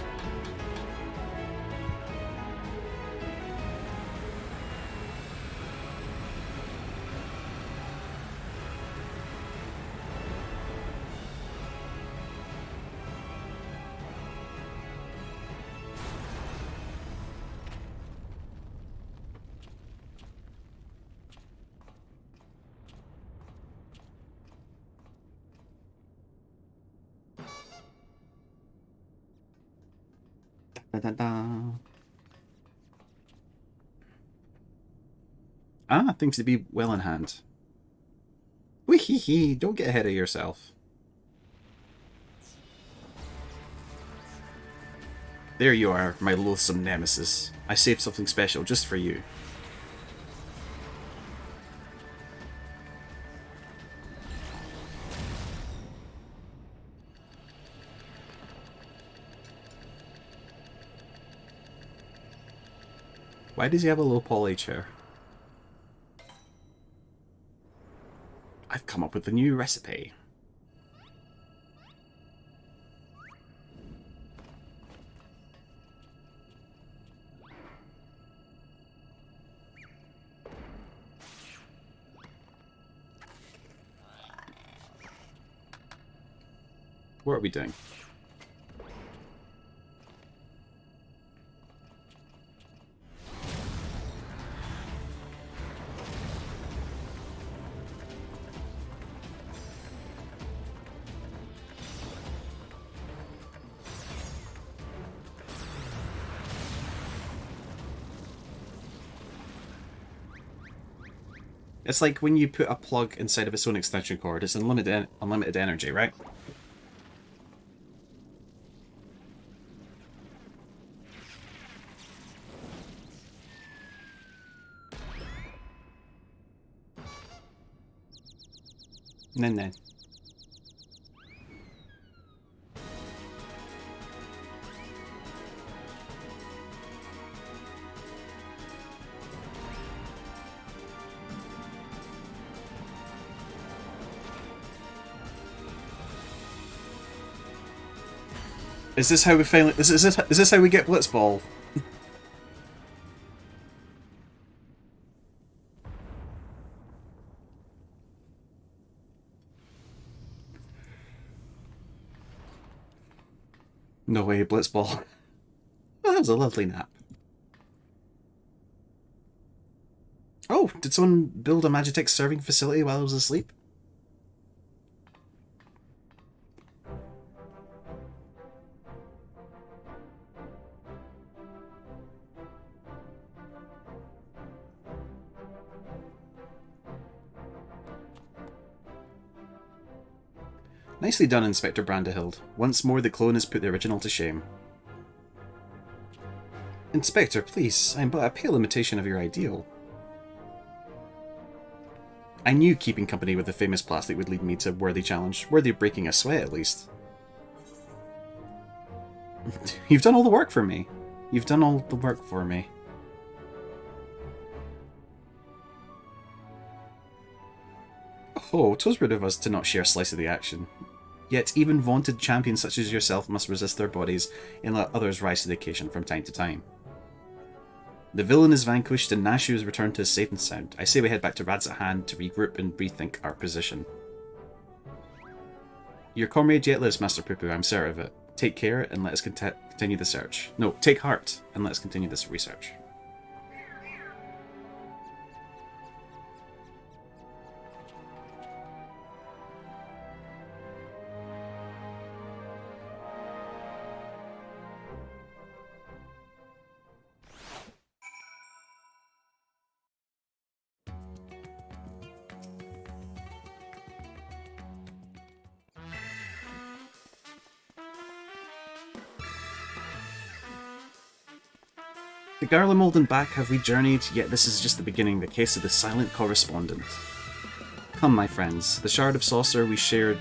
[SPEAKER 1] Da, da, da. Ah, things to be well in hand. Wee hee hee, don't get ahead of yourself. There you are, my loathsome nemesis. I saved something special just for you. Why does he have a low poly chair? I've come up with a new recipe. What are we doing? It's like when you put a plug inside of its own extension cord, it's unlimited energy, right? Then. Is this how we finally? Is this how we get Blitzball? No way, Blitzball. Oh, that was a lovely nap. Oh, did someone build a Magitech serving facility while I was asleep? Nicely done, Inspector Brandehild. Once more, the clone has put the original to shame. Inspector, please, I am but a pale imitation of your ideal. I knew keeping company with the famous plastic would lead me to a worthy challenge, worthy of breaking a sweat at least. You've done all the work for me. You've done all the work for me. Oh, 'twas rude of us to not share a slice of the action. Yet even vaunted champions such as yourself must resist their bodies and let others rise to the occasion from time to time. The villain is vanquished and Nashu is returned to his safe and sound. I say we head back to Rad's at hand to regroup and rethink our position. Your comrade yet lives, Master Poo-Poo, I'm certain of it. Take care and let us continue the search. No, take heart and let us continue this research. The Garlemald and back have we journeyed, yet this is just the beginning, the case of the silent correspondent. Come, my friends, the shard of saucer we secured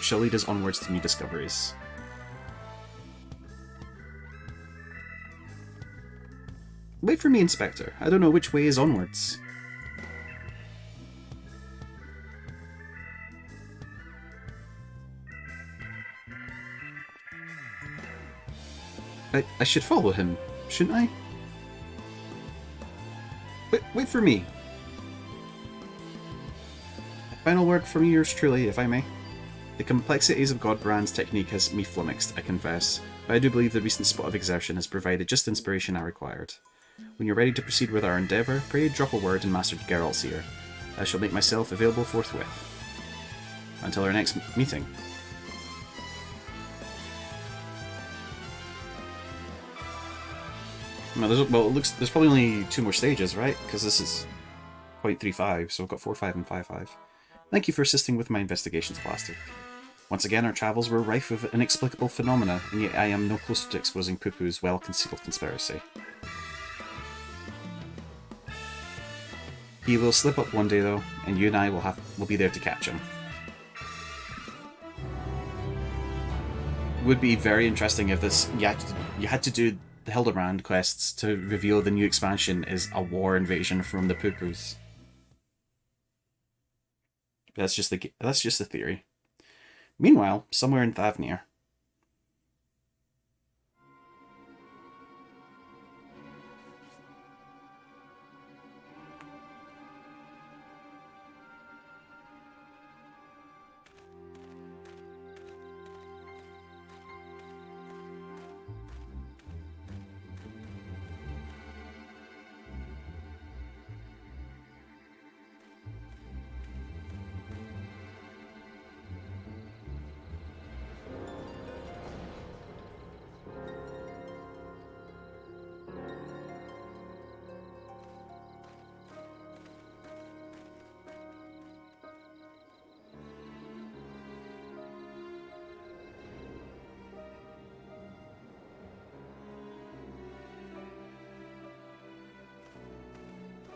[SPEAKER 1] shall lead us onwards to new discoveries. Wait for me, Inspector. I don't know which way is onwards. I should follow him, shouldn't I? Wait for me. A final word from yours truly, if I may. The complexities of Godbrand's technique has me flummoxed, I confess, but I do believe the recent spot of exertion has provided just the inspiration I required. When you're ready to proceed with our endeavour, pray drop a word in Master Geralt's ear. I shall make myself available forthwith. Until our next meeting. Well, it looks there's probably only 2 more stages, right? Because this is 0.35, so we've got 4.5 and 5.5. Thank you for assisting with my investigations, Plastic. Once again, our travels were rife with inexplicable phenomena, and yet I am no closer to exposing Poo-Poo's well-concealed conspiracy. He will slip up one day, though, and you and I will be there to catch him. It would be very interesting if you had to do the Hildebrand quests to reveal the new expansion is a war invasion from the Poo-Poos. That's just the theory. Meanwhile, somewhere in Thavnir.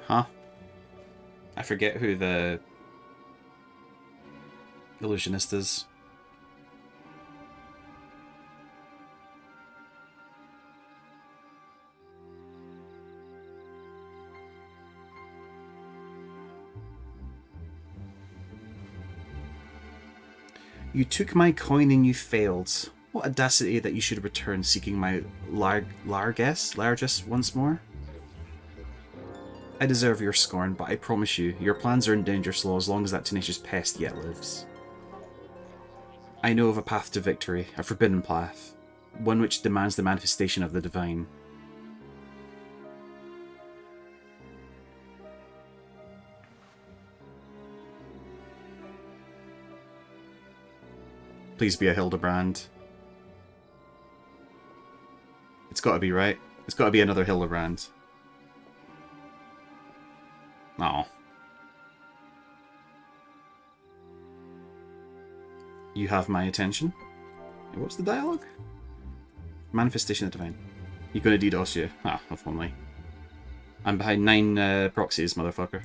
[SPEAKER 1] Huh? I forget who the illusionist is. You took my coin and you failed. What audacity that you should return seeking my largesse once more? I deserve your scorn, but I promise you, your plans are in danger slow as long as that tenacious pest yet lives. I know of a path to victory, a forbidden path, one which demands the manifestation of the divine. Please be a Hildebrand. It's gotta be, right? It's gotta be another Hildebrand. Oh. You have my attention. What's the dialogue? Manifestation of the divine. You're gonna DDoS you. Ah, if only. I'm behind 9 proxies, motherfucker.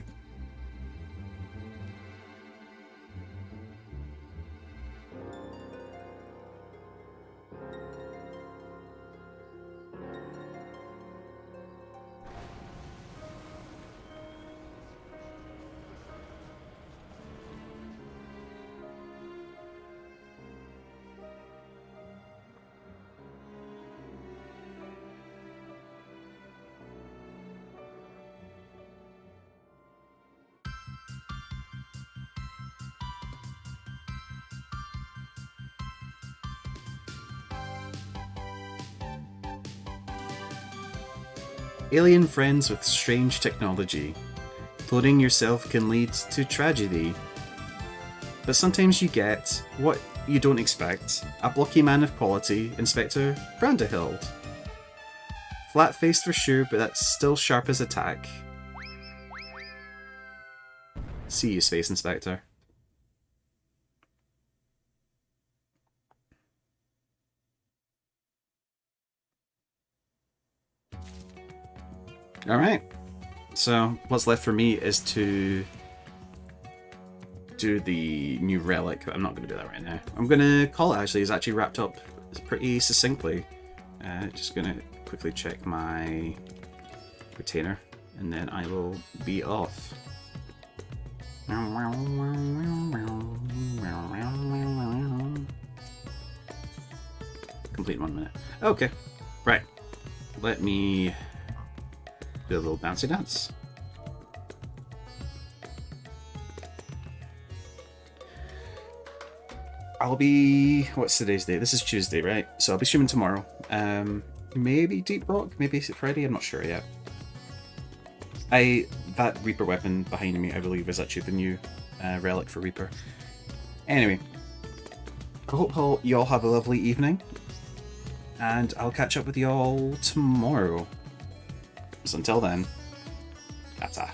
[SPEAKER 1] Alien friends with strange technology. Cloning yourself can lead to tragedy. But sometimes you get what you don't expect. A blocky man of quality, Inspector Brandahild. Flat-faced for sure, but that's still sharp as a tack. See you, Space Inspector. Alright, so what's left for me is to do the new relic. I'm not going to do that right now. I'm going to call it, actually. It's actually wrapped up pretty succinctly. Just going to quickly check my retainer, and then I will be off. Complete in 1 minute. Okay, right. Let me do a little bouncy dance. I'll be... what's today's date? This is Tuesday, right? So I'll be streaming tomorrow. Maybe Deep Rock? Maybe it's Friday? I'm not sure yet. That Reaper weapon behind me, I believe, is actually the new relic for Reaper. Anyway, I hope you all have a lovely evening, and I'll catch up with you all tomorrow. So until then, ta-ta.